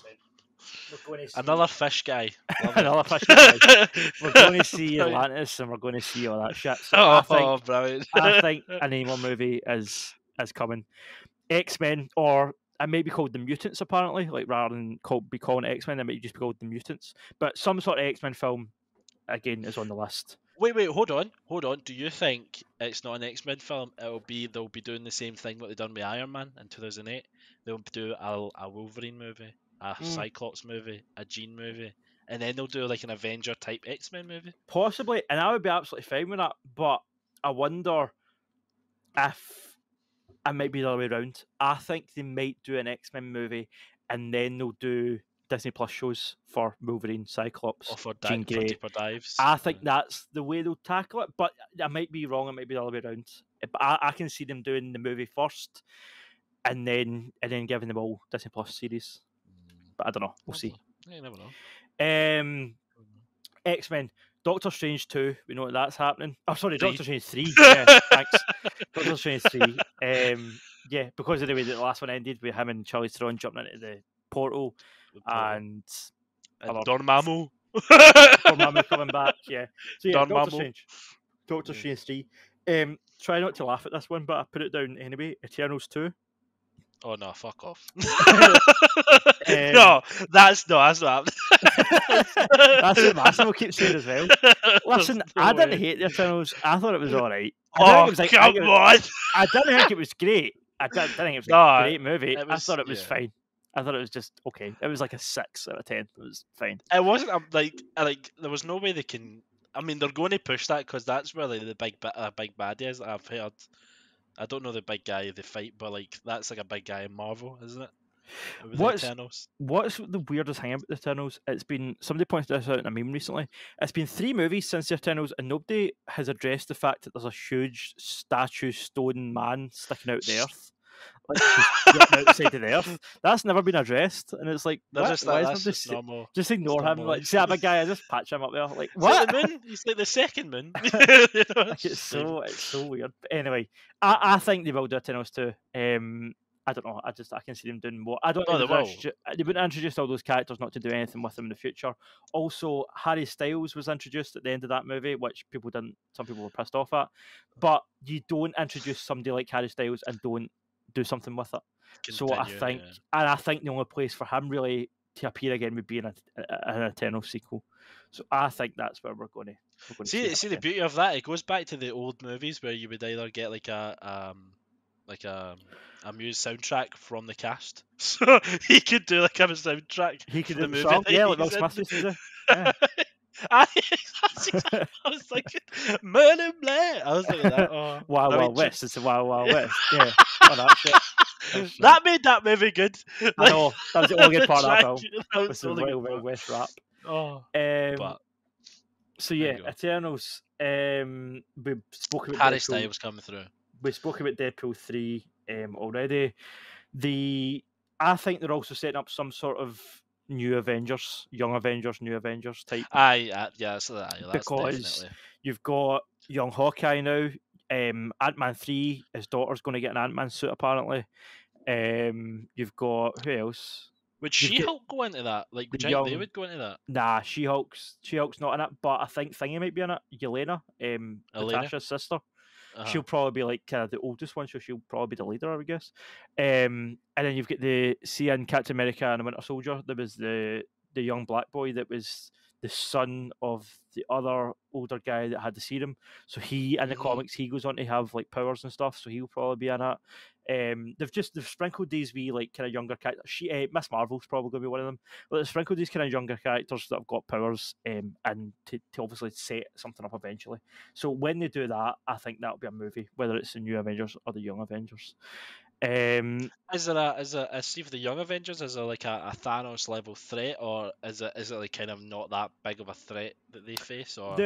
Another fish guy. Another fish guy. We're going to see Atlantis, and we're going to see all that shit. So brilliant. I think a Namor movie is coming. X-Men, or it might be called The Mutants, apparently. Like, rather than be calling it X-Men, it might just be called The Mutants. But some sort of X-Men film, again, is on the list. Wait, hold on. Do you think it's not an X-Men film? They'll be doing the same thing what they done with Iron Man in 2008. They'll do a Wolverine movie, a Cyclops movie, a Jean movie, and then they'll do like an Avenger type X-Men movie. Possibly, and I would be absolutely fine with that. But I wonder if it might be the other way around. I think they might do an X-Men movie, and then they'll do Disney Plus shows for Wolverine, Cyclops, Jean Grey. Deeper dives. I think that's the way they'll tackle it, but I might be wrong. It might be the other way around. But I can see them doing the movie first, and then giving them all Disney Plus series. But I don't know. We'll see. You never know. X-Men, Doctor Strange 2. We know that that's happening. Oh, sorry, Doctor Strange 3. Yeah, thanks. Doctor Strange 3. Yeah, because of the way that the last one ended with him and Charlize Theron jumping into the portal. And Dormammu. Dormammu coming back, yeah. So yeah, Doctor Strange 3. Try not to laugh at this one, but I put it down anyway. Eternals 2. Oh no, fuck off. Um, that's not happening. That's what Massimo keeps saying as well. Listen, There's no I didn't way. hate the Eternals. I thought it was all right. Oh, come on! I didn't think it was great. I didn't think it was a No, great movie. it I was, thought it was yeah. fine. I thought it was just okay. It was like a 6 out of 10. It was fine. It wasn't like there was no way they can. I mean, they're going to push that because that's where like, the big baddie is. I've heard. I don't know the big guy they fight, but like that's like a big guy in Marvel, isn't it? With the Eternals. What's the weirdest thing about the Eternals? It's been somebody pointed this out in a meme recently. It's been 3 movies since the Eternals, and nobody has addressed the fact that there's a huge statue stone man sticking out the earth. Like outside of the earth. That's never been addressed, and it's like That's normal. Just ignore him. Like, see that big guy, I just patch him up there. Like, it's what? Like the moon? He's like the second moon. Like, it's so weird. But anyway, I think they will do Eternals too. I don't know. I can see them doing more. I don't know. They wouldn't introduce all those characters not to do anything with them in the future. Also, Harry Styles was introduced at the end of that movie, which people didn't. Some people were pissed off at. But you don't introduce somebody like Harry Styles and don't do something with it. So I think, and I think the only place for him really to appear again would be in an Eternal sequel. So I think that's where we're going to see the beauty of that. It goes back to the old movies where you would either get like a music soundtrack from the cast, so he could do like a soundtrack. He could do the movie, yeah, like Will Smith used to do. Yeah. I was like, Man in Black. I was like that. Oh, Wild Wild West. It's a Wild Wild West. Yeah. Oh, that's it. That made that movie good. I know. That was the only good part of that film. With the Wild West rap. Oh. So yeah, Eternals. We spoke about Harry Styles coming through. We spoke about Deadpool 3 already. I think they're also setting up some sort of new Avengers, young Avengers, new Avengers type. That's because definitely. You've got young Hawkeye now. Ant-Man 3, his daughter's going to get an Ant-Man suit apparently. You've got who else? Would She-Hulk go into that? Like, do you think they would go into that? Nah, She-Hulk's not in it, but I think Thingy might be in it. Yelena, Natasha's sister. She'll probably be like kind of the oldest one, so she'll probably be the leader, I would guess. And then you've got in Captain America and the Winter Soldier. There was the young black boy that was the son of the other older guy that had the serum. So he in the comics he goes on to have like powers and stuff. So he'll probably be in it. They've sprinkled these wee like kind of younger characters. Miss Marvel's probably going to be one of them. But they've sprinkled these kind of younger characters that have got powers, and to obviously set something up eventually. So when they do that, I think that'll be a movie, whether it's the new Avengers or the Young Avengers. Is it Steve the Young Avengers? Is there like a Thanos level threat, or is it like kind of not that big of a threat that they face? Or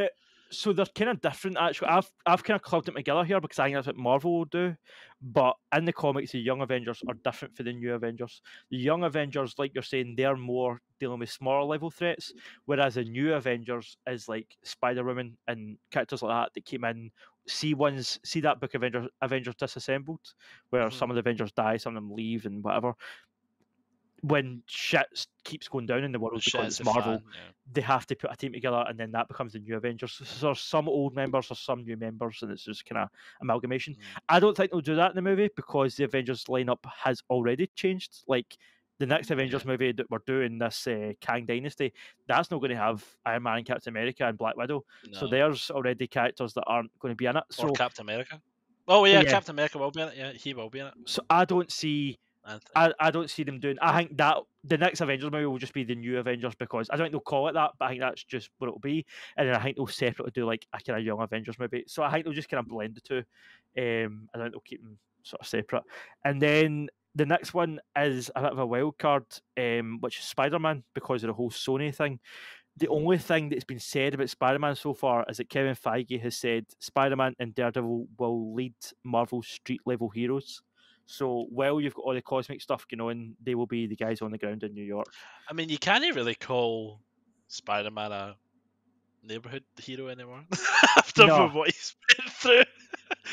so they're kind of different. Actually, I've kind of clubbed it together here because I think that's what Marvel will do. But in the comics, the Young Avengers are different for the New Avengers. The Young Avengers, like you're saying, they're more dealing with smaller level threats, whereas the New Avengers is like Spider-Woman and characters like that came in. See that book Avengers Disassembled, where some of the Avengers die, some of them leave, and whatever. When shit keeps going down in the world because it's Marvel, they have to put a team together, and then that becomes the new Avengers. So there's some old members or some new members, and it's just kind of amalgamation. I don't think they'll do that in the movie because the Avengers lineup has already changed. Like the next Avengers movie that we're doing, this Kang Dynasty, that's not going to have Iron Man and Captain America and Black Widow. No. So there's already characters that aren't going to be in it. Or Captain America. Oh yeah, Captain America will be in it. Yeah, he will be in it. So I don't see them doing. I think that the next Avengers movie will just be the new Avengers because I don't think they'll call it that, but I think that's just what it'll be. And then I think they'll separately do like a kind of young Avengers movie. So I think they'll just kind of blend the two. I think they'll keep them sort of separate. And then the next one is a bit of a wild card, which is Spider-Man because of the whole Sony thing. The only thing that's been said about Spider-Man so far is that Kevin Feige has said Spider-Man and Daredevil will lead Marvel's street-level heroes. So while you've got all the cosmic stuff going on, they will be the guys on the ground in New York. I mean, you can't really call Spider-Man a neighborhood hero anymore after what he's been through.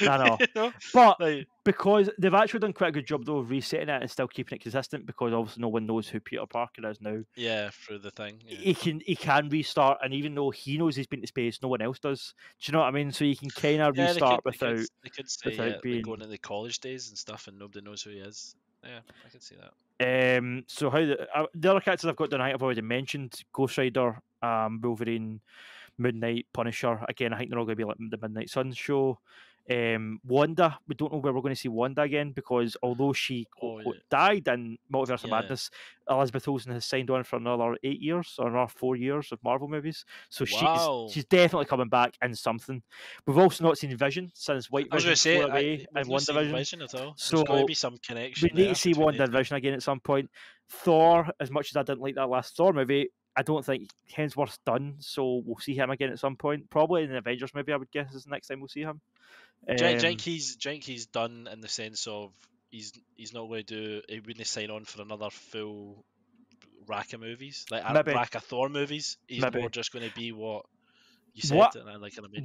I know. You know? But because they've actually done quite a good job though of resetting it and still keeping it consistent, because obviously no one knows who Peter Parker is now. Yeah, through the thing. Yeah. He can restart, and even though he knows he's been to space, no one else does. Do you know what I mean? So you can kind of restart without. They could say being going to the college days and stuff, and nobody knows who he is. Yeah, I can see that. So how the other characters I've got tonight I've already mentioned: Ghost Rider, Wolverine, Moon Knight, Punisher. Again, I think they're all going to be like the Midnight Sun show. Wanda, we don't know where we're going to see Wanda again, because although she died in Multiverse of Madness, Elizabeth Olsen has signed on for another 8 years or another 4 years of Marvel movies. So she's definitely coming back in something. We've also not seen Vision since White Vision flew away in WandaVision. Vision at all. So there's got to be some connection. We need to see WandaVision again at some point. Thor, as much as I didn't like that last Thor movie, I don't think Hemsworth's done, so we'll see him again at some point. Probably in the Avengers movie, I would guess, is the next time we'll see him. He's done in the sense of he's not going to do. He wouldn't sign on for another full rack of movies, like a rack of Thor movies. He's more just going to be what you said.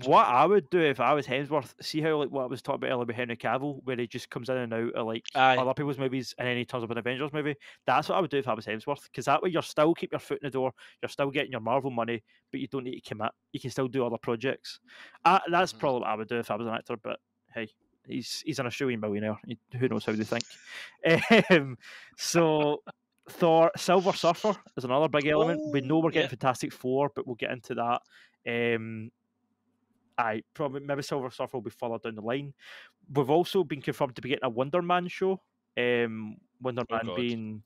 What I would do if I was Hemsworth, see how like what I was talking about earlier with Henry Cavill, where he just comes in and out of like other people's movies, and then he turns up in an Avengers movie. That's what I would do if I was Hemsworth, because that way you're still keep your foot in the door, you're still getting your Marvel money, but you don't need to commit. You can still do other projects. That's probably what I would do if I was an actor. But hey, he's an Australian millionaire. Who knows how they think? So. Thor, Silver Surfer is another big element. We know we're getting Fantastic Four, but we'll get into that. Probably maybe Silver Surfer will be further down the line. We've also been confirmed to be getting a Wonder Man show. Wonder Man being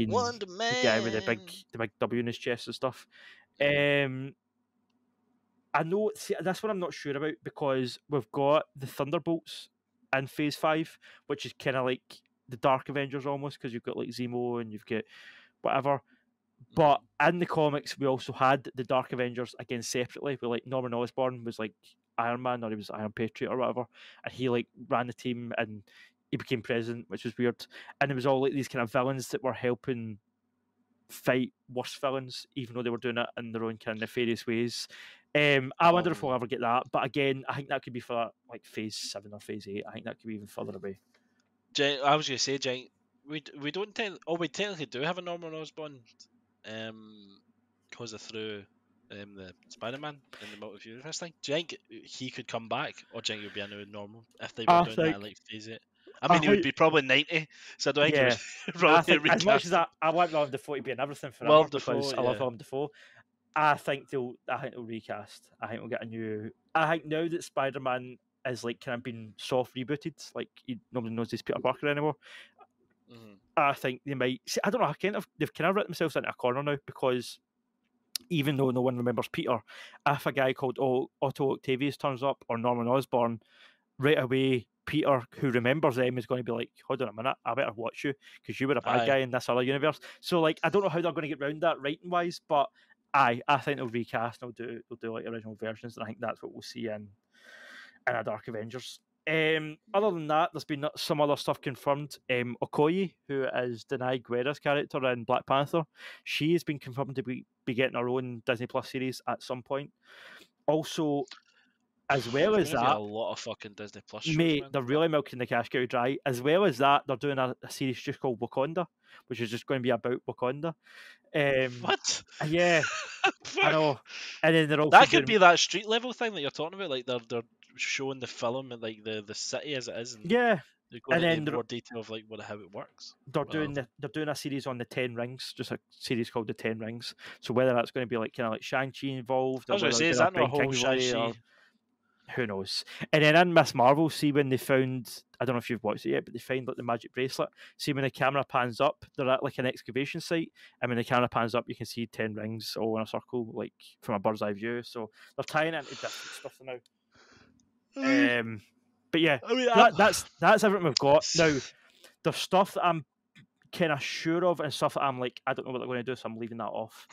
Wonder Man, the guy with the big W in his chest and stuff. I know. See, this one I'm not sure about, because we've got the Thunderbolts in Phase 5, which is kind of like the Dark Avengers almost, because you've got like Zemo and you've got whatever. But in the comics, we also had the Dark Avengers again separately. Where like Norman Osborn was like Iron Man, or he was Iron Patriot or whatever, and he like ran the team and he became president, which was weird. And it was all like these kind of villains that were helping fight worse villains, even though they were doing it in their own kind of nefarious ways. I wonder if we'll ever get that. But again, I think that could be for like Phase 7 or Phase 8. I think that could be even further away. I was going to say, Jane, we don't we technically do have a Norman Osborn, because of through the Spider-Man and the multiverse thing. Do you think he could come back, or do you think he would be a new normal if they were doing that like Phase 8? I mean, he would be probably 90, so I don't think he would probably as much as I want Willem Dafoe to be in everything forever, because I love Willem Dafoe. I think they'll recast. I think we'll get a new. I think now that Spider-Man is like kind of been soft rebooted, like nobody knows he's Peter Parker anymore. I think they might. See, I don't know. They've kind of written themselves into a corner now, because even though no one remembers Peter, if a guy called Otto Octavius turns up, or Norman Osborn, right away Peter, who remembers them, is going to be like, "Hold on a minute, I better watch you, because you were a bad guy in this other universe." So like, I don't know how they're going to get around that writing wise, but I think they'll recast. They'll do like original versions, and I think that's what we'll see in a Dark Avengers. Other than that, there's been some other stuff confirmed. Okoye, who is Denai Guerra's character in Black Panther, she has been confirmed to be getting her own Disney Plus series at some point. Also, as well as that, a lot of fucking Disney Plus shows, mate, they're really milking the cash cow dry. As well as that, they're doing a series just called Wakanda, which is just going to be about Wakanda. What? Yeah, I know. And then they're also that could be that street level thing that you're talking about, like they're showing the film and like the city as it is, and they're going into more detail of like how it works. They're doing a series on the 10 Rings, just a series called the 10 Rings. So whether that's going to be like kind of like Shang-Chi involved, I was going to say, is that not a whole Shang-Chi? Who knows? And then in Miss Marvel, see when they found, I don't know if you've watched it yet, but they find like the magic bracelet. See when the camera pans up, they're at like an excavation site, and when the camera pans up, you can see 10 rings all in a circle, like from a bird's eye view. So they're tying into different stuff now. But yeah, that's everything we've got. Now, there's stuff that I'm kind of sure of, and stuff that I'm like, I don't know what they're going to do, so I'm leaving that off.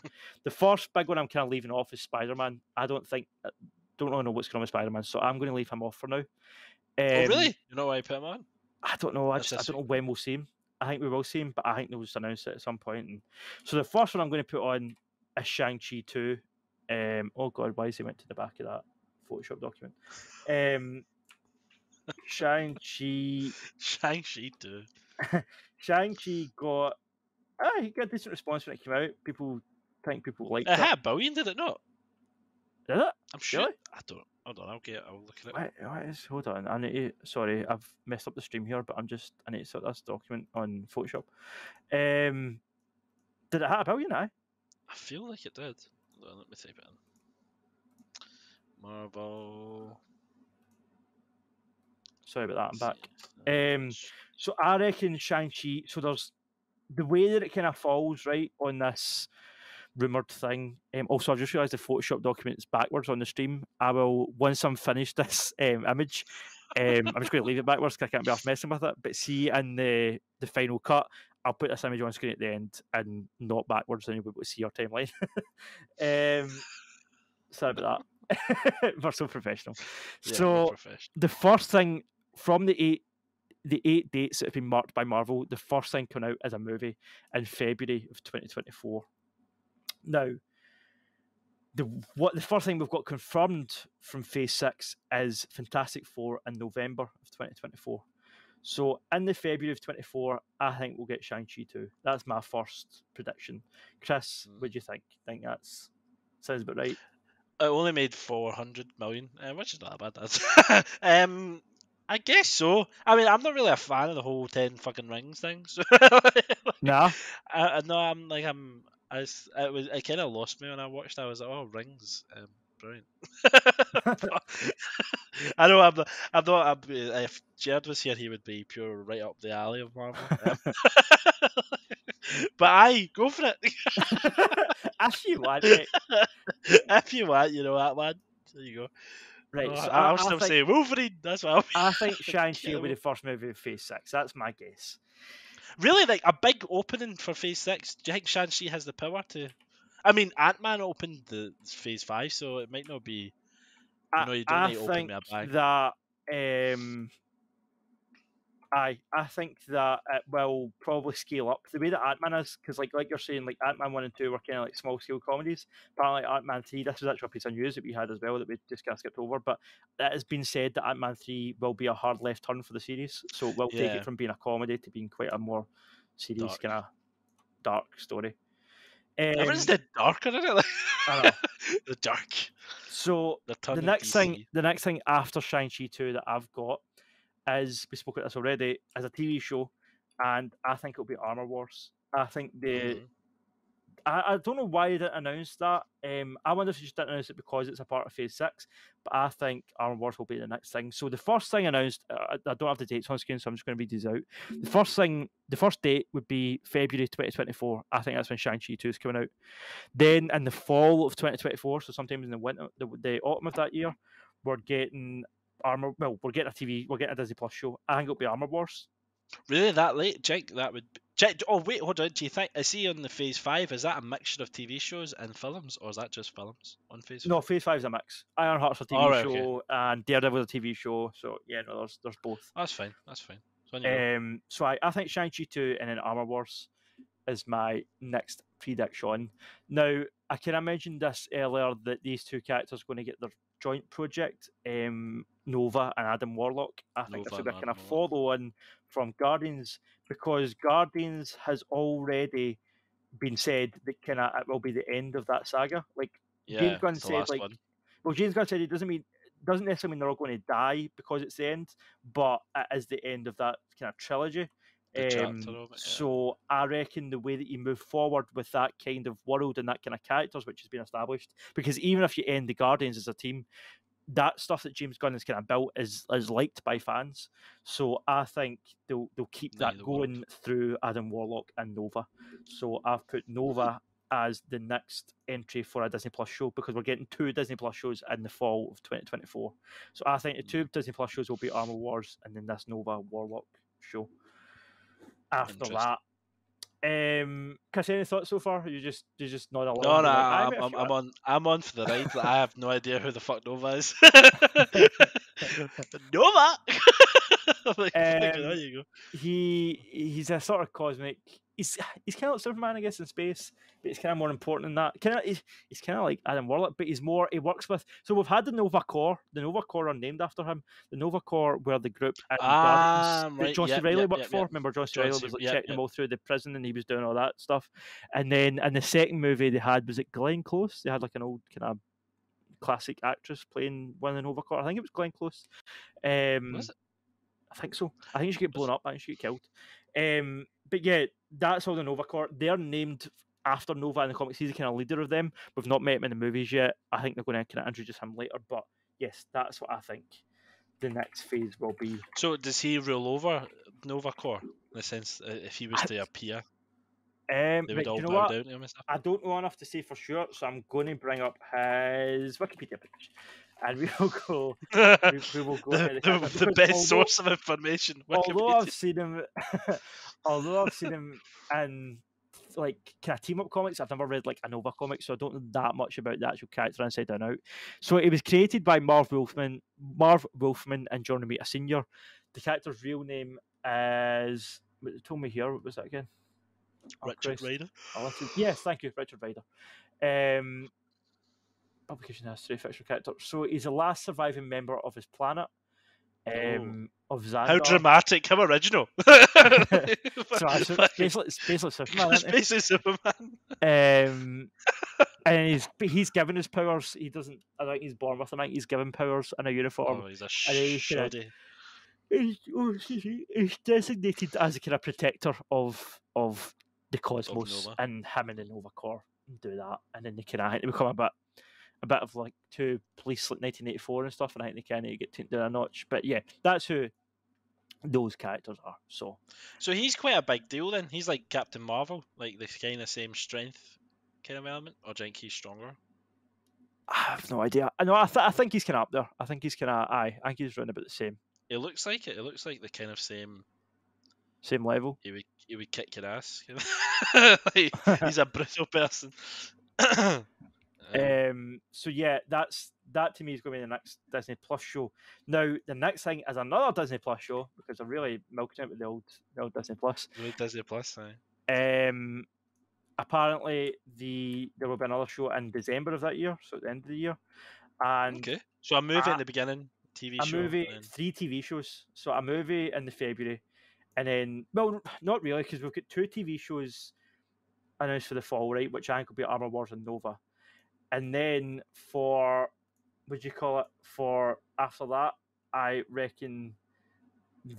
The first big one I'm kind of leaving off is Spider-Man. I don't really know what's going on with Spider-Man, so I'm going to leave him off for now. Oh, really? You know why I put him on? I don't know. I don't know when we'll see him. I think we will see him, but I think they'll just announce it at some point. And so the first one I'm going to put on is Shang-Chi 2. Oh God, why has he went to the back of that Photoshop document? Shang-Chi 2. Shang-Chi got he got a decent response when it came out. People liked it. It had $1 billion, did it not? Did it? I'm sure. Really? I don't. Hold on, I'll look at it. What is? Hold on. I need to, sorry, I've messed up the stream here, but I need to sort this document on Photoshop. Did it have a billion? I feel like it did. Hold on, let me type it in. Marvel. Sorry about that. I'm back. So I reckon Shang-Chi. So there's the way that it kind of falls right on this rumored thing. Also, I just realised the Photoshop document is backwards on the stream. I will, once I'm finished this image, I'm just going to leave it backwards because I can't be off messing with it. But see, in the final cut, I'll put this image on screen at the end and not backwards, and you'll be able to see your timeline. Sorry about that. We're so professional. Yeah, so the first thing from the eight dates that have been marked by Marvel, the first thing coming out is a movie in February of 2024. Now, the first thing we've got confirmed from Phase 6 is Fantastic Four in November of 2024. So in the February of 24, I think we'll get Shang-Chi 2. That's my first prediction. Chris, what do you think? Think that's sounds about right? It only made 400 million, which is not bad. That's I guess so. I mean, I'm not really a fan of the whole 10 fucking rings thing. So nah. It kind of lost me when I watched. I was like, oh, rings, brilliant. I know I'm not. If Jared was here, he would be pure right up the alley of Marvel. But I go for it. If you want it. If you want, you know that one. There you go. Right, so I'll still say Wolverine. That's what I think Shang-Chi will be the first movie of Phase 6. That's my guess. Really, like a big opening for Phase 6. Do you think Shang-Chi has the power to? I mean, Ant-Man opened the Phase 5, so it might not be. You don't need to open me a bag. I think that it will probably scale up the way that Ant-Man is, because like you're saying, like Ant-Man 1 and 2 were kind of like small scale comedies. Apparently, Ant-Man 3, this was actually a piece of news that we had as well that we just kind of skipped over, but it has been said that Ant-Man 3 will be a hard left turn for the series, so it will take it from being a comedy to being quite a more serious kind of dark story. Everyone's the darker, isn't it? I know. The dark. So the next thing after Shang-Chi 2 that I've got is, we spoke about this already, as a TV show, and I think it'll be Armor Wars. I think I don't know why they didn't announce that. I wonder if they just didn't announce it because it's a part of Phase 6, but I think Armor Wars will be the next thing. So the first thing announced, I don't have the dates on screen, so I'm just going to read these out. The first date would be February 2024. I think that's when Shang-Chi 2 is coming out. Then in the fall of 2024, so sometime in the winter, the autumn of that year, we're getting we're getting a Disney Plus show. I think it'll be Armor Wars. Really, that late? Jake, that would. Oh wait, hold on. Do you think? Is he on the Phase 5? Is that a mixture of TV shows and films, or is that just films on Phase 5? No, Phase 5 is a mix. Ironheart's a TV show, and Daredevil's a TV show. So yeah, no, there's both. That's fine. So I think Shang-Chi 2 and then Armor Wars is my next prediction. Now, I kind of mentioned this earlier that these two characters are going to get their joint project, Nova and Adam Warlock. I think this will be a kind of follow on from Guardians, because Guardians has already been said that kind of it will be the end of that saga. Like James Gunn said, James Gunn said it doesn't necessarily mean they're all going to die because it's the end, but it is the end of that kind of trilogy. So I reckon the way that you move forward with that kind of world and that kind of characters which has been established, because even if you end the Guardians as a team, that stuff that James Gunn has kind of built is liked by fans. So I think they'll keep that going through Adam Warlock and Nova. So I've put Nova as the next entry for a Disney Plus show, because we're getting 2 Disney Plus shows in the fall of 2024. So I think the 2 Disney Plus shows will be Armor Wars and then this Nova Warlock show. After that, Chris, any thoughts so far? You just nod along. No, I'm on for the ride. I have no idea who the fuck Nova is. Nova. There you go. He's a sort of cosmic. He's kind of like Superman, I guess, in space, but he's kind of more important than that. He's kind of like Adam Warlock, but he works with. So we've had the Nova Corps. The Nova Corps are named after him. The Nova Corps were the group that John C. Reilly worked for. Remember, John C. Reilly was checking them all through the prison, and he was doing all that stuff. And then in the second movie they had, was it Glenn Close? They had like an old kind of classic actress playing one of the Nova Corps. I think it was Glenn Close. Was it? I think so. I think she get blown up. I think she get killed. But yeah, that's all the Nova Corps. They're named after Nova in the comics. He's the kind of leader of them. We've not met him in the movies yet. I think they're going to kind of introduce him later. But yes, that's what I think the next phase will be. So does he rule over Nova Corps in the sense if he was to appear, they would all bow down to him and stuff? I don't know enough to say for sure, so I'm going to bring up his Wikipedia page, and we will go. we will go the best source of information. Although I've seen him, in like kind of team up comics, I've never read like a Nova comic, so I don't know that much about the actual character inside and out. So it was created by Marv Wolfman, and John Romita Sr. The character's real name is. It told me here. What was that again? Richard Rider. Yes, thank you, Richard Rider. Publication history, fictional character. So he's the last surviving member of his planet. Of Xandar. How dramatic! How original! So it's basically Superman. It's basically Superman. And he's given his powers. He doesn't. I think he's born with them. I think he's given powers in a uniform. Oh, he's a shoddy. He's designated as a kind of protector of the cosmos, and him and the Nova Corps do that, and then they kind of become a bit of like two police like 1984 and stuff, and I think they kind of get taken down a notch. But yeah, that's who those characters are. So he's quite a big deal then. He's like Captain Marvel, like the kind of same strength kind of element, or do you think he's stronger? I have no idea. I think he's kind of up there. I think he's kind of I think he's around about the same. It looks like it. It looks like the kind of same level. He would kick your ass. Like, he's a brutal person. So yeah, that to me is going to be the next Disney Plus show. Now the next thing is another Disney Plus show, because they're really milking it with the old Disney Plus. Disney Plus, aye. Apparently there will be another show in December of that year, so at the end of the year. And okay, so a movie in the beginning, TV show. Movie, 3 TV shows. So a movie in the February, and then not really, because we've got 2 TV shows announced for the fall, right? Which I think will be Armor Wars and Nova. And then for after that, I reckon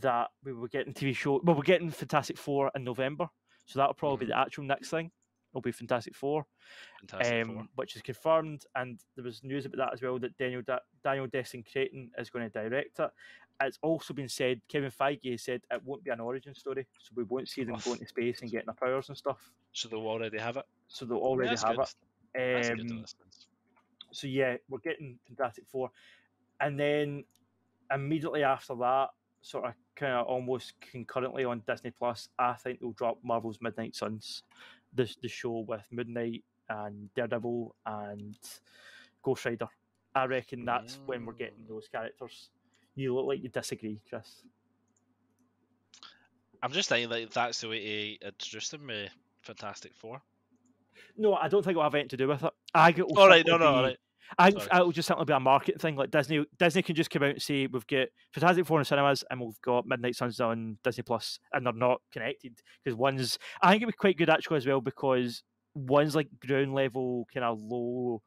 that we will get TV show. Well, we're getting Fantastic Four in November, so that'll probably be the actual next thing. It'll be Fantastic Four, which is confirmed. And there was news about that as well, that Daniel Destin Creighton is going to direct it. It's also been said, Kevin Feige said it won't be an origin story, so we won't see them going to space and getting their powers and stuff. So they'll already have it. It. So yeah, we're getting Fantastic Four, and then immediately after that, sort of kind of almost concurrently on Disney Plus, I think they'll drop Marvel's Midnight Suns, the show with Moon Knight and Daredevil and Ghost Rider. I reckon that's when we're getting those characters. You look like you disagree, Chris. I'm just thinking like that's the way to introduce them with Fantastic Four. No, I don't think it'll have anything to do with it. I think it'll just simply be a marketing thing. Like Disney can just come out and say we've got Fantastic Four in cinemas and we've got Midnight Suns on Disney Plus, and they're not connected, because I think it'd be quite good actually as well, because one's like ground level kind of low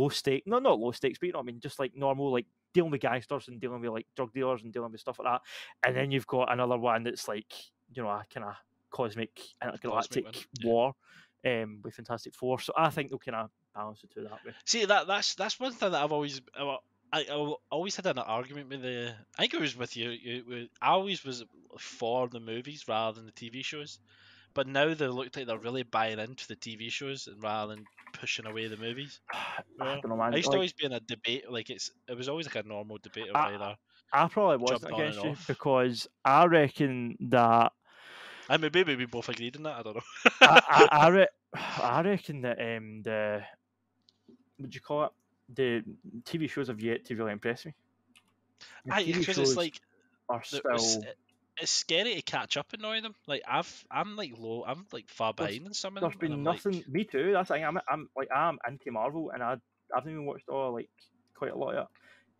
stake, not low stakes, but you know what I mean, just like normal, like dealing with gangsters and dealing with like drug dealers and dealing with stuff like that, and then you've got another one that's like, you know, a kind of cosmic intergalactic war. With Fantastic Four, so I think they'll kind of balance the two that way. See, that's one thing that I've always had an argument with I think it was with you. I always was for the movies rather than the TV shows, but now they look like they're really buying into the TV shows rather than pushing away the movies. I don't know, man. I used to always be in a debate, like it was always like a normal debate of either. I probably wasn't against you, because I reckon that. I mean, maybe we both agreed on that. I don't know. I reckon that the what do you call it? The TV shows have yet to really impress me. Because it's like it's scary to catch up and annoy them. Like I'm far behind in some of them. There's been nothing. Like, me too. That's the thing. I'm anti Marvel, and I haven't even watched quite a lot of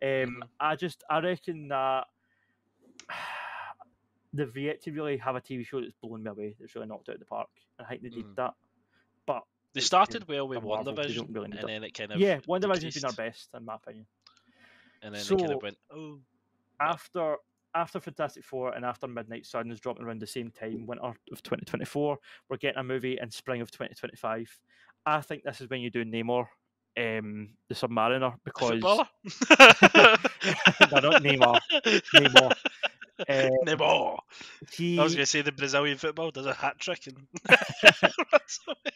it. I reckon that they've yet to really have a TV show that's blown me away, that's really knocked out of the park. I think they did that. But They started well with Marvel, they WandaVision, don't really need and it. then it kind of WandaVision's been our decreased, best in my opinion. and then So they kind of went, oh. After Fantastic Four and after Midnight Sun is dropping around the same time, winter of 2024, we're getting a movie in spring of 2025. I think this is when you do Namor, the Submariner, because Footballer? no, not Neymar. Namor. Neymar. I was He going to say the Brazilian football does a hat trick and runs away.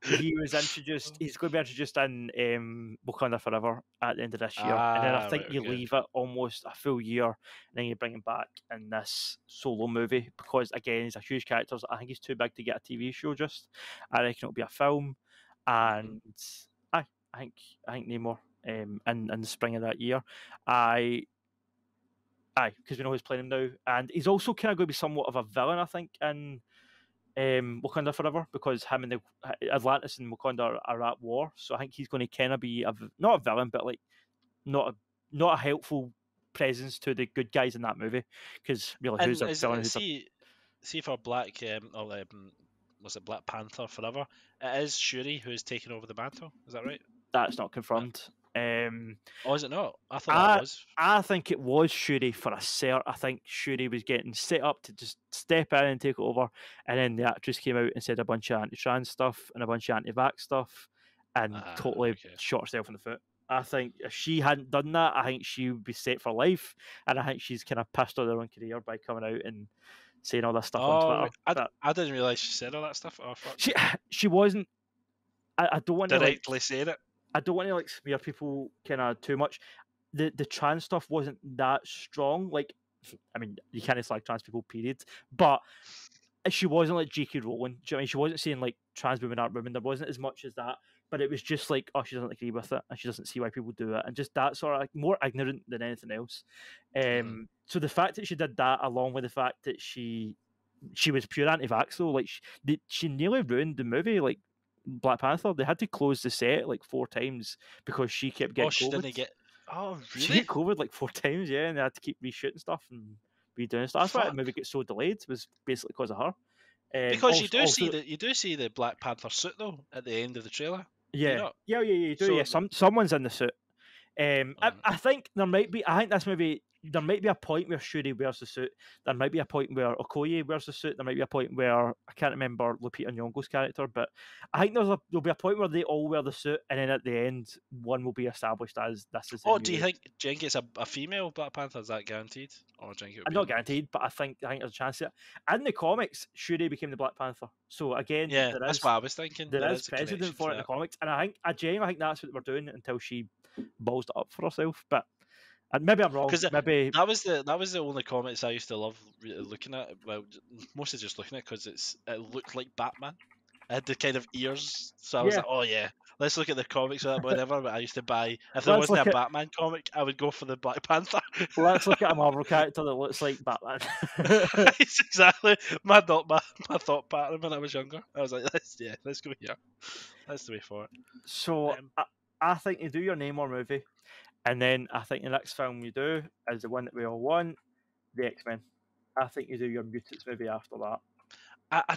he was introduced. He's going to be introduced in Wakanda Forever at the end of this year, and then I think Right, you okay. leave it almost a full year, and then you bring him back in this solo movie because again he's a huge character. I think he's too big to get a TV show. I reckon it'll be a film, and I think Namor in the spring of that year. Because we know who's playing him now, and he's also kind of going to be somewhat of a villain, I think, in Wakanda Forever, because him and the Atlantis and Wakanda are at war. So I think he's going to kind of be not a villain, but like not a helpful presence to the good guys in that movie. Because really, who's a villain? See for Black was it Black Panther Forever? It is Shuri who's taking over the mantle. Is that right? That's not confirmed. Oh, is it not? I thought that was. I think it was Shuri for a cert. I think Shuri was getting set up to just step in and take it over, and then the actress came out and said a bunch of anti-trans stuff and a bunch of anti-vax stuff, and totally shot herself in the foot. I think if she hadn't done that, I think she would be set for life, and I think she's kind of pissed on her own career by coming out and saying all this stuff on Twitter. Right. I didn't realise she said all that stuff. Oh, fuck. She wasn't. I don't want directly saying it. I don't want to like smear people kind of too much. The trans stuff wasn't that strong. Like, I mean, you can't slag trans people, period. But she wasn't like J.K. Rowling. Do you know what I mean? She wasn't saying like trans women aren't women. There wasn't as much as that. But it was just like, oh, she doesn't agree with it, and she doesn't see why people do it, and just that sort of like more ignorant than anything else. So the fact that she did that, along with the fact that she was pure anti-vax, though, like she nearly ruined the movie. Like Black Panther, they had to close the set like 4 times because she kept getting she COVID. didn't get. Oh, really? She got COVID like 4 times, yeah, and they had to keep reshooting stuff and redoing stuff. That's why the movie gets so delayed. Was basically because of her. Because you do see the Black Panther suit though at the end of the trailer. Yeah, you do. So, someone's in the suit. I think there might be. I think this movie. There might be a point where Shuri wears the suit. There might be a point where Okoye wears the suit. There might be a point where I can't remember Lupita Nyong'o's character, but I think there'll be a point where they all wear the suit, and then at the end, one will be established as this is. Do you think it's a female Black Panther? Is that guaranteed? Or do you think I'm not guaranteed, but I think there's a chance of it. In the comics, Shuri became the Black Panther. So again, that's what I was thinking. There is precedent for it in the comics, and I genuinely think that's what we're doing until she balls it up for herself. But maybe I'm wrong. Maybe that was the only comics I used to love looking at. Well, mostly just looking at because it looked like Batman. It had the kind of ears, so I was like, oh yeah, let's look at the comics or whatever. But I used to buy if there wasn't a Batman comic, I would go for the Black Panther. Let's look at a Marvel character that looks like Batman. It's exactly my thought pattern when I was younger. I was like, let's go here. That's the way for it. So I think you do your Namor movie. And then I think the next film you do is the one that we all want, the X-Men. I think you do your Mutants movie after that. I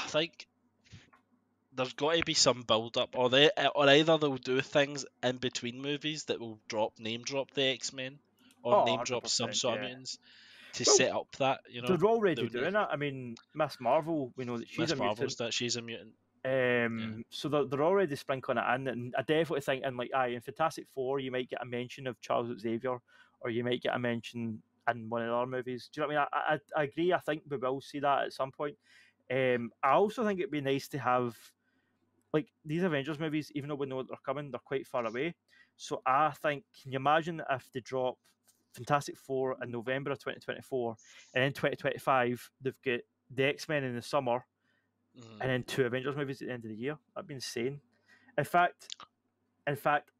think there's got to be some build-up, or either they'll do things in between movies that will name drop the X-Men, or name drop some sort of mutants to set up that, They're already doing it. I mean, Miss Marvel, we know that she's a mutant. She's a mutant. So they're already sprinkling it in, and I definitely think in Fantastic Four you might get a mention of Charles Xavier, or you might get a mention in one of the other movies. Do you know what I mean? I agree. I think we will see that at some point. I also think it'd be nice to have these Avengers movies, even though we know that they're coming, they're quite far away. So I think, can you imagine if they drop Fantastic Four in November of 2024, and in 2025 they've got the X-Men in the summer, and then 2 Avengers movies at the end of the year? That'd be insane. In fact,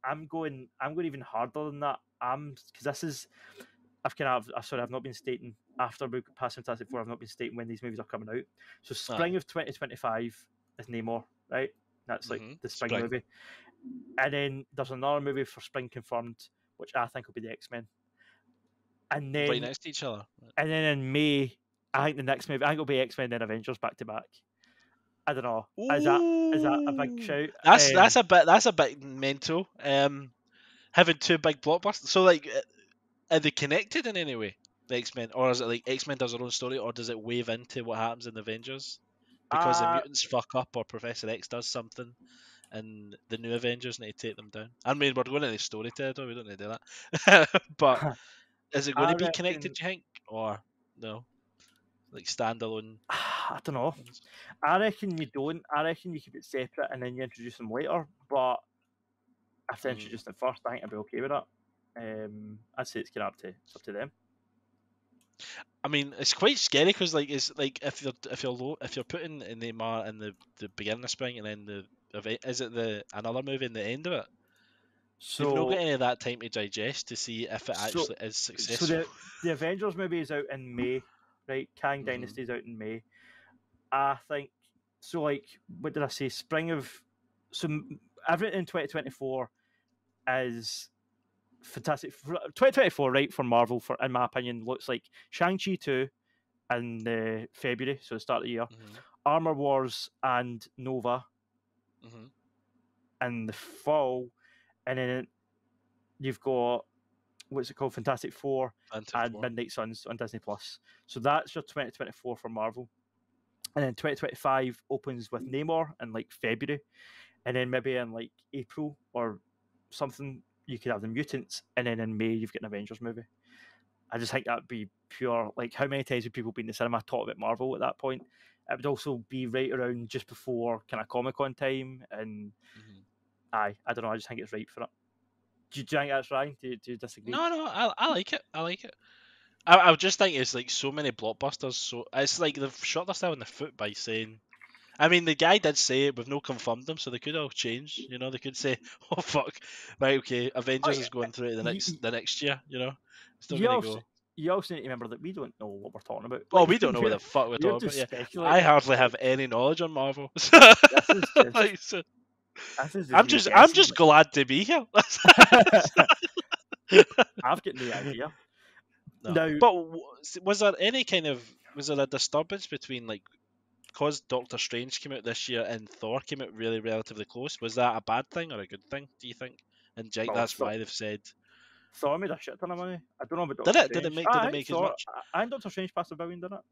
I'm going even harder than that. Because this is, I've not been stating after we passed Fantastic Four. I've not been stating when these movies are coming out. So spring of 2025 is Namor, right? That's the spring movie. And then there's another movie for spring confirmed, which I think will be the X-Men. And then right next to each other. And then in May, I think the next movie, I think it'll be X-Men then Avengers back to back. I don't know. Is that a big Ooh. shout? That's a bit mental. Having two big blockbusters. So like, are they connected in any way? The X-Men, or is it like X-Men does their own story, or does it wave into what happens in the Avengers? Because the mutants fuck up, or Professor X does something, and the new Avengers need to take them down. I mean, we're going into story territory. We don't need to do that. But is it going I to be connected? reckon. Do you think, or no? Like standalone I don't know. ones? I reckon you don't. I reckon you keep it separate and then you introduce them later. But if they introduce them first, I think I'd be okay with that. I'd say it's it's up to them. I mean, it's quite scary because like it's like if you're putting Neymar in the beginning of spring and then the event, is it another movie in the end of it? They've not got So, any of that time to digest to see if it so, actually is so successful. the Avengers movie is out in May, right? Kang Dynasty is out in May. I think so. Like, what did I say? Spring of everything in 2024 is fantastic. 2024, right, for Marvel, for in my opinion, looks like Shang-Chi 2 in February, so the start of the year. Armor Wars and Nova in the fall, and then you've got what's it called, Fantastic Four and Midnight Suns on Disney Plus. So that's your 2024 for Marvel, and then 2025 opens with Namor in like February, and then maybe in like April or something you could have the Mutants, and then in May you've got an Avengers movie. I just think that'd be pure. Like, how many times would people be in the cinema talking about Marvel at that point? It would also be right around just before kind of Comic-Con time, and I don't know. I just think it's right for it. Do you think that's right? Do you disagree? No, I like it. I like it. I just think it's like so many blockbusters. So it's like they've shot themselves in the foot by saying. I mean, the guy did say it, we've no confirmed them, so they could all change. You know, they could say, "Oh fuck, right, okay, Avengers is going through it the next year." You know, it's not going to go. You also need to remember that we don't know what we're talking about. Oh, Like, we don't know what the fuck we're talking about. just Yeah, speculating. I hardly have any knowledge on Marvel. This is just, Like, so, this is I'm just glad to be here. I've got no idea. No. Now, But was there a disturbance between like because Doctor Strange came out this year and Thor came out really relatively close? Was that a bad thing or a good thing? Do you think? And that's why they've said Thor made a shit ton of money. I don't know about did Doctor it? Strange. Did it make as much? I think Doctor Strange passed $1 billion, didn't it?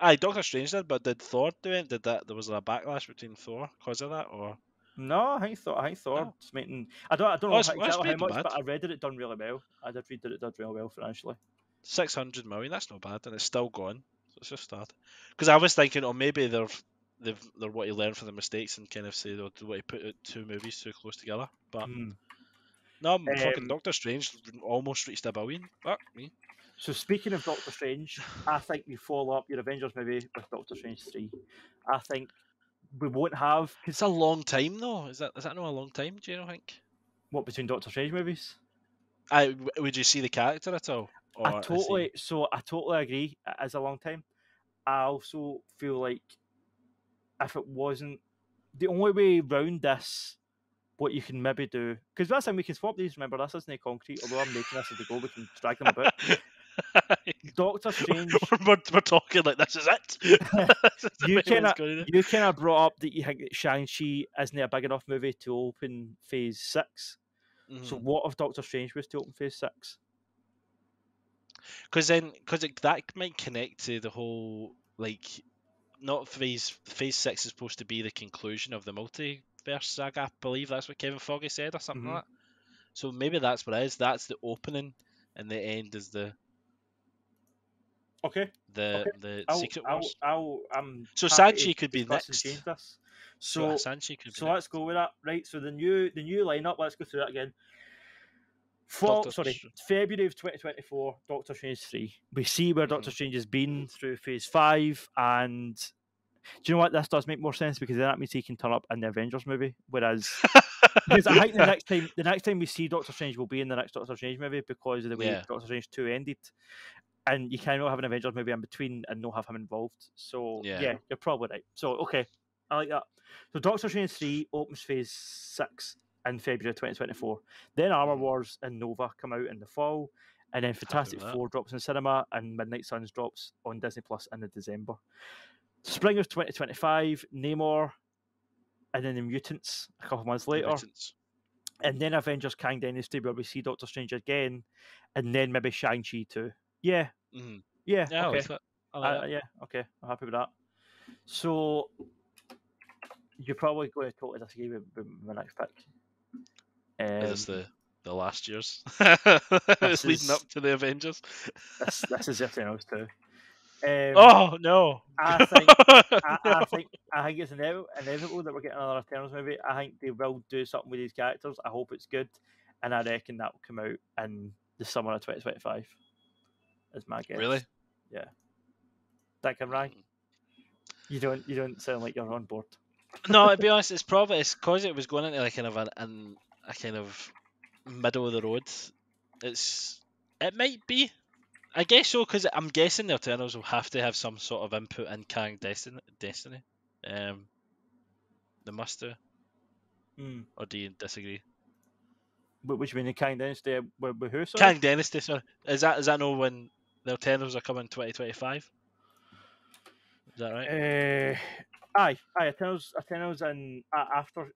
Aye, Doctor Strange did, but did Thor do it? Did that? There was a backlash between Thor because of that, or no? I think Thor's making. I don't know exactly how much, but I read that it done really well. I did read that it did really well financially. 600 million. That's not bad, and it's still gone. So it's just started. Because I was thinking, oh, maybe they're what to learn from the mistakes and kind of say they'll do what to put out two movies too close together. But no, fucking Doctor Strange almost reached $1 billion. Fuck me. So speaking of Doctor Strange, I think you follow up your Avengers movie with Doctor Strange 3. I think we won't have. It's a long time though. Is that not a long time? Do you think? What, between Doctor Strange movies? Would you see the character at all? I totally agree. It is a long time. I also feel like if it wasn't the only way round this, what you can maybe do, because that's how we can swap these. Remember, this isn't concrete. Although I'm making this as we go, we can drag them about. Doctor Strange. we're talking like this is it. You kind of brought up that you think that Shang-Chi isn't a big enough movie to open Phase 6. So what if Doctor Strange was to open Phase 6? Because that might connect to the whole like not Phase 6 is supposed to be the conclusion of the multiverse saga. I believe that's what Kevin Feige said or something like that. So maybe that's what it is. That's the opening, and the end is the Secret Wars. So Shang-Chi could be next. So Shang-Chi could be so let's go with that, right? So the new lineup. Let's go through that again. February of 2024, Doctor Strange 3. We see where Doctor Strange has been through Phase 5, and do you know what? This does make more sense because then that means he can turn up in the Avengers movie. Whereas, because I think the next time we see Doctor Strange will be in the next Doctor Strange movie because of the way Doctor Strange 2 ended. And you cannot have an Avengers movie in between and not have him involved. So, yeah, you're probably right. So, okay, I like that. So, Doctor Strange 3 opens Phase 6 in February 2024. Then Armor Wars and Nova come out in the fall. And then Fantastic Four drops in cinema and Midnight Suns drops on Disney Plus in December. spring of 2025, Namor, and then the Mutants a couple months later. And then Avengers Kang Dynasty, where we see Doctor Strange again, and then maybe Shang-Chi too. Yeah. Yeah, I okay. like that. I like that. Yeah, okay. I'm happy with that. So, you're probably going to totally disagree with my next pick. Is this the last year's? This leading up to the Avengers. This is Eternals too. Oh no! I think it's inevitable that we're getting another Eternals movie. I think they will do something with these characters. I hope it's good, and I reckon that will come out in the summer of 2025. Is my guess. Really? Yeah. That can right. You don't sound like you're on board. No, to be honest, it's because it was going into like kind of a kind of middle of the road. It might be. I guess so, because I'm guessing the Eternals will have to have some sort of input in Kang Destiny. They must do. Or do you disagree? Which mean the Kang Dynasty with who? Sorry? Kang Dynasty, sorry. Is that no when the Eternals are coming 2025? Is that right? Aye, Eternals, and after.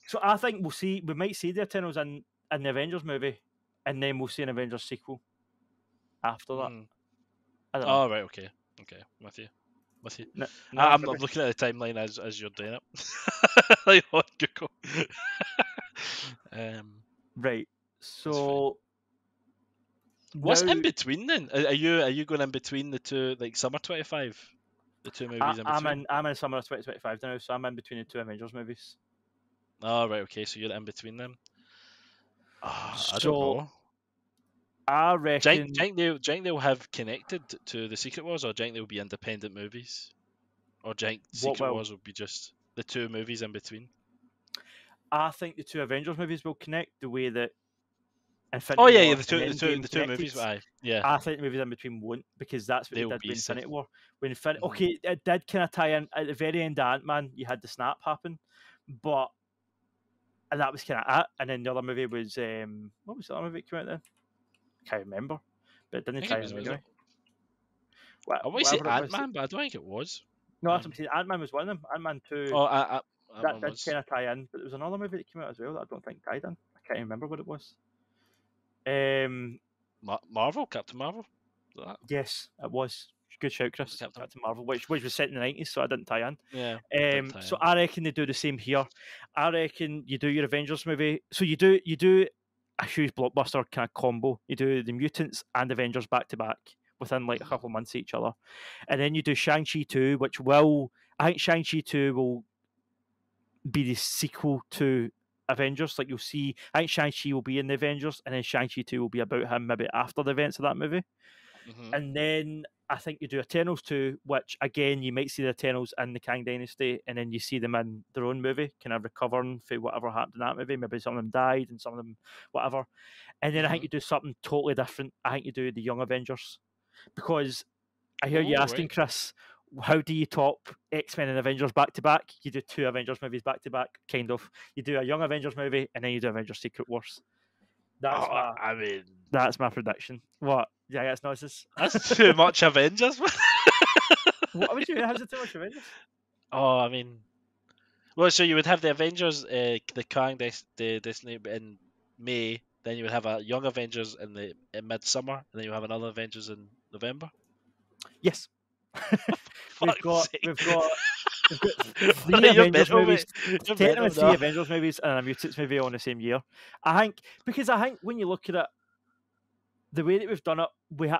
So I think we might see the Eternals in the Avengers movie, and then we'll see an Avengers sequel after that. I don't know. Oh right, okay, with you. I'm looking at the timeline as you're doing it, like on Google. Right. So what's in between then? Are you going in between the two, like summer 25? The two movies in between? I'm in summer of 2025 now, so I'm in between the two Avengers movies. Oh right, okay, so you're in between them. I don't know. I reckon. Do you think they'll have connected to the Secret Wars, or do you think they'll be independent movies, or do you think Secret Wars will be just the two movies in between? I think the two Avengers movies will connect the way that Infinity War the two movies. Yeah. I think the movies in between won't, because that's what they did with Infinity War. Okay, it did kind of tie in at the very end of Ant-Man. You had the snap happen, and that was kind of it. And then the other movie was what was the other movie that came out then? Can't remember, but it didn't tie in anyway. I want to say Ant-Man, but I don't think it was. No, that's what I'm saying. Ant-Man was one of them. Ant-Man 2. Oh, that did kind of tie in, but there was another movie that came out as well that I don't think tied in. I can't remember what it was. Marvel, Captain Marvel. Yes, it was. Good shout, Chris. Captain Marvel, which was set in the 90s, so I didn't tie in. Yeah. So I reckon they do the same here. I reckon you do your Avengers movie. So you do a huge blockbuster kind of combo. You do the Mutants and Avengers back to back within like a couple of months of each other, and then you do Shang-Chi 2, I think Shang-Chi 2 will be the sequel to Avengers. Like you'll see, I think Shang-Chi will be in the Avengers, and then Shang-Chi 2 will be about him maybe after the events of that movie. And then I think you do Eternals 2, which again you might see the Eternals in the Kang Dynasty, and then you see them in their own movie, kind of recovering for whatever happened in that movie. Maybe some of them died and some of them whatever. And then I think you do something totally different. I think you do the Young Avengers, because I hear you asking, Chris, how do you top X-Men and Avengers back to back? You do two Avengers movies back to back, kind of. You do a Young Avengers movie, and then you do Avengers Secret Wars. That's my prediction. What? Yeah, that's nonsense. That's too much Avengers. What would you mean? How's it too much Avengers? Oh, I mean, well, so you would have the Avengers, the Kang Destiny in May. Then you would have a Young Avengers in midsummer, and then you have another Avengers in November. Yes. we've got three Avengers movies. Technically, three Avengers movies and a Mutants movie on the same year. I think when you look at it, the way that we've done it,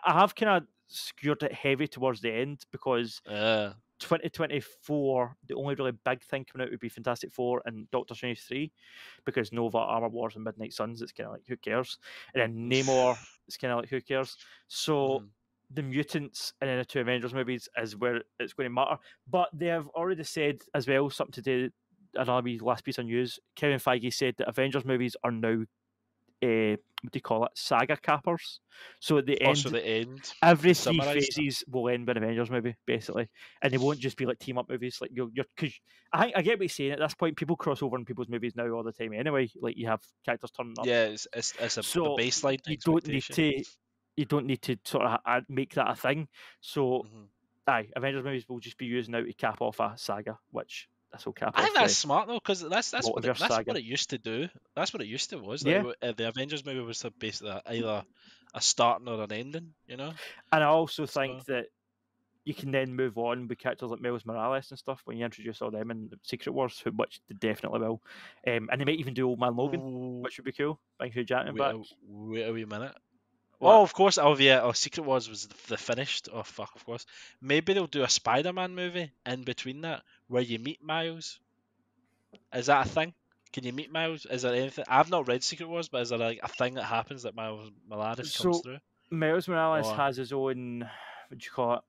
I have kind of skewed it heavy towards the end, because 2024, the only really big thing coming out would be Fantastic Four and Doctor Strange 3, because Nova, Armor Wars, and Midnight Suns, it's kind of like, who cares? And then Namor, it's kind of like, who cares? So the Mutants and then the two Avengers movies is where it's going to matter. But they have already said as well, something to do, another last piece of news, Kevin Feige said that Avengers movies are now what do you call it? Saga cappers. So at the end, every three phases will end with an Avengers movie, basically, and they won't just be like team up movies. Like you're because I get what you're saying. At this point, people cross over in people's movies now all the time. Anyway, like you have characters turning up. Yeah, it's a baseline. You don't need to sort of make that a thing. So Aye, Avengers movies will just be used now to cap off a saga, which this will cap I off think that's smart though, because that's multiverse saga. what it used to do. That's what it used to was. Yeah. Like the Avengers movie was basically either a starting or an ending, you know. And I also So think that you can then move on with characters like Miles Morales and stuff when you introduce all them in Secret Wars, which they definitely will. And they might even do Old Man Logan, which would be cool. Bring Hugh Jackman back. wait a wee minute. What? Oh, of course. Oh, yeah. Oh, Secret Wars was the finished. Oh, fuck, of course. Maybe they'll do a Spider-Man movie in between that where you meet Miles. Is that a thing? Can you meet Miles? Is there anything? I've not read Secret Wars, but is there like a thing that happens that Miles Morales comes through? Miles Morales has his own, what do you call it?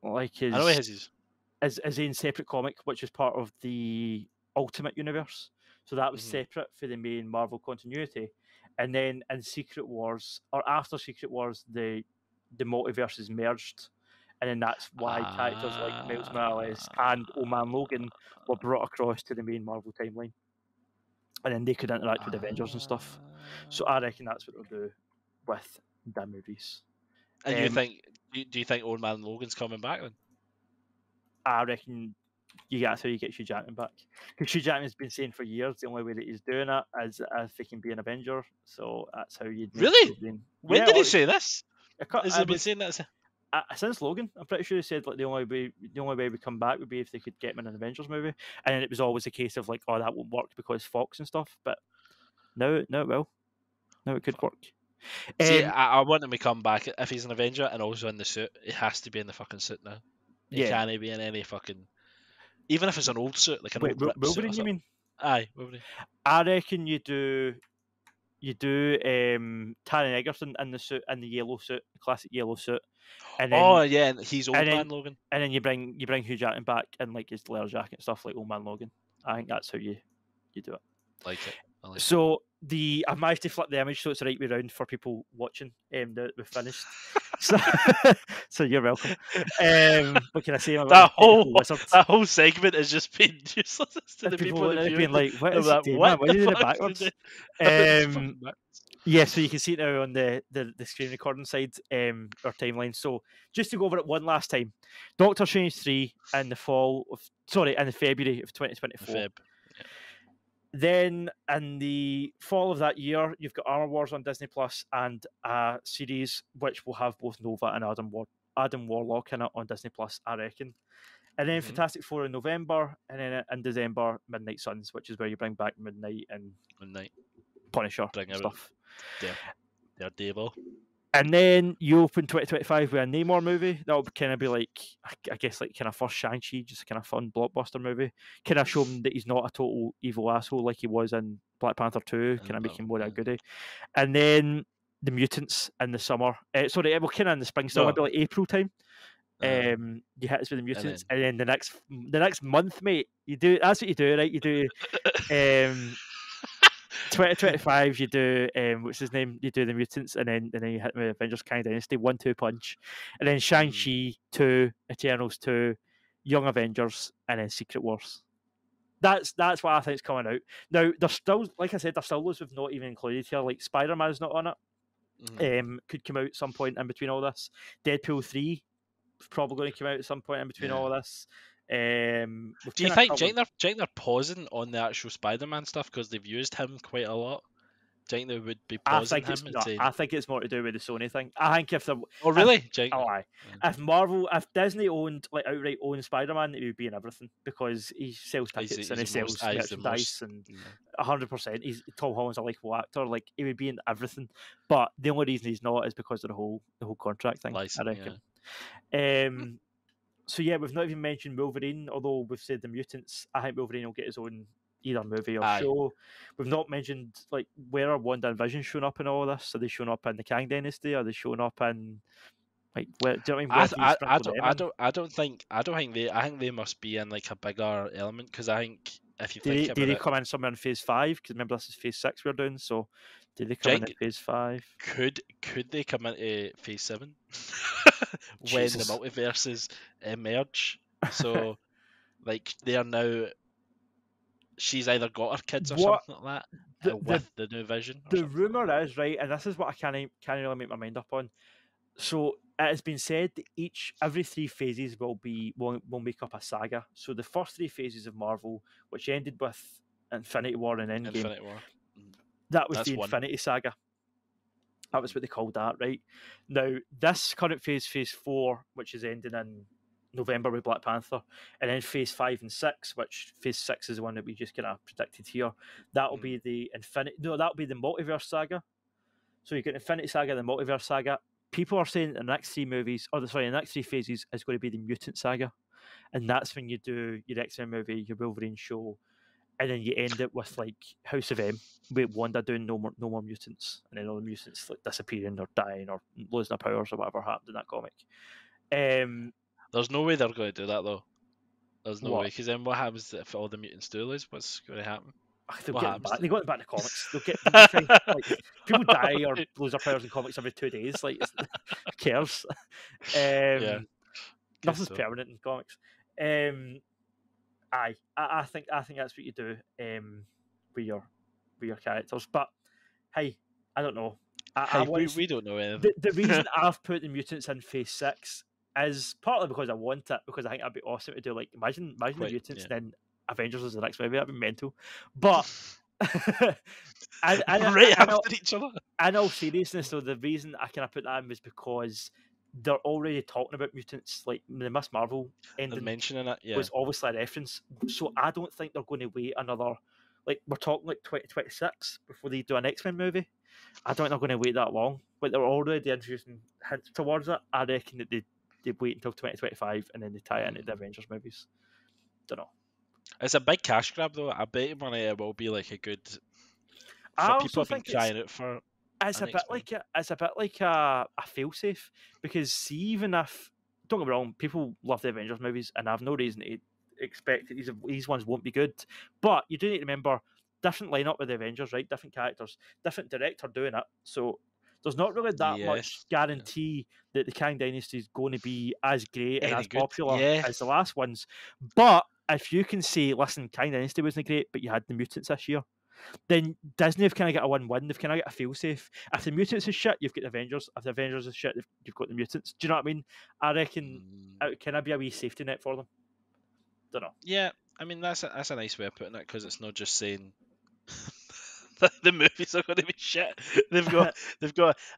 Like his, I know he has his own separate comic, which is part of the Ultimate Universe. So that was separate for the main Marvel continuity. And then in Secret Wars, or after Secret Wars, the multiverses merged. And then that's why characters like Miles Morales and Old Man Logan were brought across to the main Marvel timeline. And then they could interact with Avengers and stuff. So I reckon that's what they'll do with the movies. And you think? Do you think Old Man Logan's coming back then? I reckon that's how you get Hugh Jackman back. Because Hugh Jackman's been saying for years the only way that he's doing it is if he can be an Avenger. So that's how you'd really. When did he say this? Has he been saying that since Logan? I'm pretty sure he said like the only way we come back would be if they could get him in an Avengers movie, and then it was always a case of like, oh, that won't work because Fox and stuff. But now it will. Now it could work. See, I want him to come back if he's an Avenger and also in the suit. It has to be in the fucking suit now. He can't be in any fucking, even if it's an old suit, like an old Wolverine. Suit you mean? Aye, Wolverine. I reckon you do Taron Egerton in the suit, in the yellow suit, the classic yellow suit. And then, and he's Old Man Logan. And then you bring Hugh Jackman back in like his leather jacket and stuff like Old Man Logan. I think that's how you do it. Like it. So I've managed to flip the image so it's the right way around for people watching. That we've finished. so you're welcome. What can I say? That whole segment has just been useless to the people being like, "What is it doing, man? Why are you doing it backwards?" Yeah, so you can see it now on the screen recording side, or timeline. So just to go over it one last time, Doctor Strange 3 in the February of 2024. Then in the fall of that year, you've got Armor Wars on Disney Plus and a series which will have both Nova and Adam Warlock in it on Disney Plus, I reckon. And then Fantastic Four in November, and then in December, Midnight Suns, which is where you bring back Midnight and Punisher and stuff. Daredevil. And then you open 2025 with a Namor movie. That would kind of be like, I guess, like kind of first Shang-Chi, just a kind of fun blockbuster movie. Kind of show him that he's not a total evil asshole like he was in Black Panther 2. Kind of make him more a goodie. And then the Mutants in the summer. Kind of in the spring, so maybe like April time. You hit us with the Mutants, and then the next month, mate, that's what you do, right? You do 2025, you do what's his name? You do the Mutants, and then you hit with Avengers Kang Dynasty 1-2 punch, and then Shang-Chi 2, Eternals 2, Young Avengers, and then Secret Wars. That's what I think is coming out. Now there's still, like I said, there's still loads we've not even included here. Like Spider-Man's not on it. Could come out at some point in between all this. Deadpool 3 is probably going to come out at some point in between all of this. Do you think they're pausing on the actual Spider-Man stuff because they've used him quite a lot? Do you think they would be pausing him? I think it's more to do with the Sony thing. I think if really? If Disney outright owned Spider-Man, it would be in everything because he sells tickets and he sells merchandise and 100%. Tom Holland's a likable actor. Like he would be in everything. But the only reason he's not is because of the whole contract thing. I reckon. So yeah, we've not even mentioned Wolverine, although we've said the Mutants. I think Wolverine will get his own either movie or show. We've not mentioned like where are Wanda and Vision showing up in all of this. Are they showing up in the Kang Dynasty? Are they showing up in like where? Do you know what I mean? I don't think they. I think they must be in like a bigger element because I think if you think about it, do they come in somewhere in Phase 5? Because remember this is Phase 6 we're doing. So did they come in at Phase 5? Could they come into Phase 7 when the multiverses emerge? So like they are now. She's either got her kids or something like that with the new Vision. The rumor is right, and this is what I can't really make my mind up on. So it has been said that every 3 phases will make up a saga. So the first 3 phases of Marvel, which ended with Infinity War and Endgame, Infinity War. that was That's the one. Infinity Saga. That was what they called that, right? Now, this current phase 4, which is ending in November with Black Panther, and then phase 5 and 6, which phase 6 is the one that we just kind of predicted here. That'll be the that'll be the Multiverse Saga. So you get Infinity Saga, the Multiverse Saga. People are saying the next 3 movies, the next 3 phases is going to be the Mutant Saga, and that's when you do your X-Men movie, your Wolverine show, and then you end it with like House of M, with Wanda doing no more mutants, and then all the mutants like disappearing or dying or losing their powers or whatever happened in that comic. There's no way they're going to do that though. There's no What? way, because then what happens if all the mutants do lose? What's going to happen? They'll What get them happens back. to They got them back in the comics. They'll get like people die or lose their powers in comics every 2 days. Like, who cares? Yeah, Nothing's so. permanent in comics. I think that's what you do with your characters. But hey, I don't know. We don't know anything. The reason I've put the mutants in phase 6 is partly because I want it, because I think that'd be awesome to do. Like, imagine the mutants, then Avengers is the next movie. That'd be mental. But after each other. In all seriousness, though, the reason I kind of put that in was because they're already talking about mutants. Like, the Miss Marvel ending mentioning it, was obviously a reference. So I don't think they're going to wait another. Like, we're talking like 2026 before they do an X-Men movie. I don't think they're going to wait that long. But they're already introducing hints towards it. I reckon that they wait until 2025 and then they tie it into the Avengers movies. Don't know. It's a big cash grab though. I bet you money it will be like a good. I people also have been think crying out for. It's a bit like a failsafe, because see, even if, don't get me wrong, people love the Avengers movies and I have no reason to expect that these ones won't be good. But you do need to remember, different lineup with the Avengers, right? Different characters, different director doing it. So there's not really that much guarantee that the Kang Dynasty is going to be as great and as popular as the last ones. But if you can say, listen, Kang Dynasty wasn't great, but you had the mutants this year, then Disney have kind of got a win-win. They've kind of got a fail-safe. If the mutants is shit, you've got the Avengers. If the Avengers is shit, you've got the mutants. Do you know what I mean? I reckon it can be a wee safety net for them. Don't know. Yeah, I mean that's a nice way of putting it, because it's not just saying the movies are going to be shit. They've got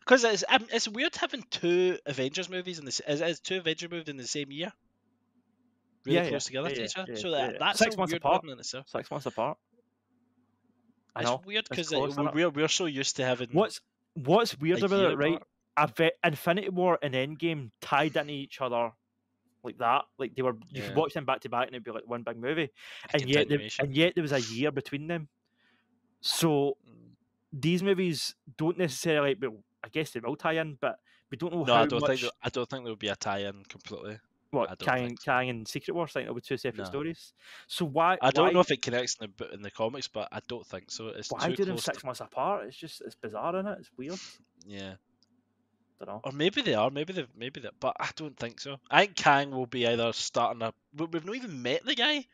because it's weird having 2 Avengers movies in this. Is 2 Avengers movies in the same year? Really close together to each other. So that's 6 a months weird apart. one in itself. 6 months apart. I it's know. Weird because close, we're so used to having. What's weird about it, right? Infinity War and Endgame tied into each other like that. Like they were, you could watch them back to back and it'd be like one big movie. And yet there was a year between them. So these movies don't necessarily. Well, I guess they will tie in, but we don't know how much. I don't think there would be a tie-in completely. What, Kang and Secret Wars? I think there were 2 separate stories. So why? I don't know if it connects in the comics, but I don't think so. It's why too do them close 6 months apart? It's bizarre, isn't it? It's weird. Yeah. Don't know. Or maybe they are. Maybe they. But I don't think so. I think Kang will be either starting a. We've not even met the guy.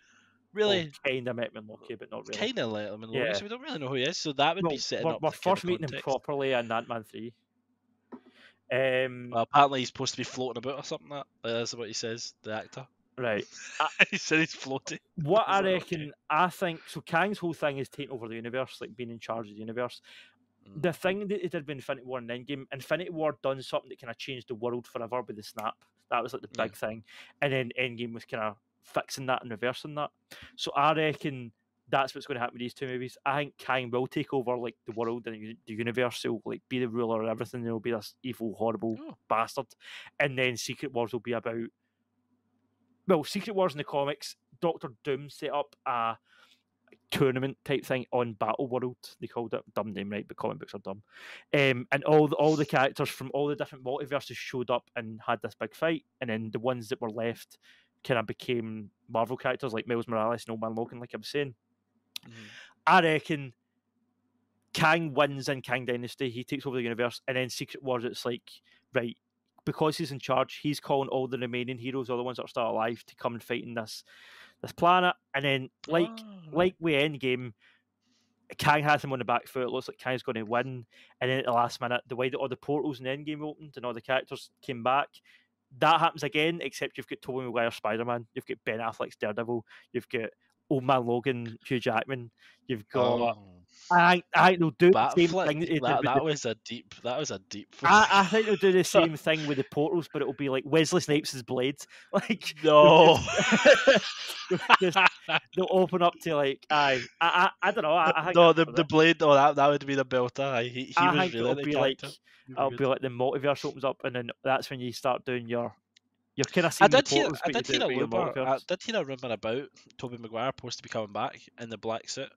Really. Kind of met him in Loki, but not really. Kind of let him in Loki, so we don't really know who he is. So that would be setting up. We're first meeting him properly in Ant-Man 3. Well, apparently he's supposed to be floating about or something. That's what he says, the actor. Right. He said he's floating. What I reckon, I think, so Kang's whole thing is taking over the universe, like being in charge of the universe. The thing that he did with Infinity War and Endgame, Infinity War done something that kind of changed the world forever with the snap. That was like the big thing. And then Endgame was kind of fixing that and reversing that. So I reckon that's what's going to happen with these 2 movies. I think Kang will take over like the world and the universe. He'll like be the ruler of everything. He'll be this evil, horrible bastard. And then Secret Wars will be about. Well, Secret Wars in the comics, Doctor Doom set up a tournament type thing on Battle World. They called it, dumb name, right? But comic books are dumb. And all the characters from all the different multiverses showed up and had this big fight. And then the ones that were left kind of became Marvel characters like Miles Morales and Old Man Logan, like I was saying. I reckon Kang wins in Kang Dynasty. He takes over the universe, and then Secret Wars, it's like, right, because he's in charge, he's calling all the remaining heroes, all the ones that are still alive, to come and fight in this planet. And then, like with Endgame, Kang has him on the back foot. It looks like Kang's going to win, and then at the last minute, the way that all the portals in Endgame opened and all the characters came back, that happens again. Except you've got Tobey Maguire Spider-Man, you've got Ben Affleck's Daredevil, you've got Old Man Logan, Hugh Jackman, you've got. I think they'll do the same Batfleck. thing. That was a deep. I think they'll do the same thing with the portals, but it'll be like Wesley Snipes' blade. Like no, they'll open up to like I don't know. I think no, the blade. Oh, that would be the belter. He I was think really it'll be like the multiverse opens up, and then that's when you start doing your kind of. I did hear a rumor about Tobey Maguire supposed to be coming back in the black suit.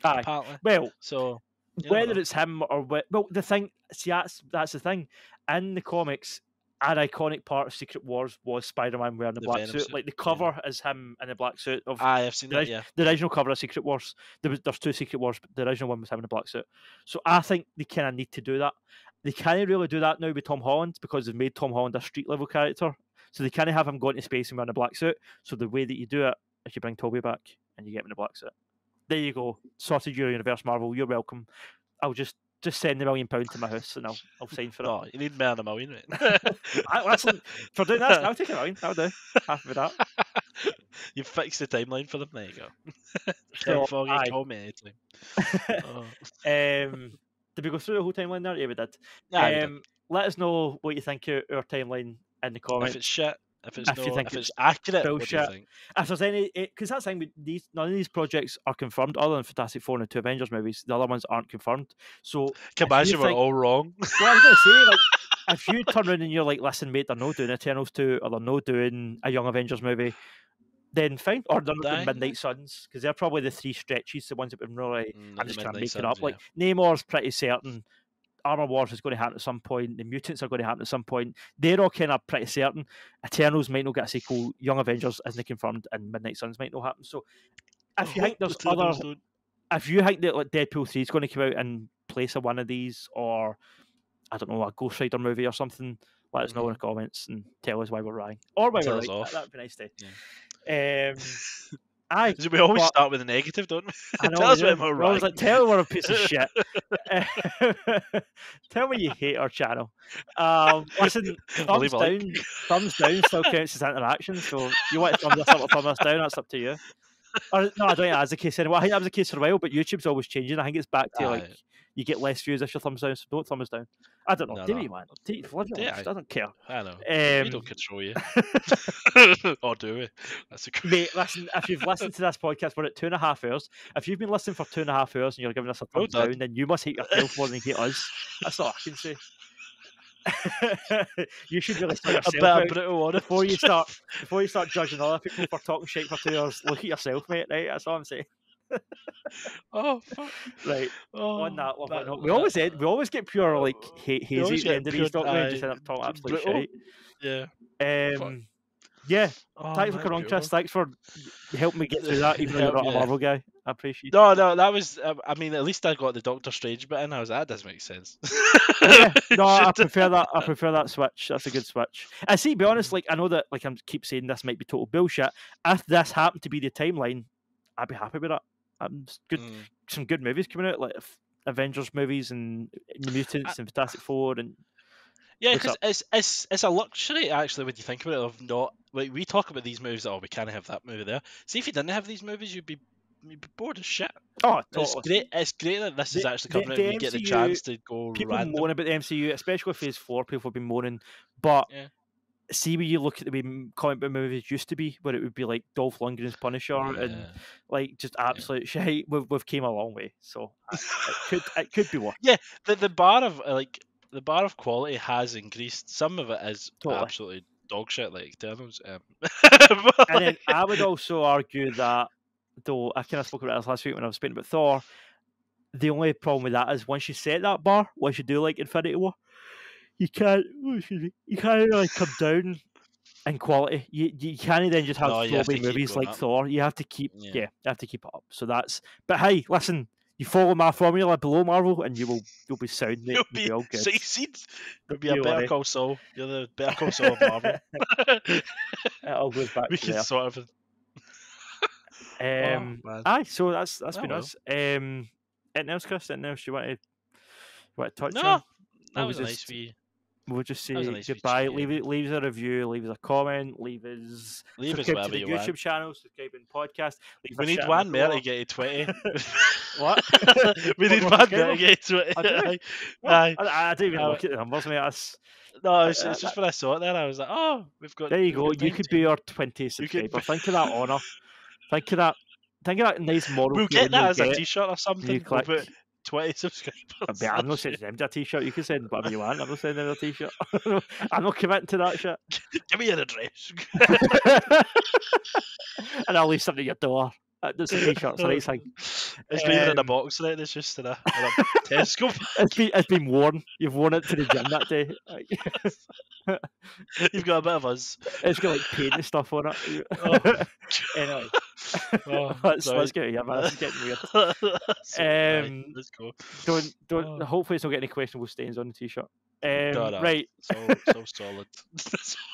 Aye. Apparently. Well, so whether it's him or the thing. See, that's the thing. In the comics, an iconic part of Secret Wars was Spider-Man wearing the black suit. Like the cover is him in a black suit. I've seen that. Yeah, the original cover of Secret Wars. There's 2 Secret Wars, but the original one was him in a black suit. So I think they kind of need to do that. They can't really do that now with Tom Holland because they've made Tom Holland a street level character. So they can't have him going to space and wearing a black suit. So the way that you do it is you bring Tobey back and you get him in a black suit. There you go. Sorted your universe, Marvel. You're welcome. I'll just send £1 million to my house and I'll sign for it. Oh, you need more than $1 million, right? Listen, for doing that, I'll take £1 million. That'll do. Happy with that. You fixed the timeline for them. There you go. Can't forget, call me anytime. Did we go through the whole timeline there? Yeah, we did. Yeah, we did. Let us know what you think of our timeline in the comments. If it's shit. If it's accurate, bullshit. What do you think? If there's any, because that's the thing with none of these projects are confirmed, other than Fantastic Four and the 2 Avengers movies. The other ones aren't confirmed. So, can imagine we're all wrong. Well, I was going to say, like, if you turn around and you're like, listen, mate, they're not doing Eternals 2, or they're not doing a Young Avengers movie, then fine. Or they're not doing Midnight Suns, because they're probably the 3 stretches, the ones that have been really. I'm just trying to make it up. Yeah. Like Namor's pretty certain. Armor Wars is going to happen at some point. The Mutants are going to happen at some point. They're all kind of pretty certain. Eternals might not get a sequel. Young Avengers isn't confirmed, and Midnight Suns might not happen. So, if you think there's if you think that like Deadpool 3 is going to come out in place of one of these, or I don't know, a Ghost Rider movie or something, let us know in the comments and tell us why we're wrong or why we're right. That'd be nice to. Yeah. We always start with a negative, don't we? I know, tell us when we're right. I was like, tell we're a piece of shit. Tell me you hate our channel. Listen, thumbs down still counts as interaction. So you want to thumb us up or thumb us down, that's up to you. Or, no, I don't think that's the case anymore. I think that was the case for a while, but YouTube's always changing. I think it's back to like you get less views if your thumbs down, so don't thumb us down. I don't know. Do you, man? I don't care. I know. We don't control you. Or do we? That's a Mate, listen, if you've listened to this podcast, we're at 2.5 hours. If you've been listening for 2.5 hours and you're giving us a thumbs down, then you must hate yourself more than you hate us. That's all I can say. You should really start yourself before you start judging other people for talking shit for 2 hours. Look at yourself, mate. Right? That's all I'm saying. Oh fuck. Right. On that, we always get pure like hazy at the end of these documents and just end up talking absolute shit. Yeah. Yeah. Thanks for coming on, Chris. Thanks for helping me get through that, even though you're not a Marvel guy. I appreciate it. No, that was. I mean, at least I got the Doctor Strange bit in. I was that doesn't make sense. No, I prefer that. I prefer that switch. That's a good switch. I see. Be honest, like I know that, like I keep saying, this might be total bullshit. If this happened to be the timeline, I'd be happy with that. Good, some good movies coming out, like Avengers movies and Mutants and Fantastic Four and. Yeah, because it's a luxury actually when you think about it. Of not like we talk about these movies. Oh, we can't have that movie there. See, if you didn't have these movies, you'd be bored as shit. Oh, totally. It's great that this is actually coming out and you get the chance to go. People random. moan about the MCU, especially Phase 4. People have been moaning, but see when you look at the way comic book movies used to be, where it would be like Dolph Lundgren's Punisher and like just absolute shit. We've came a long way, so it could be worse. Yeah, the bar of quality has increased. Some of it is absolutely dog shit, like Eternals. And then I would also argue that, though I kind of spoke about this last week when I was speaking about Thor, the only problem with that is once you set that bar, once you do like Infinity War, you can't really come down in quality. You can't then just have throwaway movies like Thor. You have to keep you have to keep it up. So that's. But hey, listen. You follow my formula below Marvel, and you'll be sound. You'll be all good. You'll be a Better Call Saul. You're the Better Call Saul of Marvel. It all goes back. We can sort of. So that's been us. anything else, Chris? Anything else you want to touch No, on? that was a nice wee. We'll just say nice goodbye. wee Leave us a review. Leave us a comment. Subscribe to the YouTube channel. Subscribe to the podcast. We need one more to get to 20. What? We need one more to get to 20. I didn't even look at the numbers, mate. No, it's just when I saw it there, I was like, oh, we've got. There you go. You could be our 20 subscriber. Think of that honour. Think of that nice moral. We'll get that as a T-shirt or something. We'll put 20 subscribers. I'm not sending them a T-shirt. You can send whatever you want. I'm not sending them a T-shirt. I'm not committing to that shit. Give me your address. And I'll leave something at your door. There's a T-shirt. It's a nice thing. It's not even in a box, right? It's just in a Tesco. It's been worn. You've worn it to the gym that day. You've got a bit of us. It's got like paint and stuff on it. Oh. Anyway. Let's get here, man. This is getting weird. Let's go. Don't. Hopefully, it's not getting any questionable stains on the T-shirt. No. Right. So solid.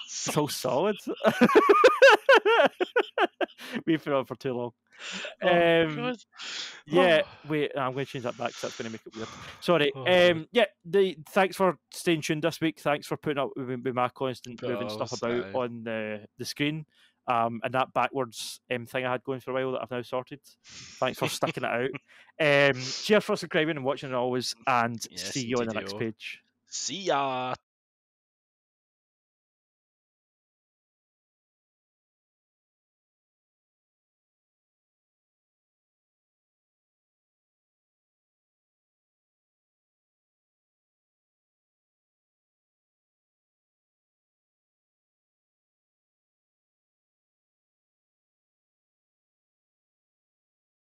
So solid. We've been on for too long. Yeah. Wait. I'm going to change that back because that's going to make it weird. Sorry. Thanks for staying tuned this week. Thanks for putting up with my constant moving stuff about on the screen. And that backwards thing I had going for a while that I've now sorted. Thanks for sticking it out. Cheers for subscribing and watching as always, and see you on the next page. See ya.